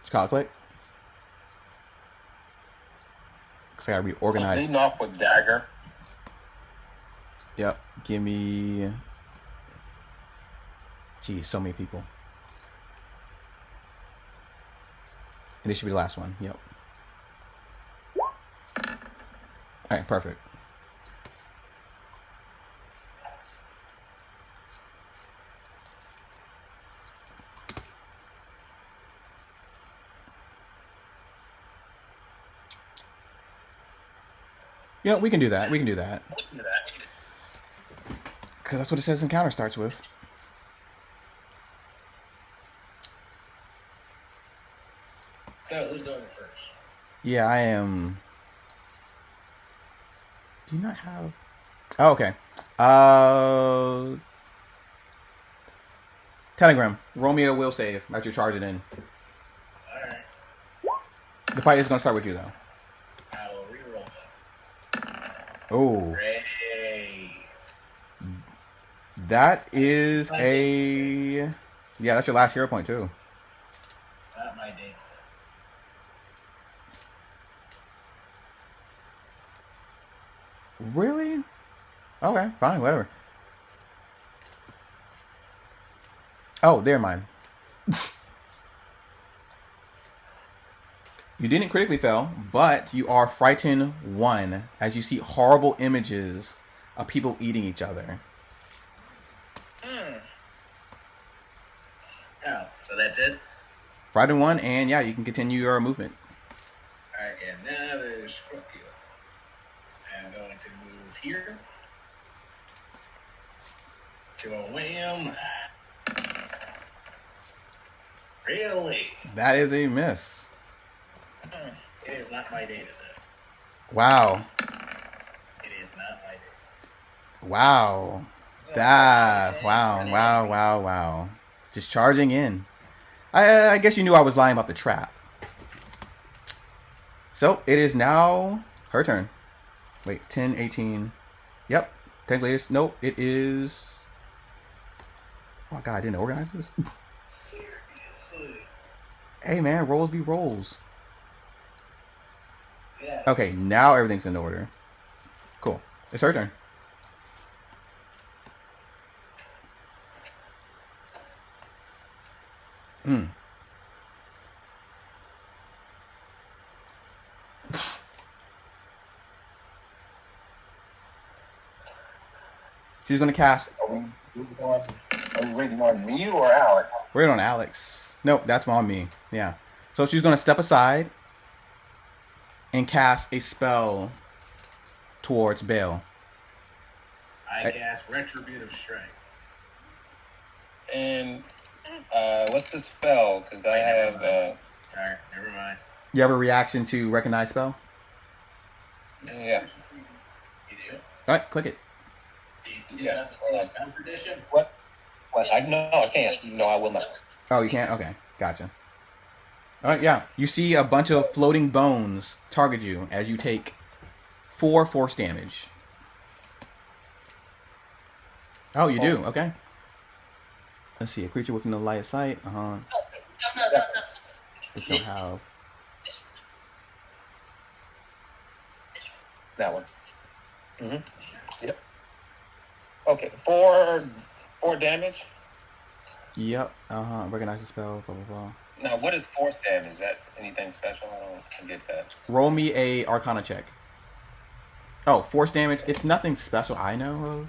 Just click. Cause I gotta be organized. Leading off with dagger. Yep. Give me. Geez, so many people. And this should be the last one. Yep. All right, perfect. You know, we can do that. We can do that. Because that's what it says encounter starts with. So, who's going first? Yeah, I am. Do you not have? Oh, okay. Telegram. Romeo will save as you're charging in. Alright. The fight is going to start with you, though. I will reroll that. Oh. Great. That is a. Yeah, that's your last hero point, too. Not my day. Really? Okay, fine, whatever. Oh, they're mine. You didn't critically fail, but you are frightened 1 as you see horrible images of people eating each other. Oh, so that's it? Frightened 1, and yeah, you can continue your movement. Alright, and now there's Scorpio. I'm going to move here. To a wham. Really? That is a miss. It is not my day today. Wow. It is not my day. Wow. Wow. Just charging in. I guess you knew I was lying about the trap. So, it is now her turn. Wait, 10, 18. Yep. Technically, it's... Nope, it is... Oh, my God, I didn't organize this. Seriously? Hey, man, rolls be rolls. Yes. Okay, now everything's in order. Cool. It's her turn. She's going to cast... Are we waiting on me or Alex? We're on Alex. Nope, that's on me. Yeah. So she's going to step aside and cast a spell towards Bale. I cast Retributive Strike. And what's the spell? Because I have... Alright, never mind. You have a reaction to recognize spell? Yeah. You do? Alright, click it. Is that the spell tradition? What? No, I can't. No, I will not. Oh, you can't? Okay, gotcha. Alright, yeah. You see a bunch of floating bones target you as you take 4 force damage. Oh, you do? Okay. Let's see. A creature within the light of sight. If you don't have... That one. Mm-hmm. Yep. Okay, 4 damage. Yep. Recognize the spell. Blah blah blah. Now, what is force damage? Is that anything special? I don't get that. Roll me a Arcana check. Oh, force damage. It's nothing special I know of.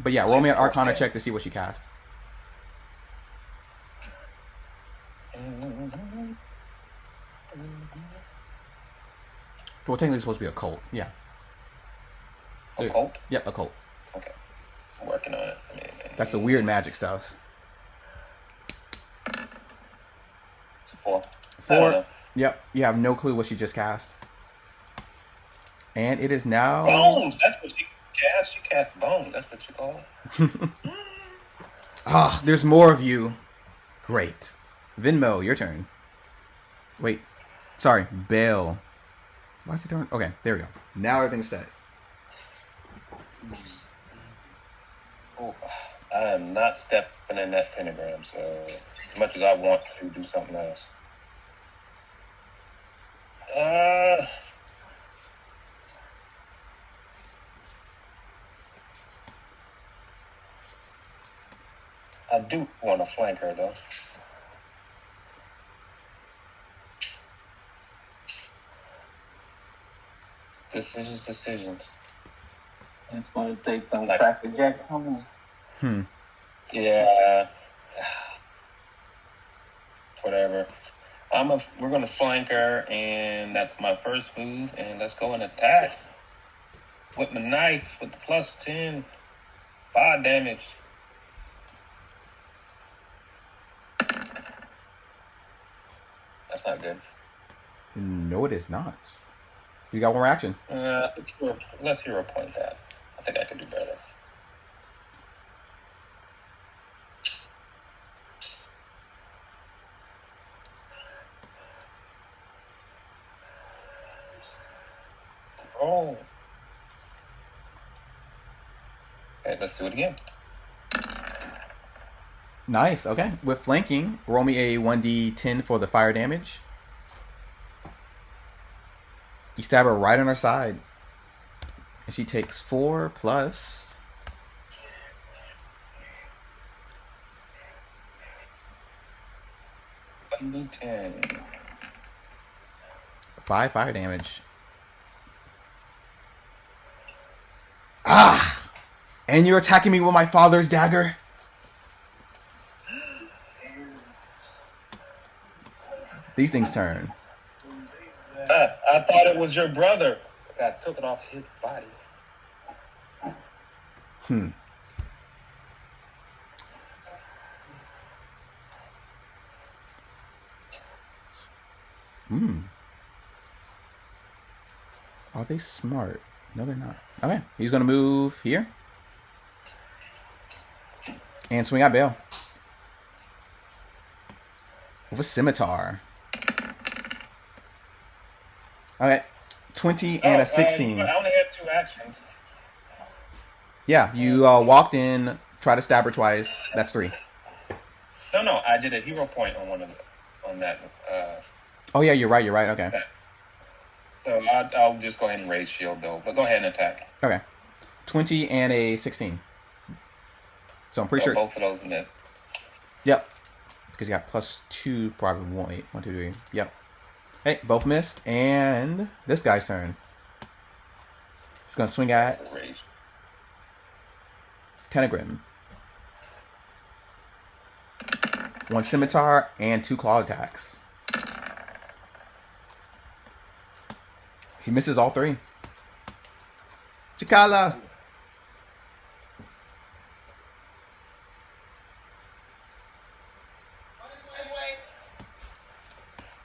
But yeah, roll me an Arcana check to see what she cast. Well, technically it's supposed to be a cult. Yeah. Occult? Yep, a cult. Okay. I'm working on it. That's the weird magic stuff. It's a 4. 4. Yep. You have no clue what she just cast. And it is now... Bones! That's what she cast. She cast bones. That's what you call it. Ah, there's more of you. Great. Venmo, your turn. Wait. Sorry, Bale. Why is he doing... Okay, there we go. Now everything's set. Oh, I am not stepping in that pentagram, so as much as I want to do something else. I do want to flank her, though. Decisions. It's going to take some Cracker Jack home. Yeah. Whatever. We're gonna flank her, and that's my first move. And let's go and attack with my knife with the +10, 5 damage. That's not good. No, it is not. You got one more action. Let's hero point that. I think I can do better. Oh. Okay, let's do it again. Nice. Okay. With flanking, roll me a 1d10 for the fire damage. You stab her right on her side. And she takes 4 plus 10. 5 fire damage. Ah! And you're attacking me with my father's dagger? These things turn. I thought it was your brother. I took it off his body. Are they smart? No, they're not. Okay, he's gonna move here and swing at Bale with a scimitar. Okay, 20 and a 16. I only had 2 actions. Yeah, you walked in, tried to stab her twice. That's 3. No, I did a hero point on that. Oh yeah, you're right. Okay. So I'll just go ahead and raise shield though. But go ahead and attack. Okay, 20 and a 16. So I'm pretty sure both of those miss. Yep, because you got +2, probably 1, 1, 2, 3. Yep. Hey, both missed, and this guy's turn. He's gonna swing at Pentagram. 1 scimitar and 2 claw attacks. He misses all 3. Chikala.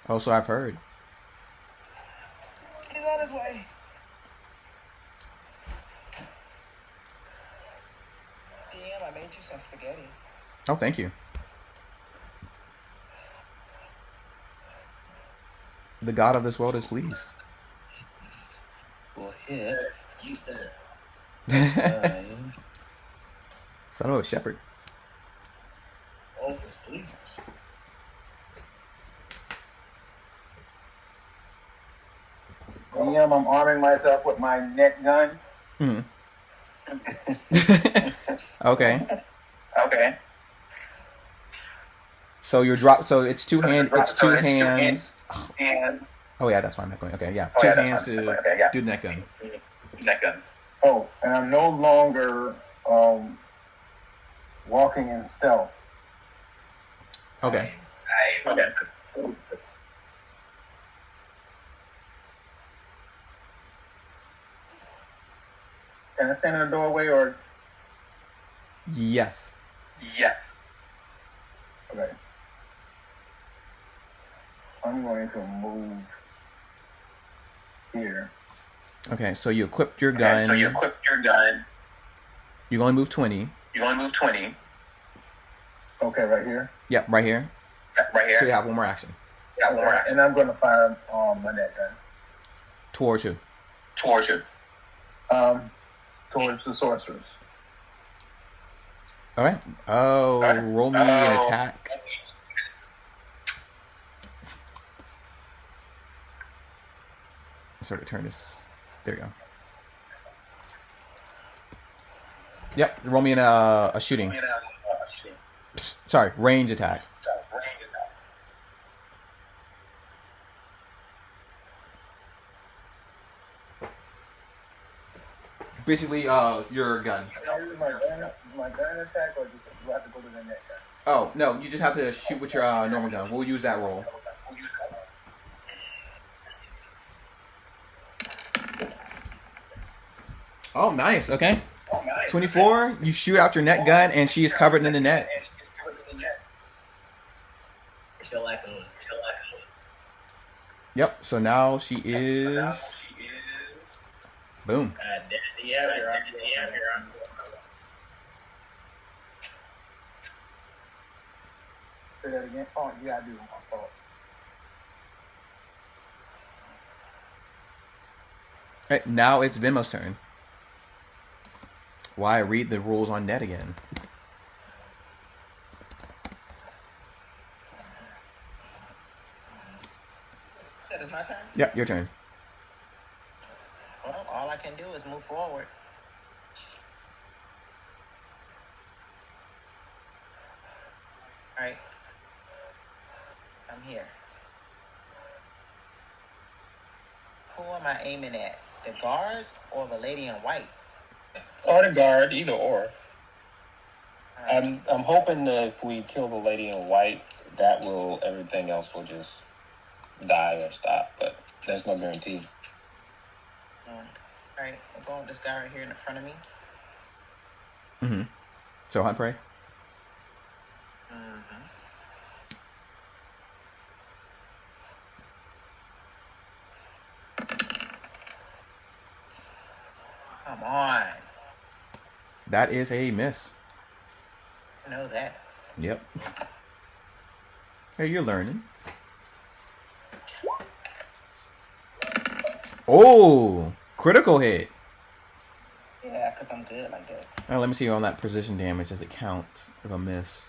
Oh, so I've heard. He's on his way. Damn, I made you some spaghetti. Oh, thank you. The god of this world is pleased. Well, hit. You said Son of a shepherd. all his sleeves. I'm arming myself with my net gun. Okay. Okay. So you're drop. So it's 2 hands. It's 2 hands. And Oh yeah, that's why I'm not going. Okay, yeah, 2 hands to do the net gun. net gun. Oh, and I'm no longer walking in stealth. Okay. Okay. Can I stand in the doorway or? Yes. Yes. Okay. I'm going to move here. Okay, so you equipped your gun. You only move 20. Okay, right here. Yep, right here. So you have 1 more action. And I'm going to fire my net gun. Towards who? Towards the sorcerers. Okay. Oh, roll me an attack. Sort of turn this. There you go. Yep. Roll me in a shooting. Sorry, range attack. Basically, your gun. My gun attack, or do I have to go to the net gun? Oh no, you just have to shoot with your normal gun. We'll use that roll. Oh, nice. Okay. 24. You shoot out your net gun, and she is covered in the net. Yep. So now she is. Boom. Say that again. Oh, yeah, I do. My fault. Right, now it's Venmo's turn. Why read the rules on net again? That is my turn. Yep, your turn. Well, all I can do is move forward. All right. I'm here. Who am I aiming at? The guards or the lady in white? Or the guard, either or. All right. I'm hoping that if we kill the lady in white, that will everything else will just die or stop. But there's no guarantee. All right. I'm going with this guy right here in the front of me. Mm-hmm. So hunt prey. Mm-hmm. Come on. That is a miss. I know that. Yep. Hey, you're learning. Oh, critical hit. Yeah, because I'm good like that. Now, let me see on that precision damage. Does it count if a miss?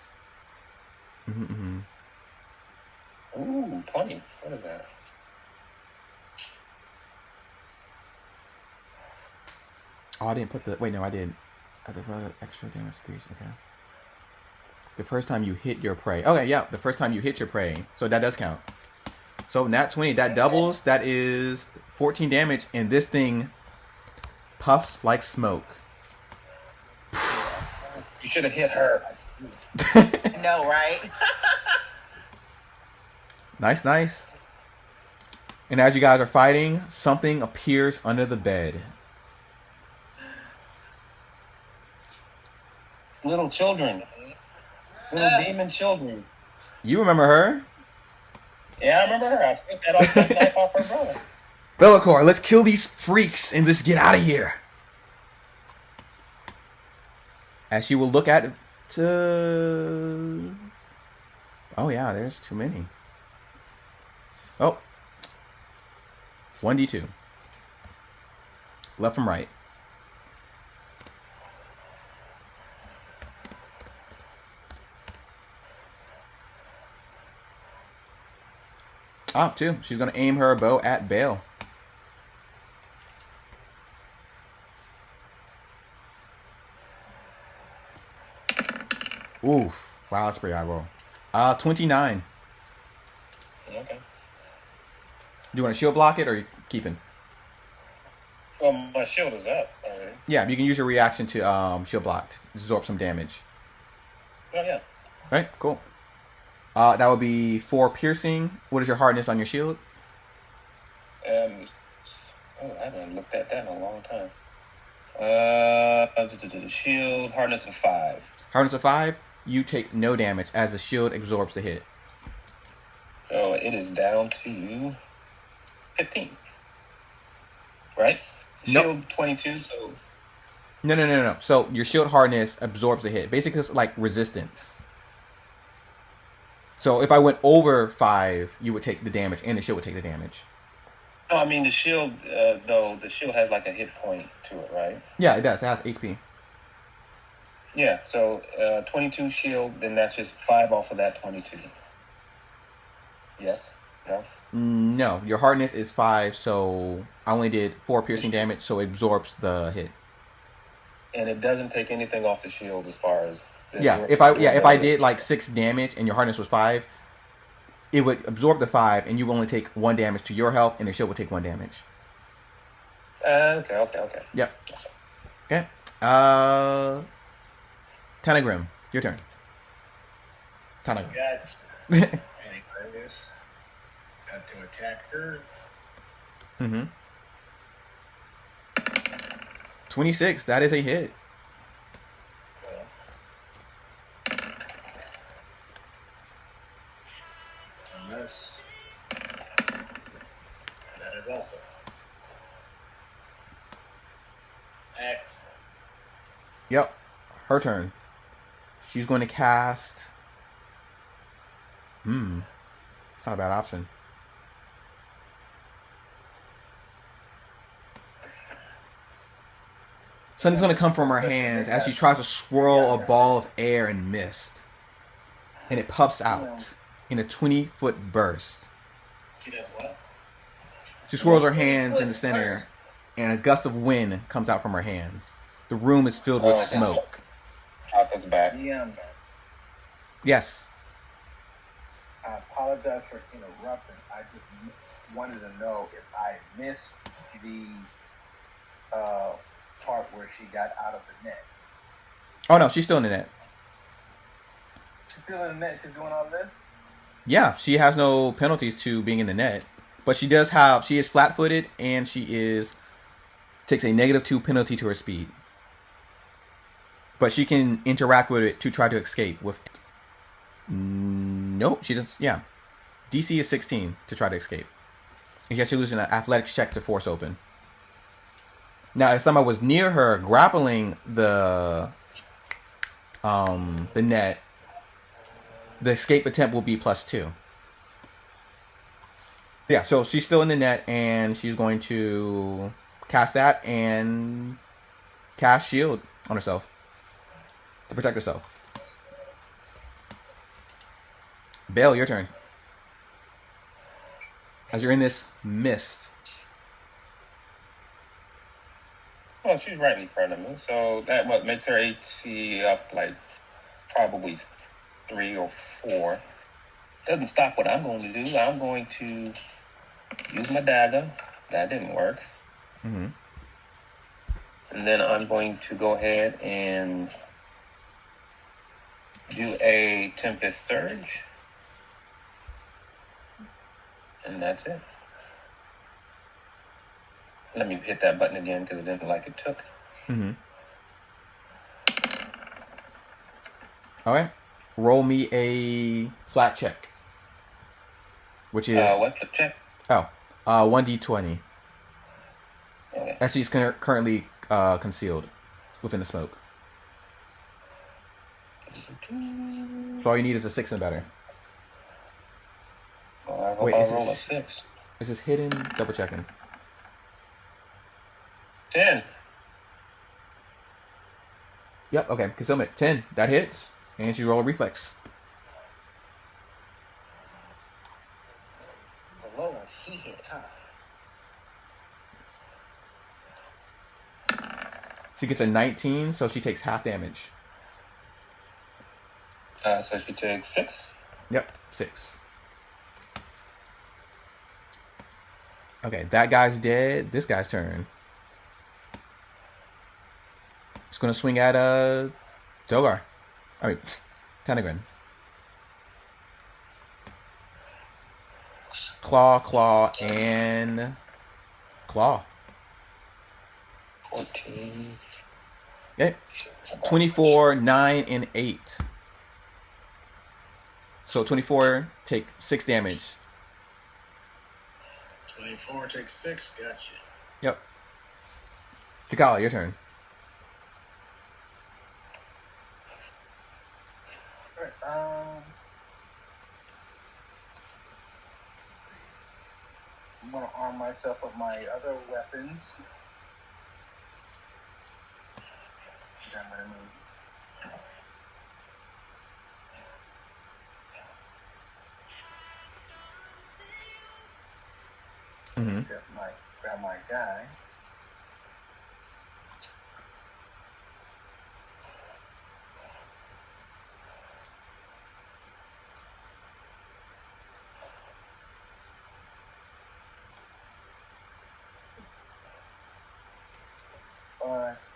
Mm-hmm. Ooh, 20. What is that? Oh, I didn't put the... Wait, no, I did. I did extra damage decrease. Okay. The first time you hit your prey. Okay, yeah. The first time you hit your prey. So that does count. So nat 20, that doubles. That is 14 damage. And this thing puffs like smoke. You should have hit her. No, right? Nice, nice. And as you guys are fighting, something appears under the bed. Little children. Little demon children. You remember her? Yeah, I remember her. I took that knife off her brother. Bellicor, let's kill these freaks and just get out of here. As she will look at it to... Oh, yeah, there's too many. Oh. 1d2. Left from right. Ah, 2. She's going to aim her bow at Bale. Oof. Wow, that's pretty high roll. 29. Okay. Do you want to shield block it or are you keeping? Well, my shield is up already. Yeah, you can use your reaction to shield block to absorb some damage. Oh, yeah. Right, cool. That would be 4 piercing. What is your hardness on your shield? I haven't looked at that in a long time. Shield, hardness of 5. Hardness of 5, you take no damage as the shield absorbs the hit. So it is down to 15. Right? Shield Nope. 22, so... No. So your shield hardness absorbs the hit. Basically, it's like resistance. So if I went over 5, you would take the damage, and the shield would take the damage. No, I mean the shield, though, the shield has like a hit point to it, right? Yeah, it does. It has HP. Yeah, so 22 shield, then that's just 5 off of that 22. Yes? No? No, your hardness is 5, so I only did 4 piercing damage, so it absorbs the hit. And it doesn't take anything off the shield as far as... Yeah, if I did like 6 damage and your hardness was 5, it would absorb the 5, and you would only take 1 damage to your health, and the shield would take 1 damage. Okay. Yep. Okay. Tanagrim, your turn. Tanagrim. Got to attack her. Mm-hmm. 26. That is a hit. It's a miss. That is also. Excellent. Yep. Her turn. She's going to cast. It's not a bad option. Something's going to come from her hands as she tries to swirl a ball of air and mist. And it puffs out in a 20-foot burst. She does what? She swirls her hands in the center, and a gust of wind comes out from her hands. The room is filled with smoke. Arthur's back. Yeah. Yes. I apologize for interrupting. I just wanted to know if I missed the part where she got out of the net. Oh, no, she's still in the net. She's still in the net? She's doing all this? Yeah, she has no penalties to being in the net. But she is flat-footed, and takes a -2 penalty to her speed. But she can interact with it to try to escape with it. Nope, she just, yeah. DC is 16 to try to escape. And she has to lose an athletics check to force open. Now, if somebody was near her grappling the net, the escape attempt will be +2. Yeah, so she's still in the net, and she's going to cast that and cast shield on herself to protect herself. Bale, your turn. As you're in this mist. Well, she's right in front of me, so that what makes her AC up like probably 3 or 4. Doesn't stop what I'm going to do. I'm going to use my dagger. That didn't work. Mm-hmm. And then I'm going to go ahead and do a Tempest Surge. And that's it. Let me hit that button again because it didn't like it took. Mm-hmm. All right. Roll me a flat check. Which is... what's the check? 1d20. Okay. As she's currently concealed within the smoke. So all you need is a 6 and better. Well, I hope Wait, I is roll this- a 6. Is this hidden? Double checking. 10. Yep, okay. Concealment. 10. That hits. And she roll a reflex. The low ones he hit, huh? She gets a 19, so she takes half damage. So she takes 6. Yep, 6. Okay, that guy's dead. This guy's turn. It's gonna swing at Dogar. I mean, Tanagrin. Claw, and claw. 14. Okay. 24, 9, and 8. So 24 take 6 damage. 24 takes 6. Gotcha. Yep. Takala, your turn. I'm going to arm myself with my other weapons. I'm going to move. Mm-hmm. Grab my guy.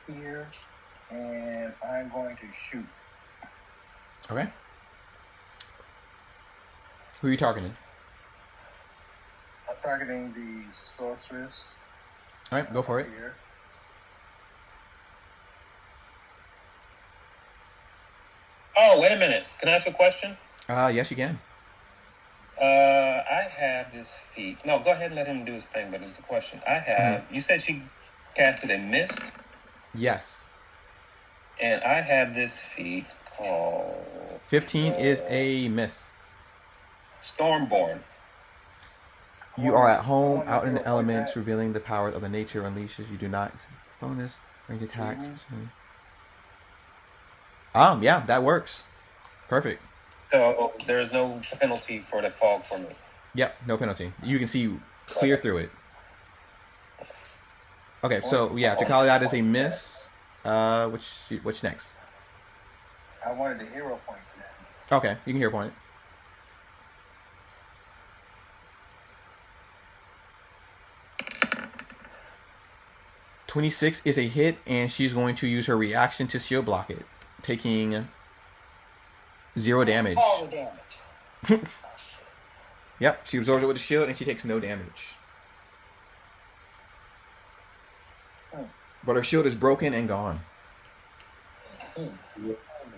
Here, and I'm going to shoot. Okay. Who are you targeting? I'm targeting the sorceress. All right, go for it. Here. Oh, wait a minute. Can I ask a question? Yes, you can. I have this feat. No, go ahead and let him do his thing, but it's a question. I have. You said she casted a mist, Yes. and I have this feat called 15 is a miss. Stormborn. You are at home, out in the elements, revealing the powers of the nature unleashes. You do not bonus range attacks. Yeah, that works. Perfect. So there is no penalty for the fog for me. Yep, no penalty. You can see clear through it. Okay, so yeah, to call that is a miss. Which next? I wanted the hero point for that. Okay, you can hero point. $26 is a hit, and she's going to use her reaction to shield block it, taking 0 damage. All the damage. Yep, she absorbs it with the shield, and she takes no damage. But her shield is broken and gone.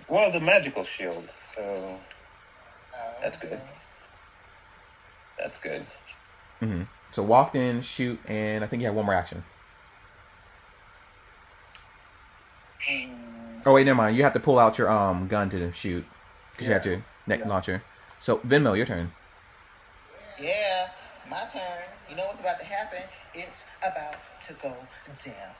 Well, it's a magical shield, so that's good. That's good. Mm-hmm. So walked in, shoot, and I think you have one more action. Oh wait, never mind. You have to pull out your gun to shoot because you have your neck launcher. So Venmo, your turn. Yeah, my turn. You know what's about to happen? It's about to go down.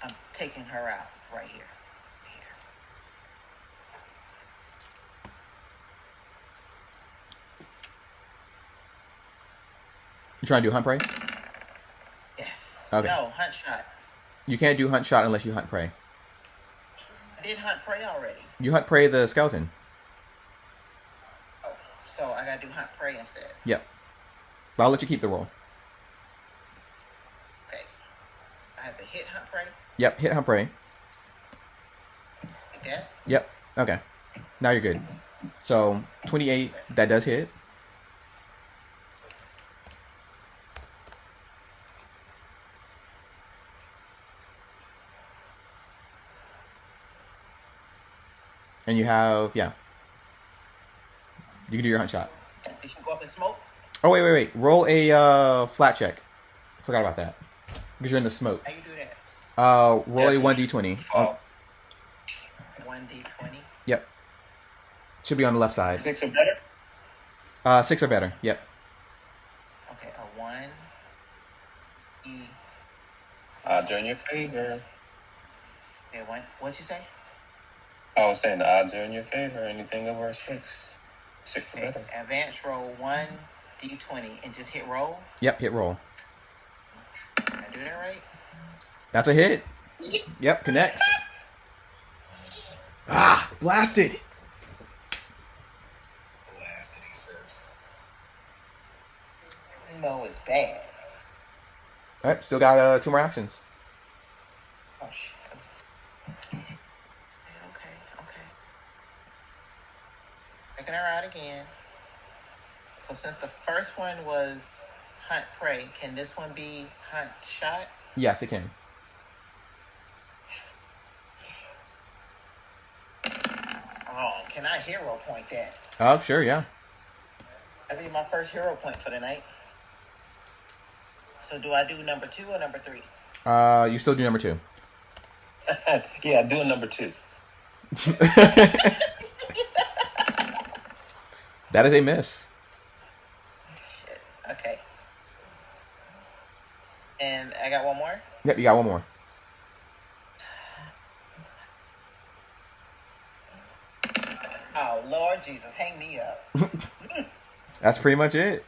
I'm taking her out right here. You trying to do hunt prey? Yes. Okay. No, hunt shot. You can't do hunt shot unless you hunt prey. I did hunt prey already. You hunt prey the skeleton. Oh, so I gotta do hunt prey instead. Yep. But I'll let you keep the roll. Okay. I have to hit hunt prey. Yep, hit hunt prey. Like that? Yep. Okay. Now you're good. So 28, that does hit. And you have, yeah. You can do your hunt shot. Did she go up in smoke? Oh, wait. Roll a flat check. Forgot about that. Because you're in the smoke. How you do that? Roll a 1d20. Oh. 1d20? Yep. Should be on the left side. 6 or better? 6 or better, yep. Okay, a 1. E. Odds are in your favor. Okay, 1. What'd you say? I was saying the odds are in your favor. Anything over a 6. 6 or Okay, better. advance roll 1d20 and just hit roll. Yep, hit roll. Did I do that right? That's a hit. Yep, connects. Blasted. Blasted, he says. No, it's bad. All right, still got 2 more actions. Oh, shit. Okay. Taking her out again. So since the first one was hunt prey, can this one be hunt shot? Yes, it can. Oh, can I hero point that? Oh, sure, yeah. That'd be my first hero point for the night. So do I do number 2 or number 3? You still do number 2. Yeah, doing number 2. That is a miss. Shit. Okay. And I got one more? Yep, you got one more. Oh, Lord Jesus, hang me up. That's pretty much it.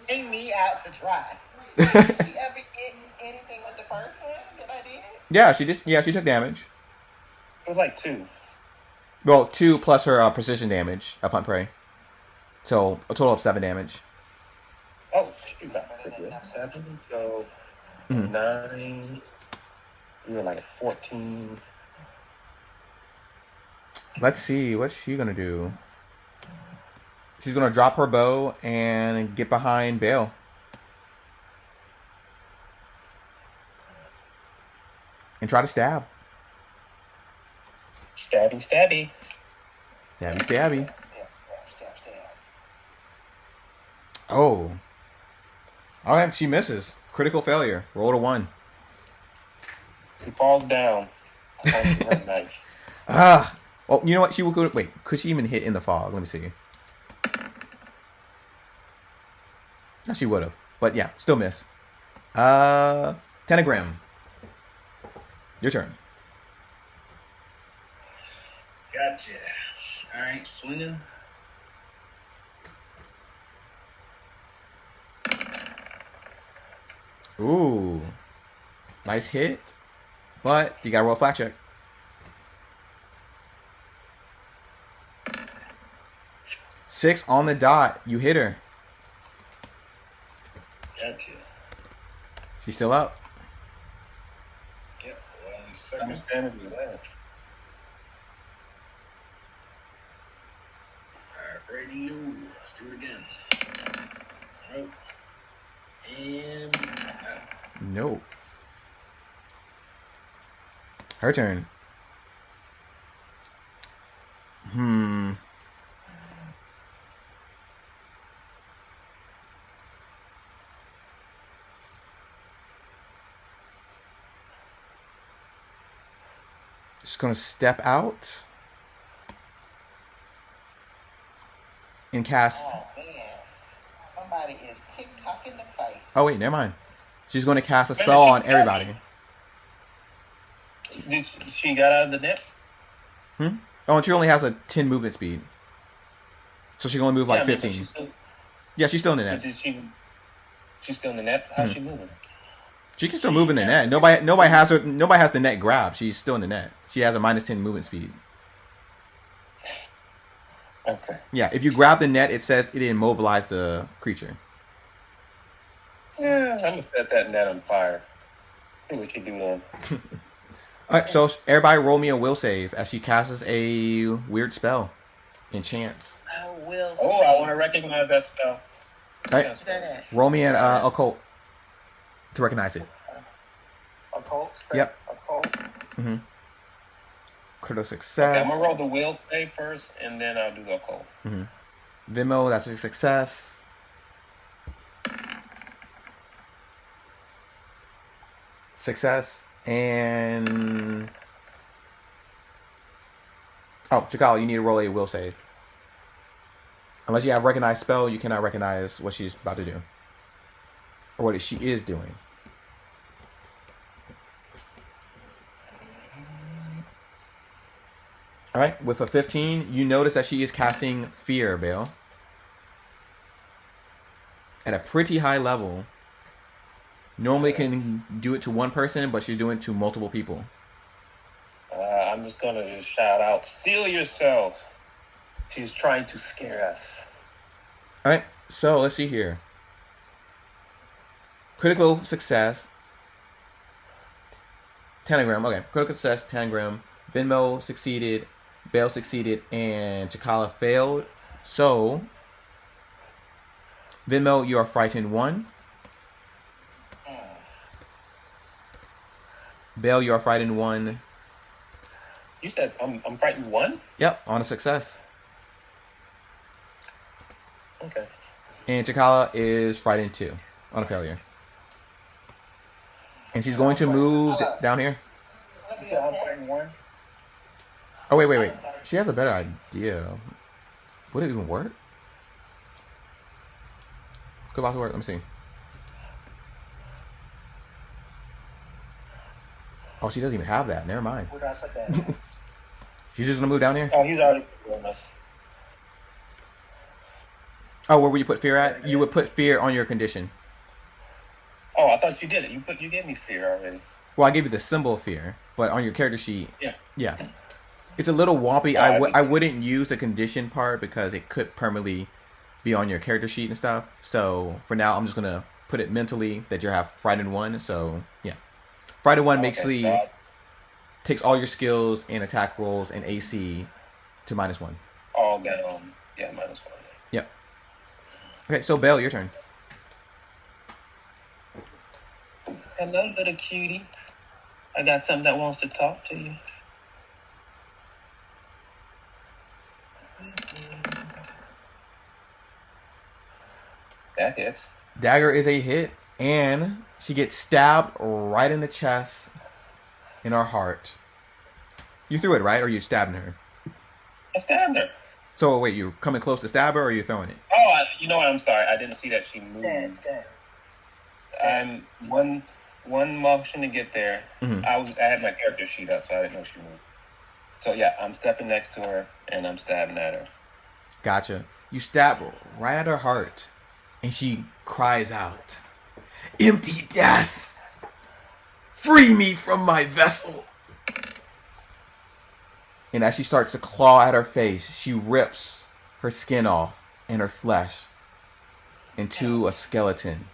Hang me out to dry. Did she ever get anything with the first one that I did? Yeah, she did. Yeah, she took damage. It was like 2. Well, 2 plus her precision damage of hunt prey. So a total of 7 damage. Oh, she got pretty good. 7, so 9. You were like 14. Let's see, what's she gonna do? She's gonna drop her bow and get behind Bale. And try to stab. Stabby, stabby. Stabby, stabby. Yeah, stab, stab. Oh. All right, she misses. Critical failure. Roll to 1. He falls down. Onto her knife. Ah. Oh, you know what? She will go. Wait, could she even hit in the fog? Let me see. No, she would have. But yeah, still miss. Tanagram. Your turn. Gotcha. All right, swinging. Ooh. Nice hit. But you gotta roll a flat check. 6 on the dot. You hit her. Gotcha. She's still up. Yep. 1 How second. much damage is that? Radio. Let's do it again. Nope. And Nope. Her turn. Just gonna step out and cast. Oh man, somebody is tick-tocking the fight. Oh wait, never mind. She's gonna cast a spell on everybody. Did she got out of the net? Oh, and she only has a 10 movement speed, so she can only move like 15. Yeah, she's still in the net. She's still in the net. How's she moving? She can still move in the net. Nobody has the net grab. She's still in the net. She has a -10 movement speed. Okay. Yeah, if you grab the net, it says it immobilized the creature. Yeah, I'm gonna set that net on fire. See what you do then. Alright, so everybody roll me a will save as she casts a weird spell. Enchants. I will. Oh, I want to recognize that spell. Alright, What's that at? roll me an occult to recognize it. Occult? Yep. Occult? Mm-hmm. Critical Okay, success. I'm gonna roll the will save first, and then I'll do the occult. Mm-hmm. Venmo, that's a success. Success. And... Oh, Chikala, you need to roll a will save. Unless you have recognized spell, you cannot recognize what she's about to do. Or what she is doing. Alright, with a 15, you notice that she is casting Fear, Bale. At a pretty high level. Normally can do it to one person, but she's doing it to multiple people. I'm just gonna just shout out, "Steal yourself!" She's trying to scare us. Alright, so let's see here. Critical success. Tanagram, okay. Critical success, Tanagram. Venmo succeeded. Bale succeeded. And Chikala failed. So, Venmo, you are frightened 1. Bale, you are frightened 1. You said I'm frightened 1? Yep, on a success. Okay. And Chikala is frightened 2 on a failure. And she's going to move down here. I'm frightened 1. Oh, wait. She has a better idea. Would it even work? Could about to work. Let me see. Oh, she doesn't even have that. Never mind. Where did I put that? She's just gonna move down here. Oh, he's already doing this. Oh, where would you put fear at? You would put fear on your condition. Oh, I thought you did it. You gave me fear already. Well, I gave you the symbol of fear, but on your character sheet, Yeah. it's a little wompy. I wouldn't use the condition part because it could permanently be on your character sheet and stuff. So for now, I'm just gonna put it mentally that you have frightened 1. So yeah, frightened 1 takes all your skills and attack rolls and AC to -1. All down. Yeah, -1. Yep. Okay, so Belle, your turn. Hello, little cutie. I got something that wants to talk to you. That hits. Dagger is a hit, and she gets stabbed right in the chest, in her heart. You threw it, right? Or you stabbing her? I stabbed her. So wait, you coming close to stab her, or are you throwing it? Oh, you know what? I'm sorry. I didn't see that she moved. I'm one motion to get there. Mm-hmm. I had my character sheet up, so I didn't know she moved. So yeah, I'm stepping next to her and I'm stabbing at her. Gotcha. You stab right at her heart, and she cries out, "Empty death! Free me from my vessel!" And as she starts to claw at her face, she rips her skin off and her flesh into a skeleton.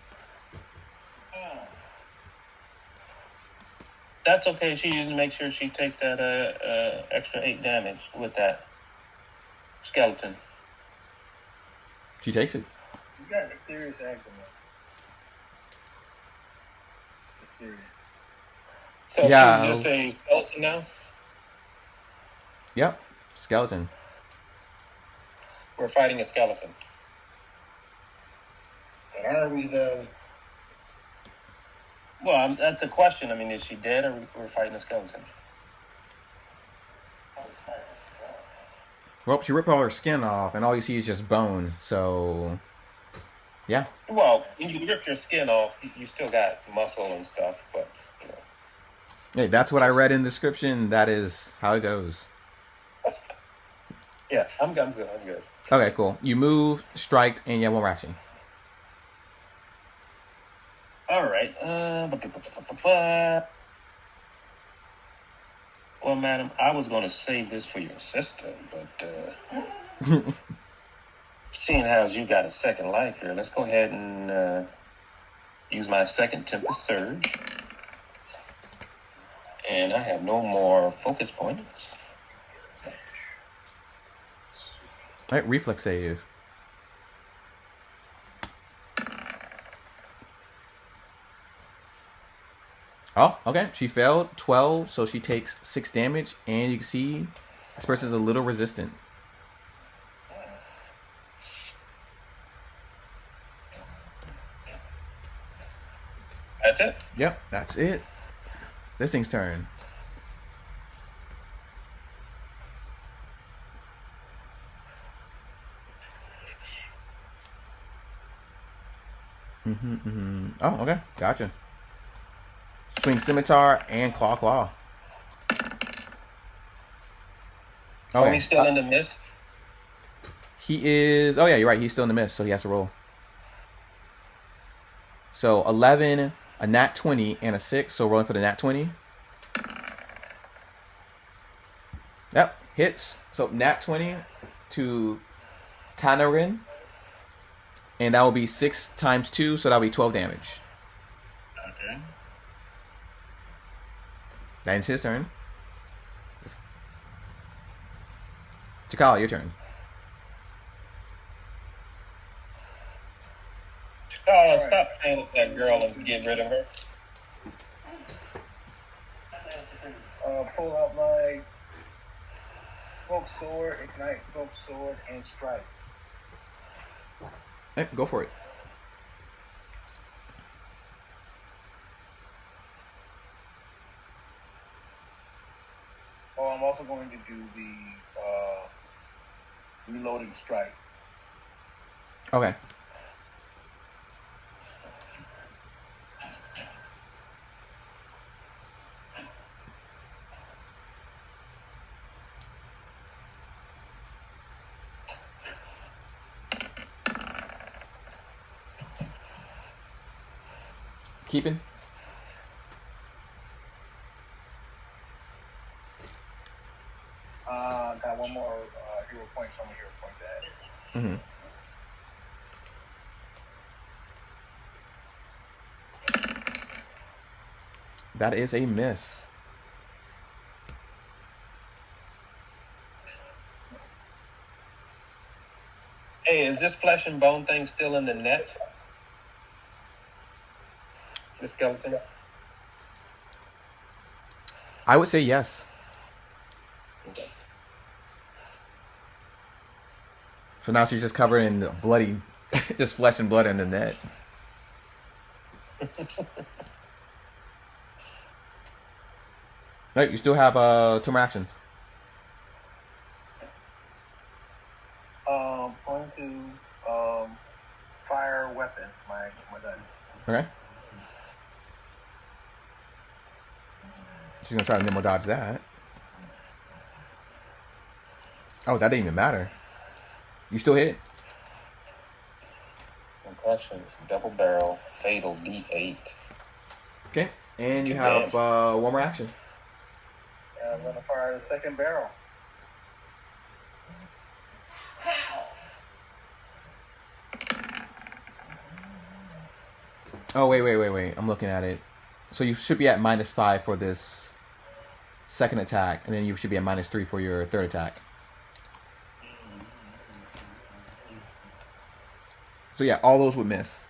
That's okay. She needs to make sure she takes that extra 8 damage with that skeleton. She takes it. You got a serious accident. Serious. So Yeah. she's just a skeleton now? Yep. Skeleton. We're fighting a skeleton. But are we though? Well, that's a question. I mean, is she dead or we're fighting a skeleton? Well, she ripped all her skin off, and all you see is just bone. So, yeah. Well, when you rip your skin off, you still got muscle and stuff, but, you know. Hey, that's what I read in the description. That is how it goes. Yeah, I'm good. Okay, cool. You move, strike, and you have one more action. All right. Well, madam, I was going to save this for your sister, but seeing how you got a second life here, let's go ahead and use my second Tempest Surge. And I have no more focus points. All right, reflex save. Oh, okay. She failed 12, so she takes 6 damage, and you can see this person's a little resistant. That's it? Yep, that's it. This thing's turn. Oh, okay. Gotcha. Swing scimitar and claw. Are we still in the mist? He is... Oh, yeah, you're right. He's still in the mist, so he has to roll. So, 11, a nat 20, and a 6. So, rolling for the nat 20. Yep, hits. So, nat 20 to Tanarin. And that will be 6 times 2, so that will be 12 damage. Okay. That ends his turn. Chikala, your turn. Oh, stop playing with that girl and get rid of her. Pull out my smoke sword, ignite smoke sword, and strike. Hey, go for it. Oh, I'm also going to do the reloading strike. Okay. Keeping. Got one more hero point from a hero point to add. That is a miss. Hey, is this flesh and bone thing still in the net? The skeleton? I would say yes. Okay. So now she's just covered in bloody, just flesh and blood in the net. Right, you still have 2 more actions. Going to fire weapon, my gun. Okay. She's gonna try to nimble dodge that. Oh, that didn't even matter. You still hit. Concussion, double barrel, fatal D8. Okay. And you have 1 more action. I'm gonna fire the second barrel. Oh, wait. I'm looking at it. So you should be at -5 for this second attack, and then you should be at -3 for your third attack. So yeah, all those would miss.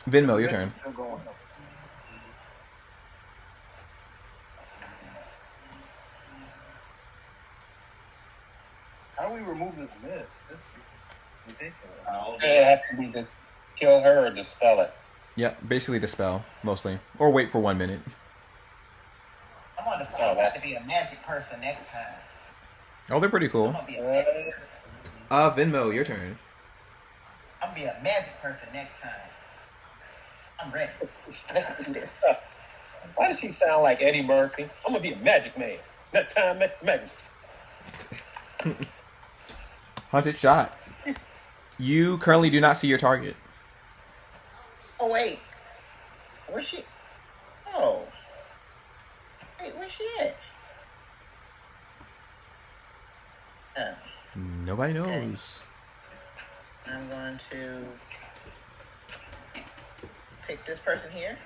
Venmo, your turn. Still going up. How do we remove this miss? This is ridiculous. It has to be to kill her or dispel it. Yeah, basically dispel, mostly. Or wait for 1 minute. I'm about to be a magic person next time. Oh, they're pretty I'm cool. gonna be a magic, Venmo, your turn. I'm gonna be a magic person next time. I'm ready. Let's do this. Why does she sound like Eddie Murphy? I'm gonna be a magic man. That time, magic. Hunted shot. You currently do not see your target. Oh wait, where's she? Oh, wait, where's she at? Nobody knows. Okay. I'm going to pick this person here.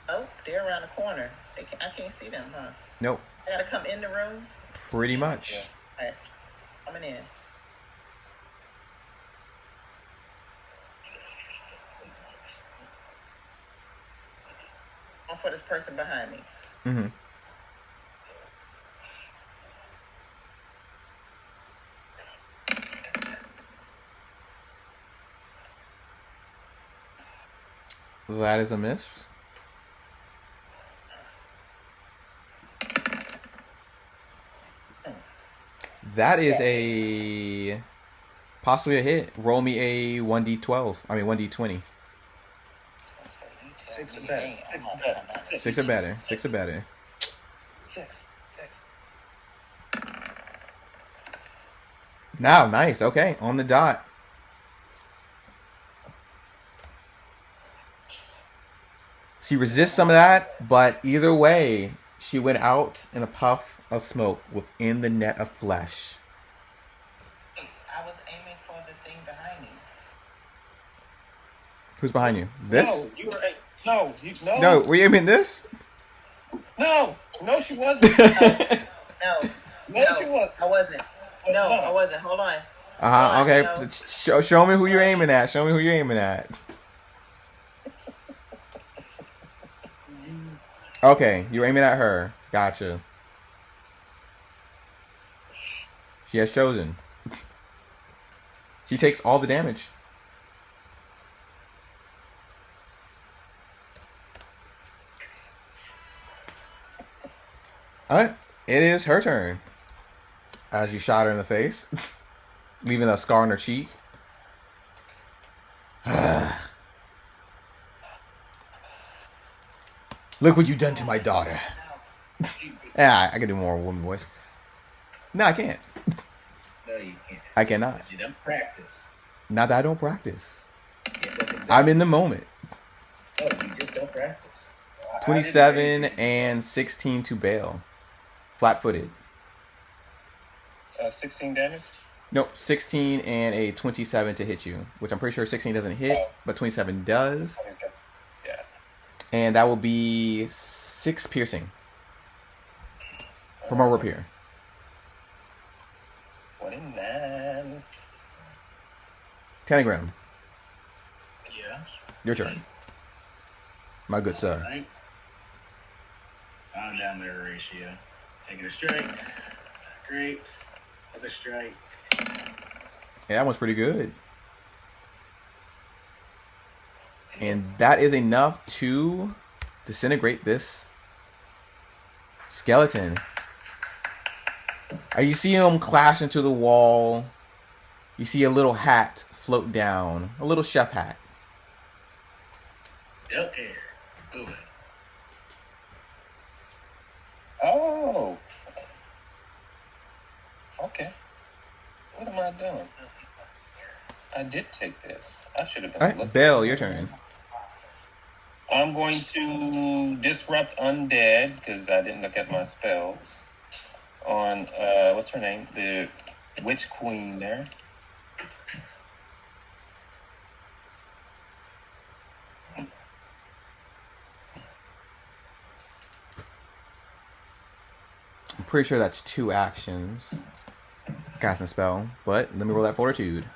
Oh, they're around the corner. I can't see them, huh? Nope. I gotta come in the room. Pretty much. Yeah. All right, coming in. I'm for this person behind me. Mm-hmm. That is a miss. That is a possibly a hit. Roll me a 1d12. I mean 1d20. Six or better. Six or better. Six or better. Six. Now, nice. Okay, on the dot. She resists some of that, but either way, she went out in a puff of smoke within the net of flesh. Wait, I was aiming for the thing behind me. Who's behind you? This? No, you were. No, No, were you aiming this? No, she wasn't. No, She was. I wasn't. No, I wasn't. Hold on. Okay. No. Show me who you're aiming at. Show me who you're aiming at. Okay, you're aiming at her. Gotcha. She has chosen. She takes all the damage. Alright, it is her turn. As you shot her in the face, leaving a scar on her cheek. Look what you done to my daughter. Yeah, I can do more woman voice. No, I can't. No, you can't. I cannot. But you don't practice. Not that I don't practice. Yeah, that's exactly. I'm in the moment. No, you just don't practice. 27 and 16 to bail. Flat-footed. 16 damage. Nope, 16 and a 27 to hit you, which I'm pretty sure 16 doesn't hit, but 27 does. Yeah. And that will be 6 piercing from our rapier. 29. Telegram. Yeah. Yeah. Your turn. My good sir. Right. I'm down there, Ratio. Taking a strike. Great. Another strike. Yeah, that one's pretty good. And that is enough to disintegrate this skeleton. You see him clash into the wall. You see a little hat float down. A little chef hat. Don't care. Moving. Oh. Okay. What am I doing? I did take this. I should have been Alright, looking. Bell, your turn. I'm going to disrupt undead because I didn't look at my spells. On what's her name? The witch queen there. I'm pretty sure that's 2 actions. Cast a spell, but let me roll that fortitude.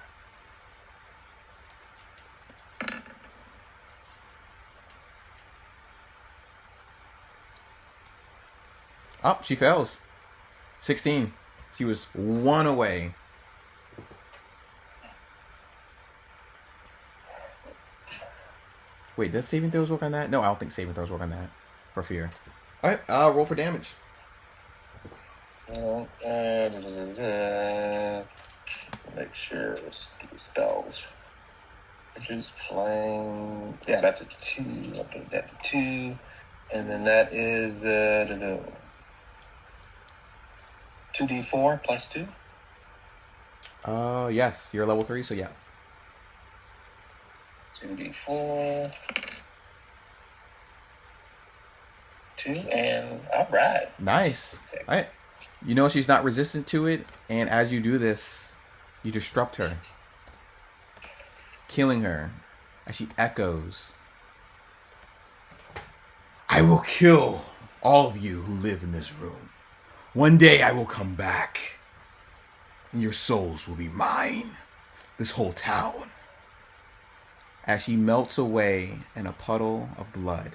Oh, she fails. 16. She was 1 away. Wait, does saving throws work on that? No, I don't think saving throws work on that. For fear. Alright, roll for damage. Make sure spells. Reduce flame. Yeah, that's a 2. I'll put that to 2. And then that is 2d4 plus 2. Yes, you're level 3, so yeah. 2d4. 2, and all right. Nice. All right. You know she's not resistant to it, and as you do this, you disrupt her, killing her as she echoes. I will kill all of you who live in this room. One day I will come back, and your souls will be mine. This whole town. As she melts away in a puddle of blood.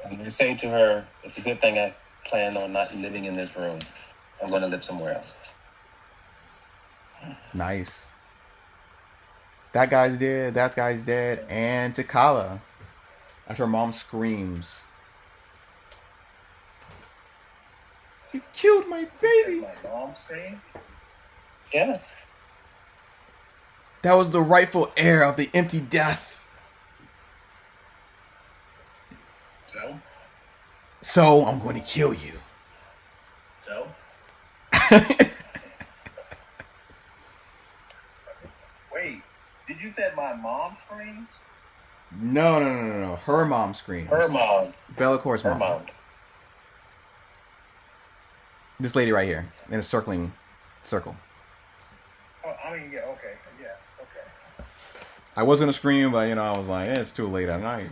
I'm going to say to her, it's a good thing I plan on not living in this room. I'm going to live somewhere else. Nice. That guy's dead. That guy's dead. And T'Challa. As her mom screams. You killed my baby. My mom screamed? Yeah. That was the rightful heir of the empty death. So I'm going to kill you. So? Wait, did you say my mom screamed? No. Her mom screams. Her mom. Bellacor's Her mom. mom. This lady right here. In a circling circle. Oh, I mean, yeah, okay. I was going to scream, but, I was like, it's too late at night,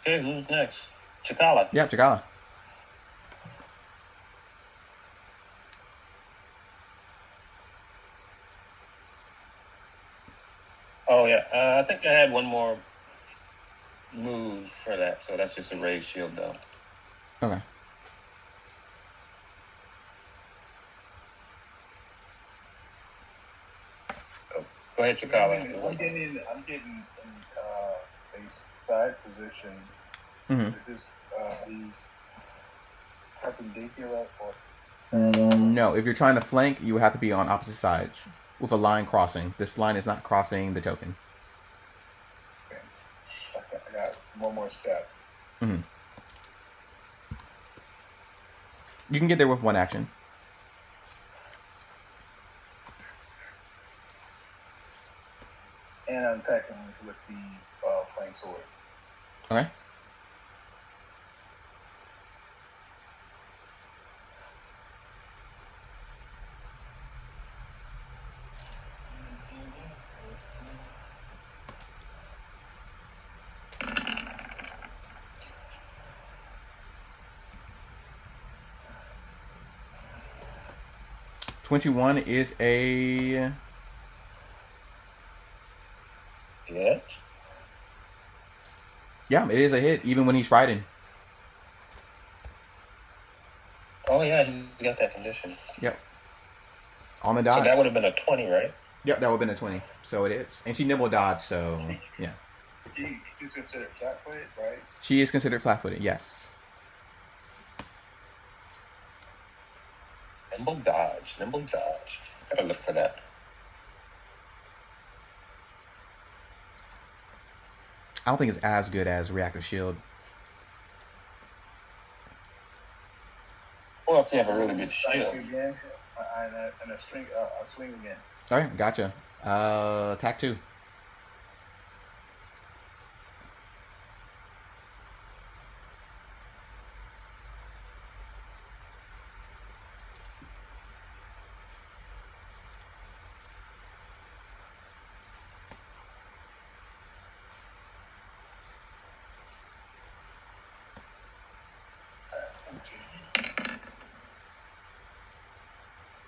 Okay, who's next? T'Challa. Yeah, T'Challa. Oh, yeah. I think I had one more move for that, so that's just a raised shield, though. Okay. Go ahead, T'Challa. I'm getting in a side position. Mm-hmm. Is this the perpendicular or? No, if you're trying to flank, you would have to be on opposite sides with a line crossing. This line is not crossing the token. Okay, I got one more step. Mm-hmm. You can get there with one action. And I'm attacking with the flank sword. Okay. 21 is a... Yeah. Yeah, it is a hit, even when he's fighting. Oh yeah, he's got that condition. Yep. On the So dodge. that would have been a 20, right? Yep, that would have been a 20. So it is. And she nibble dodge, so yeah. She's considered flat-footed, right? She is considered flat-footed, yes. Nimble dodge. Gotta look for that. I don't think it's as good as reactive shield. Well, if you have a really good Strike shield. again, and a swing again. All right, gotcha. Attack 2.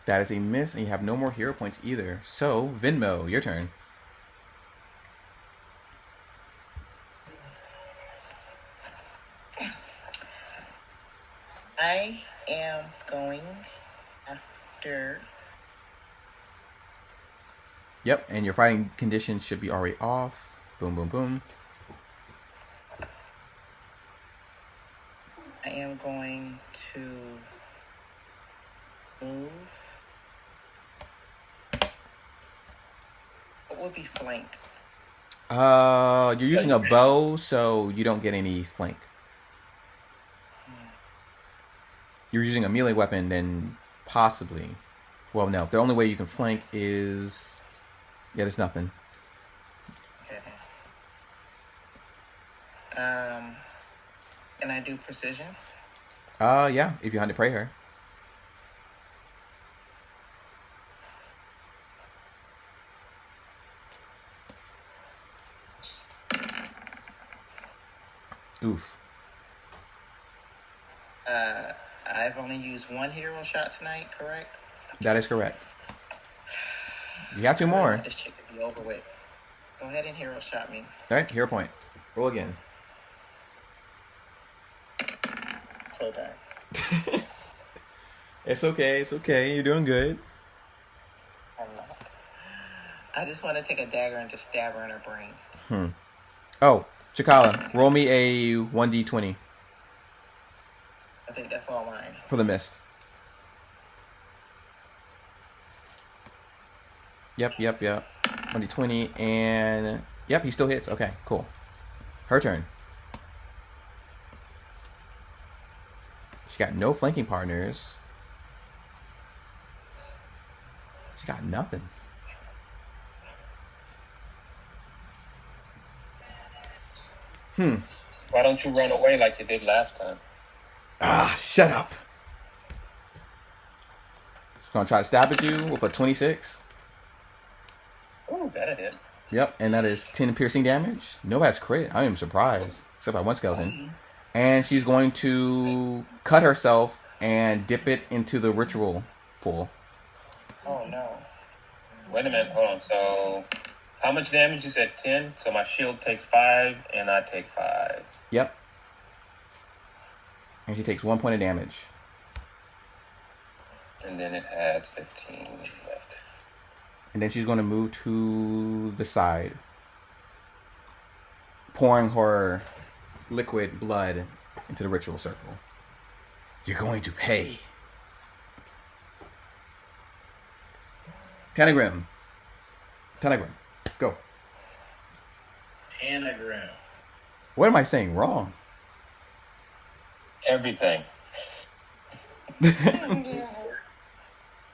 That is a miss, and you have no more hero points either. So, Venmo, your turn. I am going after. Yep, and your fighting conditions should be already off. Boom, boom, boom. I am going to move. What would be flank? You're using a bow, so you don't get any flank. You're using a melee weapon, then possibly. Well, no. The only way you can flank is... Yeah, there's nothing. Okay. Can I do precision? Yeah, if you hunt to pray her. Oof. I've only used one hero shot tonight, correct? That is correct. You got 2 more. This shit could be over with. Go ahead and hero shot me. All right, hero point. Roll again. So done. It's okay. It's okay. You're doing good. I'm not. I just want to take a dagger and just stab her in her brain. Oh, Chikala, roll me a 1d20 I think that's all mine. for the mist. Yep. 1d20, and... Yep, he still hits. Okay, cool. Her turn. She's got no flanking partners. She's got nothing. Why don't you run away like you did last time? Ah, shut up. She's gonna try to stab at you with a 26. Ooh, that it is. Yep, and that is 10 piercing damage. Nobody's crit. I am surprised. Except by one skeleton. And she's going to cut herself and dip it into the ritual pool. Oh no. Wait a minute, hold on. So, how much damage? You said 10, so my shield takes 5, and I take 5. Yep. And she takes 1 point of damage. And then it has 15 left. And then she's going to move to the side, pouring her liquid blood into the ritual circle. You're going to pay. Tanagram, go. Anagram. What am I saying wrong? Everything.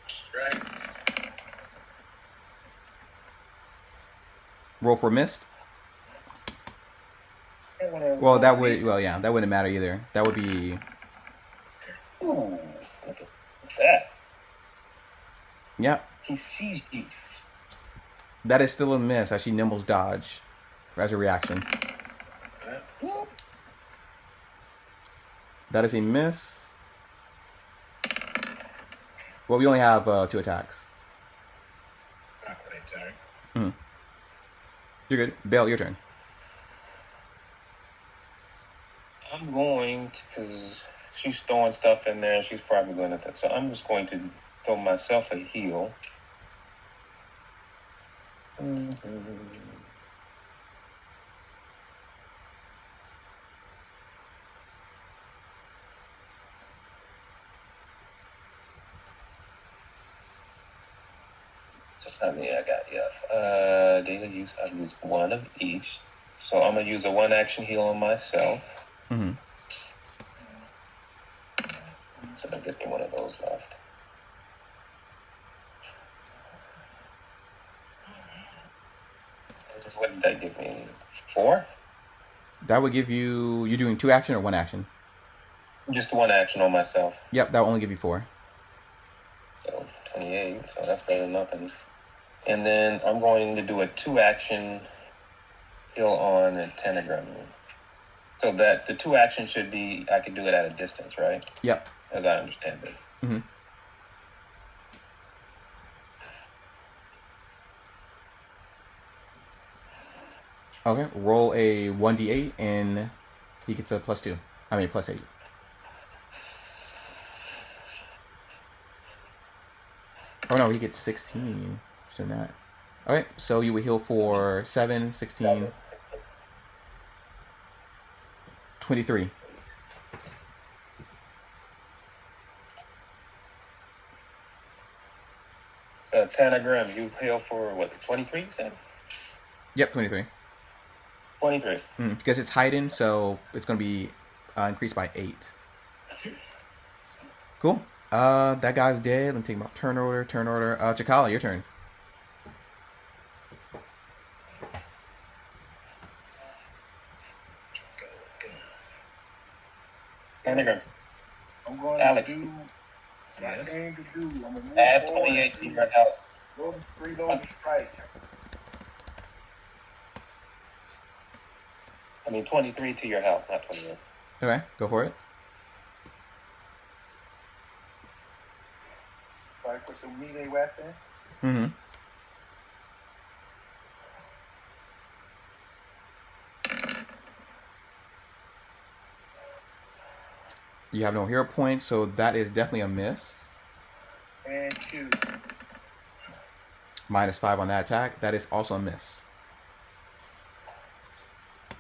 Strike. Roll for mist. Well, that would. Well, yeah, that wouldn't matter either. That would be. Ooh, look at that. Yep. He sees you. That is still a miss as she nimbles dodge as a reaction. That is a miss. Well, we only have 2 attacks. All right, sorry. You're good. Bale, your turn. I'm going to, because she's throwing stuff in there, and she's probably going to. So I'm just going to throw myself a heal. So how many I got? Yeah. Daily use. I use 1 of each. So I'm gonna use a 1 action heal on myself. Mm-hmm. So that gives me 1 of those left. What did that give me? 4? That would give you. You doing 2 action or 1 action? Just 1 action on myself. Yep, that will only give you 4. So 28. So that's better than nothing. And then I'm going to do a 2 action heal on a Tanagram. So that the 2 action should be, I could do it at a distance, right? Yep. As I understand it. Mm-hmm. Okay, roll a 1d8 and he gets a +2. I mean +8. Oh no, he gets 16. So that. Okay, so you would heal for 7, 16, 23. So Tanagram, you heal for what? 23, you said? Yep, 23. 23. Because it's heightened, so it's going to be increased by 8. Cool. That guy's dead. Let me take him off turn order. Chakala, your turn. Tanagram, I'm going Alex. to do what I came to do. I'm going to move add forward. 28 to your health. Go 3 doors to strike. I mean 23 to your health, not 28. Okay, go for it. Strike with the melee weapon. Mm-hmm. You have no hero points, so that is definitely a miss. And shoot. -5 on that attack. That is also a miss.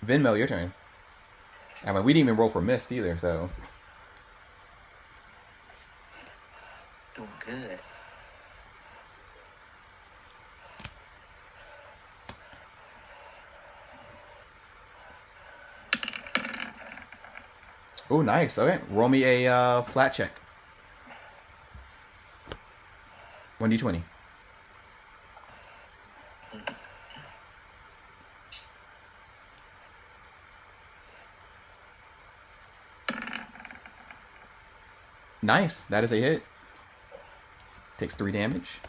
Venmo, your turn. I mean, we didn't even roll for missed either, so. Doing good. Oh, nice. Okay, roll me a flat check. 1d20. Nice. That is a hit. Takes 3 damage.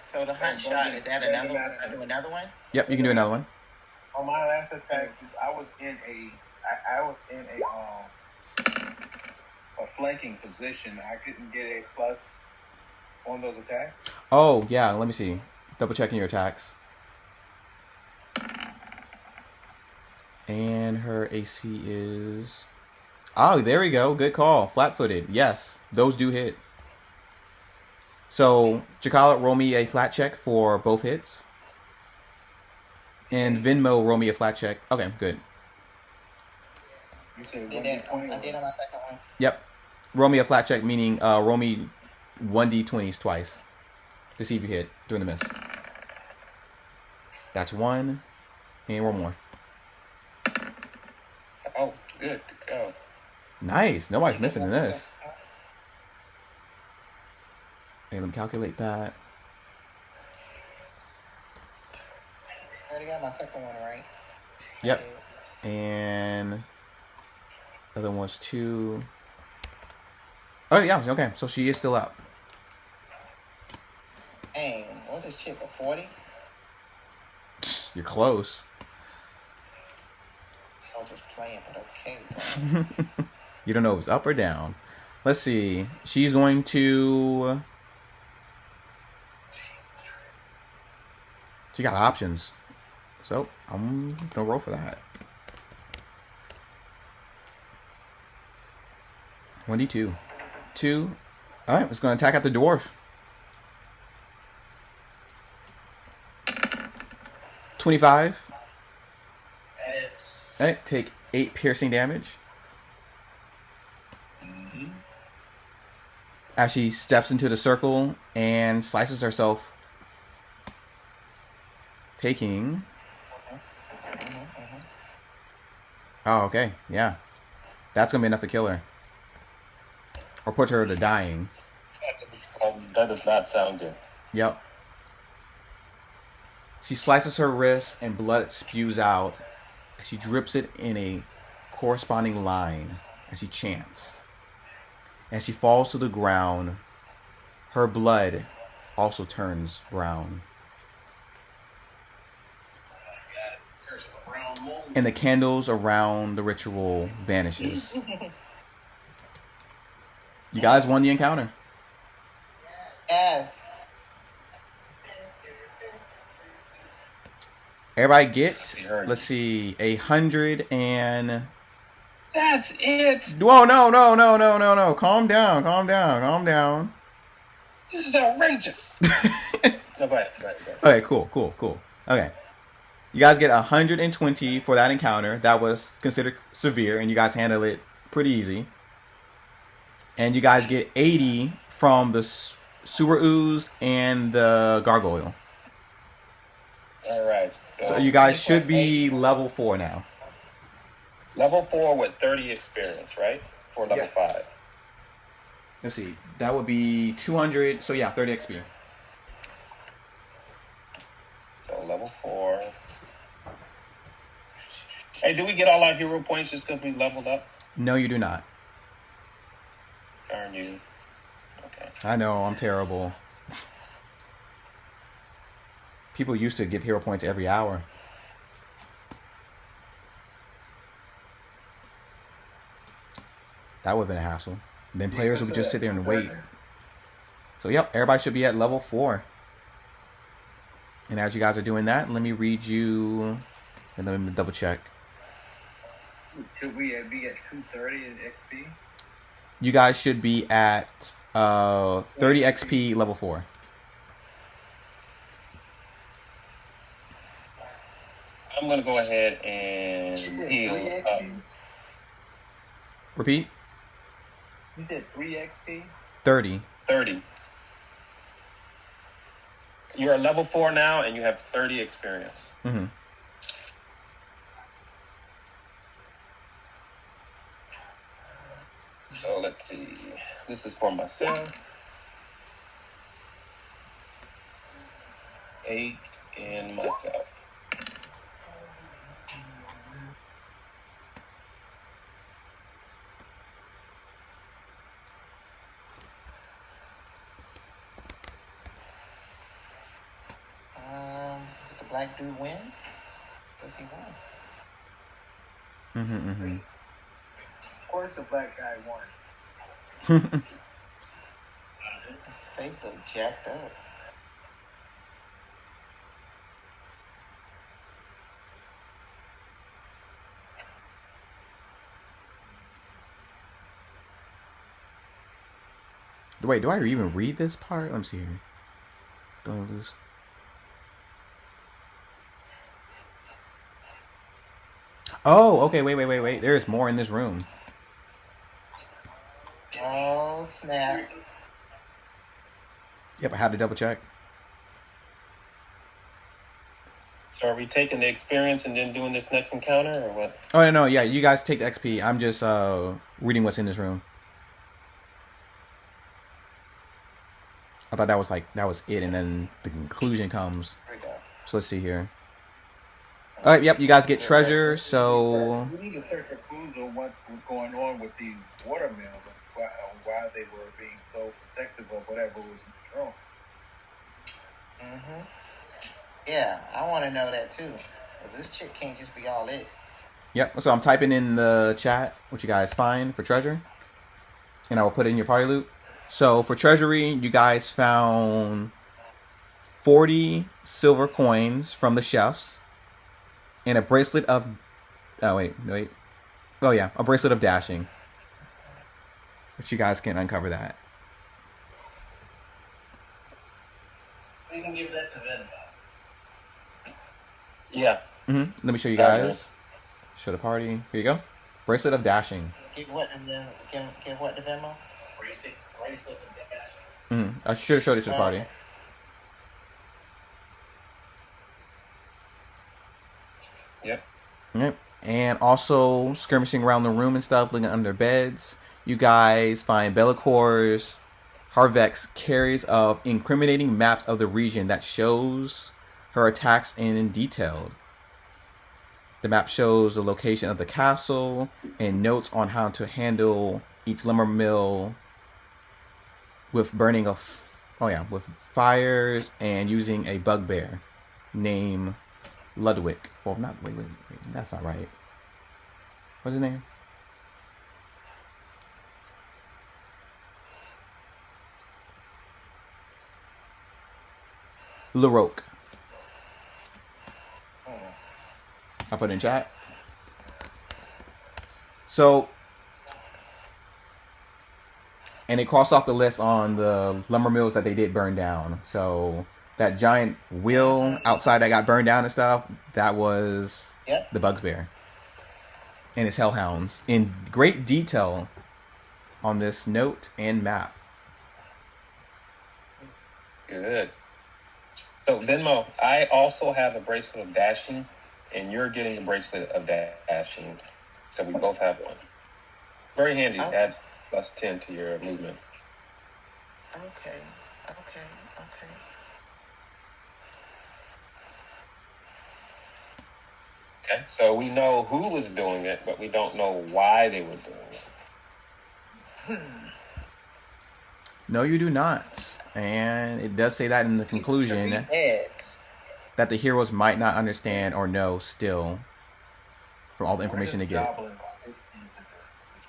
So the hot shot, is that another one? I do another one? Yep, you can do another one. On my last attack, I was in a flanking position. I couldn't get a plus on those attacks. Oh, yeah, let me see. Double checking your attacks. And her AC is... Oh, there we go. Good call. Flat-footed. Yes, those do hit. So, Chakala, roll me a flat check for both hits. And Venmo, roll me a flat check. Okay, good. You said I did on my second one. Yep. Roll me a flat check, meaning roll me 1d20s twice to see if you hit during the miss. That's 1. And 1 more. Oh, good to go. Nice. Nobody's missing in this. Okay, let me calculate that. I already got my second one, right? Yep. And the other one's 2. Oh, yeah. Okay. So she is still up. Dang, what is chick, a 40? You're close. was just playing, but okay. You don't know if it's up or down. Let's see. She's going to... She got options. So, I'm going to roll for that. 1d2. 2. Alright, it's going to attack at the dwarf. 25. Alright, take 8 piercing damage. As she steps into the circle and slices herself, taking... Oh, okay, yeah. That's going to be enough to kill her. Or put her to dying. That does not sound good. Yep. She slices her wrist and blood spews out. She drips it in a corresponding line as she chants. As she falls to the ground, her blood also turns brown. And the candles around the ritual vanishes. You guys won the encounter. Yes. Everybody get, let's see, 100 and... That's it. Whoa, no. Calm down. This is outrageous. No, go ahead. Okay, cool. Okay. You guys get 120 for that encounter. That was considered severe, and you guys handle it pretty easy. And you guys get 80 from the sewer ooze and the gargoyle. All right. So you guys should be level 4 now. Level 4 with 30 experience, right? For level 5. Let's see. That would be 200. So yeah, 30 XP. So level 4. Hey, do we get all our hero points just because we leveled up? No, you do not. Darn you. Okay. I know, I'm terrible. People used to give hero points every hour. That would have been a hassle. Then players would just sit there and wait. So yep, everybody should be at level 4. And as you guys are doing that, let me read you, and let me double check. Should we be at 230 in XP? You guys should be at 30 XP level 4. I'm going to go ahead and heal. Repeat. You said 3 XP? 30. 30. You're at level 4 now, and you have 30 experience. Mm-hmm. So let's see. This is for myself. 8 and myself. Did the black dude win? Does he won? Mm-hmm. Of course the black guy won. His face look jacked up. Wait, do I even read this part? Let me see here. Don't lose. Oh, okay, wait. There's more in this room. Oh, snap. Yep, I had to double check. So are we taking the experience and then doing this next encounter, or what? Oh, no, yeah, you guys take the XP. I'm just reading what's in this room. I thought that was it, and then the conclusion comes. Here we go. So let's see here. All right, yep, you guys get treasure, so... We need to search for clues on what was going on with these watermills and why they were being so protective of whatever was in control. Yeah, I want to know that too. Because this chick can't just be all it. Yep. So I'm typing in the chat what you guys find for treasure, and I will put it in your party loot. So for treasury, you guys found 40 silver coins from the chefs, and a bracelet of. Oh wait. Oh yeah, a bracelet of dashing. Which you guys can uncover that. You can give that to Venmo. Yeah. Let me show you guys. Show the party. Here you go. Bracelet of dashing. Give what to them? Give what to Venmo? Bracelets of dashing. I should have showed it to the party. Okay. Yep. And also skirmishing around the room and stuff, looking under beds. You guys find Bellacor's Haruvex carries of incriminating maps of the region that shows her attacks in detail. The map shows the location of the castle and notes on how to handle each lumber mill with burning of with fires and using a bugbear named Ludwig. Well, not wait, that's not right. What's his name? LaRoque. I put in chat. So, and they crossed off the list on the lumber mills that they did burn down. So that giant wheel outside that got burned down and stuff, that was the Bugsbear and his hellhounds in great detail on this note and map. Good. So Venmo, I also have a bracelet of dashing, and you're getting a bracelet of dashing. So we both have one. Very handy. Okay. Adds +10 to your movement. Okay. Okay. So we know who was doing it, but we don't know why they were doing it. No, you do not. And it does say that in the conclusion that the heroes might not understand or know still from all the information they get. Goblin is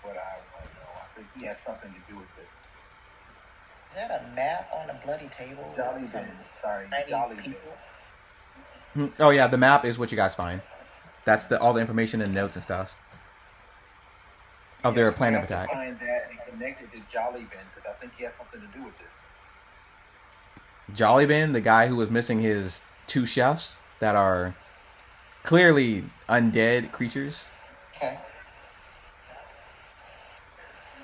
what I want to know. I think he has something to do with this. Is that a map on a bloody table? Jolly Ben. Sorry, Jolly Ben. People? Oh yeah, the map is what you guys find. That's all the information and notes and stuff of their plan of attack. Find that and connect it to Jolly Ben because I think he has something to do with this. Jolly Ben, the guy who was missing his 2 chefs that are clearly undead creatures. Okay.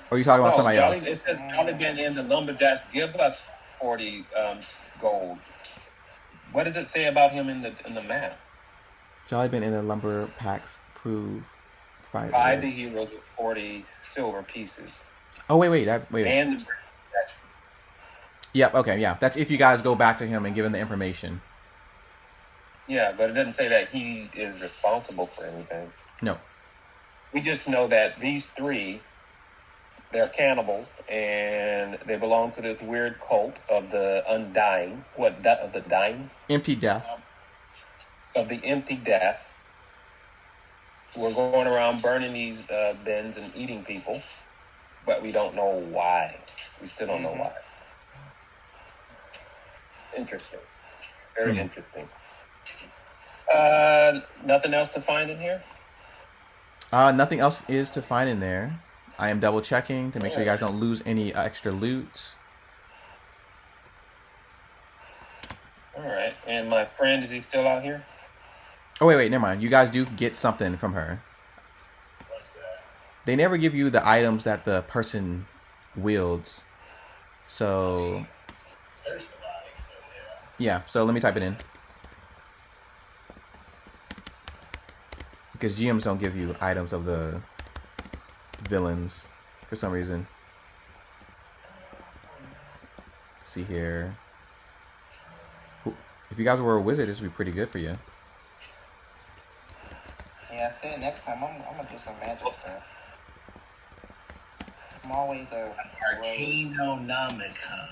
Or are you talking about somebody else? It says Jolly Ben in the lumberjacks give us 40 gold. What does it say about him in the map? Jolly Ben in the lumber packs prove Provide the heroes with 40 silver pieces. Oh wait. And the Yep. Okay. Yeah. That's if you guys go back to him and give him the information. Yeah, but it doesn't say that he is responsible for anything. No. We just know that these 3, they're cannibals, and they belong to this weird cult of the undying. Of the dying? Empty death. Of the empty death. We're going around burning these bins and eating people, but we don't know why. We still don't know why. Interesting. Very interesting. Nothing else to find in here? Nothing else is to find in there. I am double checking to make sure you guys don't lose any extra loot. All right. And my friend, is he still out here? Oh wait, never mind. You guys do get something from her. What's that? They never give you the items that the person wields. So Search the body, so yeah, so let me type it in. Because GMs don't give you items of the villains for some reason. Let's see here. If you guys were a wizard, this would be pretty good for you. Yeah, I said next time I'm gonna do some magic stuff. I'm always a Arcanonomicon.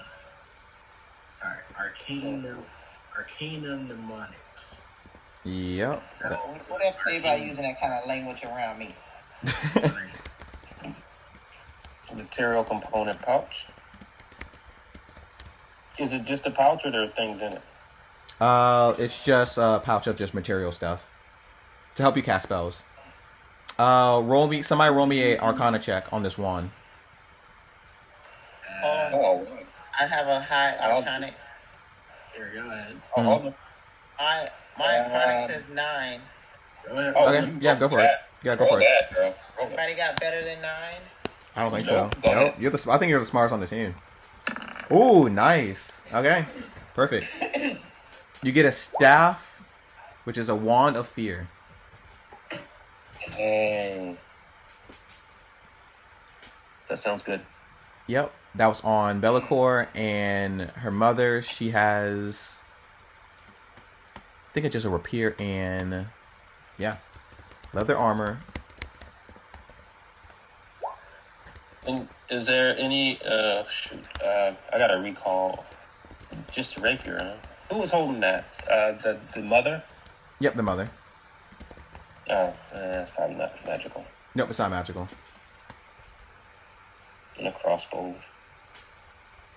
Sorry, Arcanum Mnemonics. Yep. What if they by using that kind of language around me? Material component pouch. Is it just a pouch or there are things in it? It's just a pouch of just material stuff to help you cast spells. Somebody roll me a Arcana check on this wand. Oh, I have a high arcanic. Here, go ahead. hold on. My arcanic says 9. Go ahead. Oh, Okay, yeah, go for it. Yeah, go Roll for it. that, girl. Roll that. Anybody got better than 9? I don't think Nope, so. go Nope. ahead. I think you're the smartest on the team. Ooh, nice. Okay, perfect. You get a staff, which is a wand of fear. Dang. That sounds good. Yep, that was on Bellicor, and her mother. She has, I think it's just a rapier and, yeah, leather armor. And is there any? I gotta recall. Just a rapier. Huh? Who was holding that? The mother. Yep, the mother. Oh, that's probably not magical. Nope, it's not magical. And a crossbow.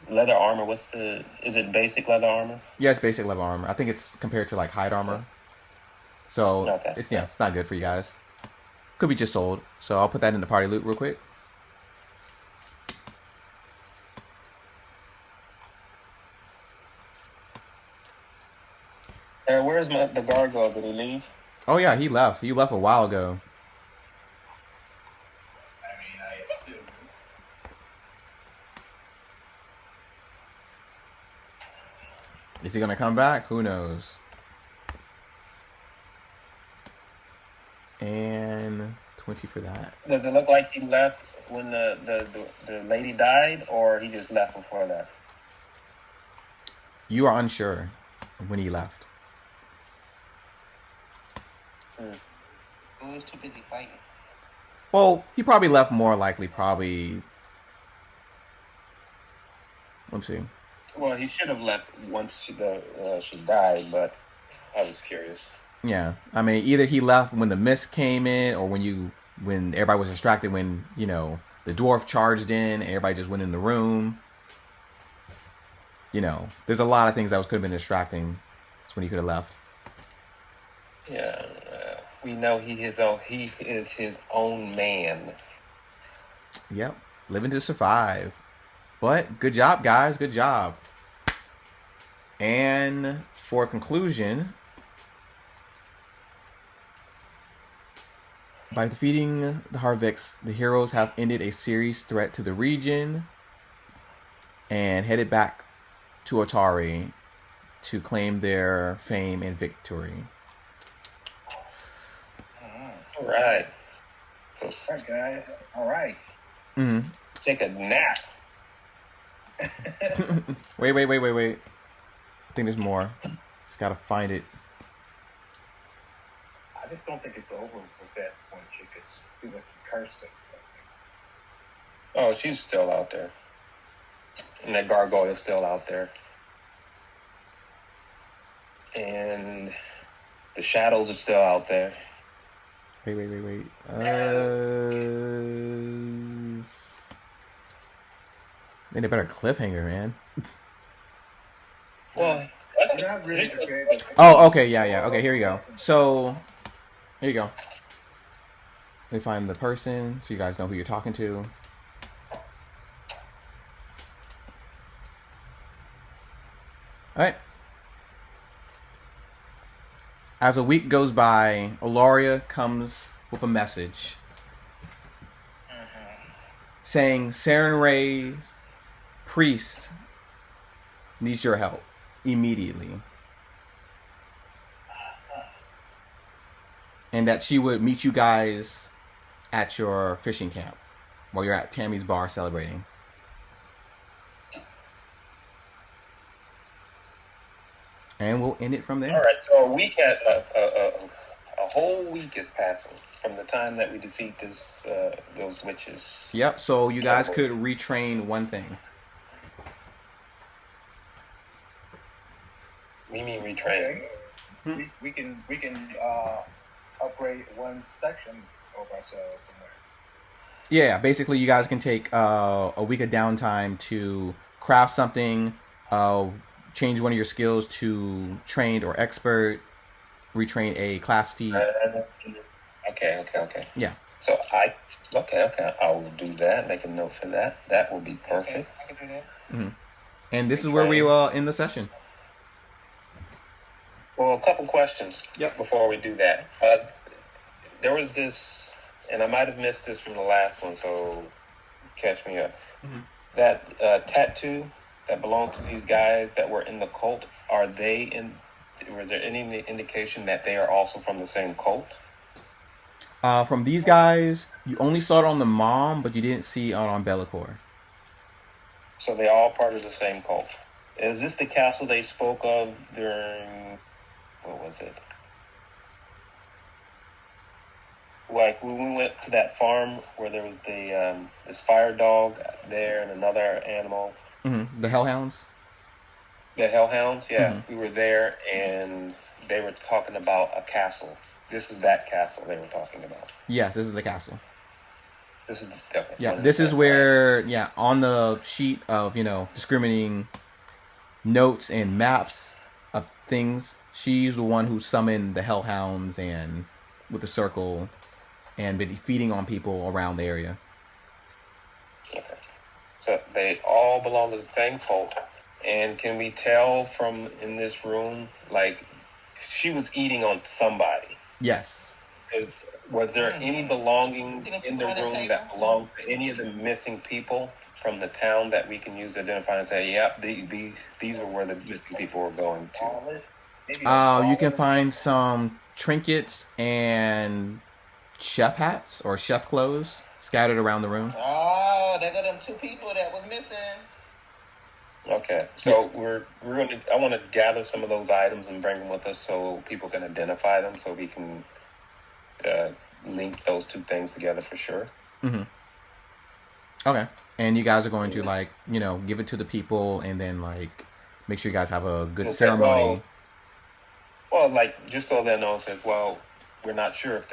Leather armor. Is it basic leather armor? Yeah, it's basic leather armor. I think it's compared to like hide armor. So Okay. it's not good for you guys. Could be just sold. So I'll put that in the party loot real quick. Where's the gargoyle? Did he leave? Oh yeah, he left. He left a while ago. I mean, I assume. Is he gonna come back? Who knows? And 20 for that. Does it look like he left when the lady died, or he just left before that? You are unsure when he left. Who was too busy fighting? Well, he probably left more likely let's see. Well, he should have left once she died, but I was curious. Yeah. I mean, either he left when the mist came in or when everybody was distracted when, the dwarf charged in and everybody just went in the room. There's a lot of things that could have been distracting. That's when he could have left. Yeah, we know he is his own man. Yep. Living to survive. But good job, guys. Good job. And for conclusion, by defeating the Haruvex, the heroes have ended a serious threat to the region and headed back to Otari to claim their fame and victory. All right. All right, guys. All right. Mm-hmm. Take a nap. Wait. I think there's more. Just gotta find it. I just don't think it's over with that one chick. She went to Kirsten. Oh, she's still out there. And that gargoyle is still out there. And the shadows are still out there. Wait. Made a better cliffhanger, man. Well, I'm not really prepared. Oh, okay, yeah. Okay, here you go. So, here you go. Let me find the person so you guys know who you're talking to. Alright. As a week goes by, Aloria comes with a message saying Saren Ray's priest needs your help immediately. And that she would meet you guys at your fishing camp while you're at Tammy's bar celebrating. And we'll end it from there. all right. So a whole week is passing from the time that we defeat those witches. Yep, so you guys could retrain one thing. We mean retrain. we can upgrade one section of ourselves somewhere. Yeah, basically, you guys can take a week of downtime to craft something, change one of your skills to trained or expert, retrain a class feat. Okay. Yeah. So okay. I will do that. Make a note for that. That will be perfect. I can do that. Mm-hmm. And this is where we end the session. Well, a couple questions. Yep. Before we do that, there was this, and I might have missed this from the last one, so catch me up. Mm-hmm. That tattoo that belonged to these guys that were in the cult, are they in? Was there any indication that they are also from the same cult? From these guys, you only saw it on the mom, but you didn't see it on Bellicor. So they're all part of the same cult. Is this the castle they spoke of during? What was it? Like when we went to that farm where there was the this fire dog there and another animal. Mm-hmm. The Hellhounds. The Hellhounds, yeah. Mm-hmm. We were there and they were talking about a castle. This is that castle they were talking about. Yes, this is the castle. This is okay. Yeah, this is where on the sheet of discriminating notes and maps of things, she's the one who summoned the Hellhounds and with the circle and been feeding on people around the area. Okay. So they all belong to the same cult. And can we tell from in this room, like, she was eating on somebody? Yes. Was there any belongings in the room that belonged to any of the missing people from the town that we can use to identify and say, yep, these are where the missing people were going to? You can find some trinkets and chef hats or chef clothes scattered around the room. Oh, there got them two people that was missing. Okay, so I want to gather some of those items and bring them with us so people can identify them, so we can link those two things together for sure. Mm-hmm. Okay, and you guys are going to give it to the people, and then make sure you guys have a good ceremony. Well, just so they know, it says, well, we're not sure if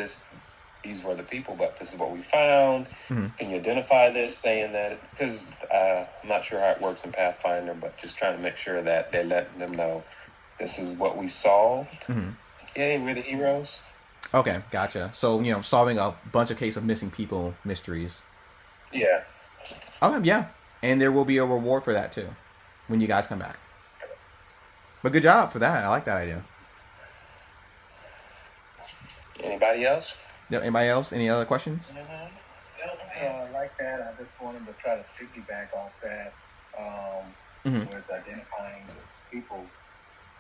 these were the people, but this is what we found. Mm-hmm. Can you identify this, saying that? Because I'm not sure how it works in Pathfinder, but just trying to make sure that they let them know this is what we solved. Mm-hmm. Yay, we're the heroes. Okay, gotcha. So, solving a bunch of case of missing people mysteries. Yeah. Okay, yeah. And there will be a reward for that, too, when you guys come back. But good job for that. I like that idea. Anybody else? Yep. Anybody else? Any other questions? Like that, I just wanted to try to piggyback off that with identifying the people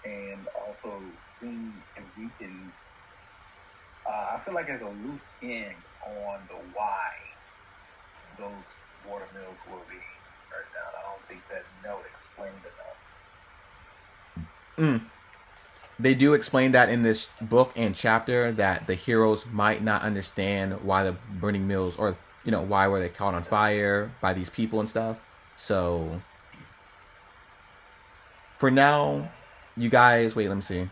and also seeing if we can. I feel like there's a loose end on the why those water mills will be shut down. I don't think that note explained enough. They do explain that in this book and chapter that the heroes might not understand why the burning mills or why were they caught on fire by these people and stuff. So for now, you guys wait. Let me see.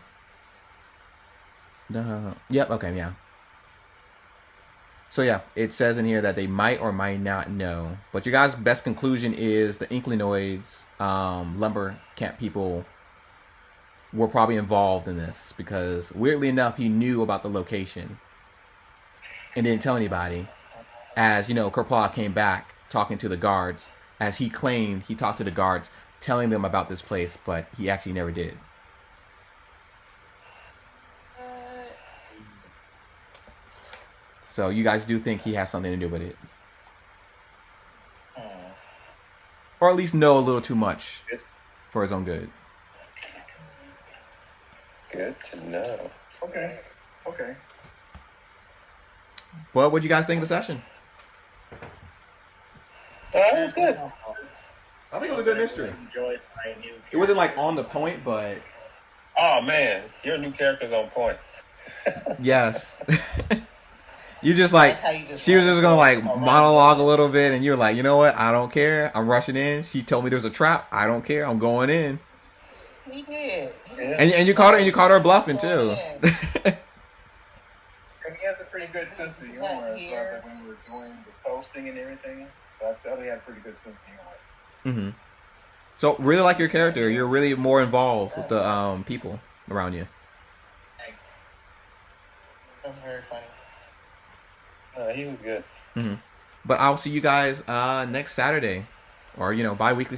No. Yep. Okay. Yeah. So yeah, it says in here that they might or might not know. But your guys' best conclusion is the Inklinoids, lumber camp people, were probably involved in this because weirdly enough, he knew about the location and didn't tell anybody. As Kerpla came back talking to the guards, as he claimed he talked to the guards, telling them about this place, but he actually never did. So you guys do think he has something to do with it, or at least know a little too much for his own good. Good to know. Okay. What would you guys think of the session? It was good. I think it was a good mystery. Enjoyed my new. It wasn't on the point, but Oh man, your new character's on point. yes. You just she was just gonna monologue a little bit, and you're like, you know what? I don't care. I'm rushing in. She told me there's a trap. I don't care. I'm going in. He did. And you caught her bluffing too. And he has a pretty good sense of humor as well. Like when we were doing the posting and everything, so I felt he had a pretty good sense of humor. So really like your character. You're really more involved with the people around you. That was very funny. He was good. But I'll see you guys next Saturday, or bi-weekly Saturday.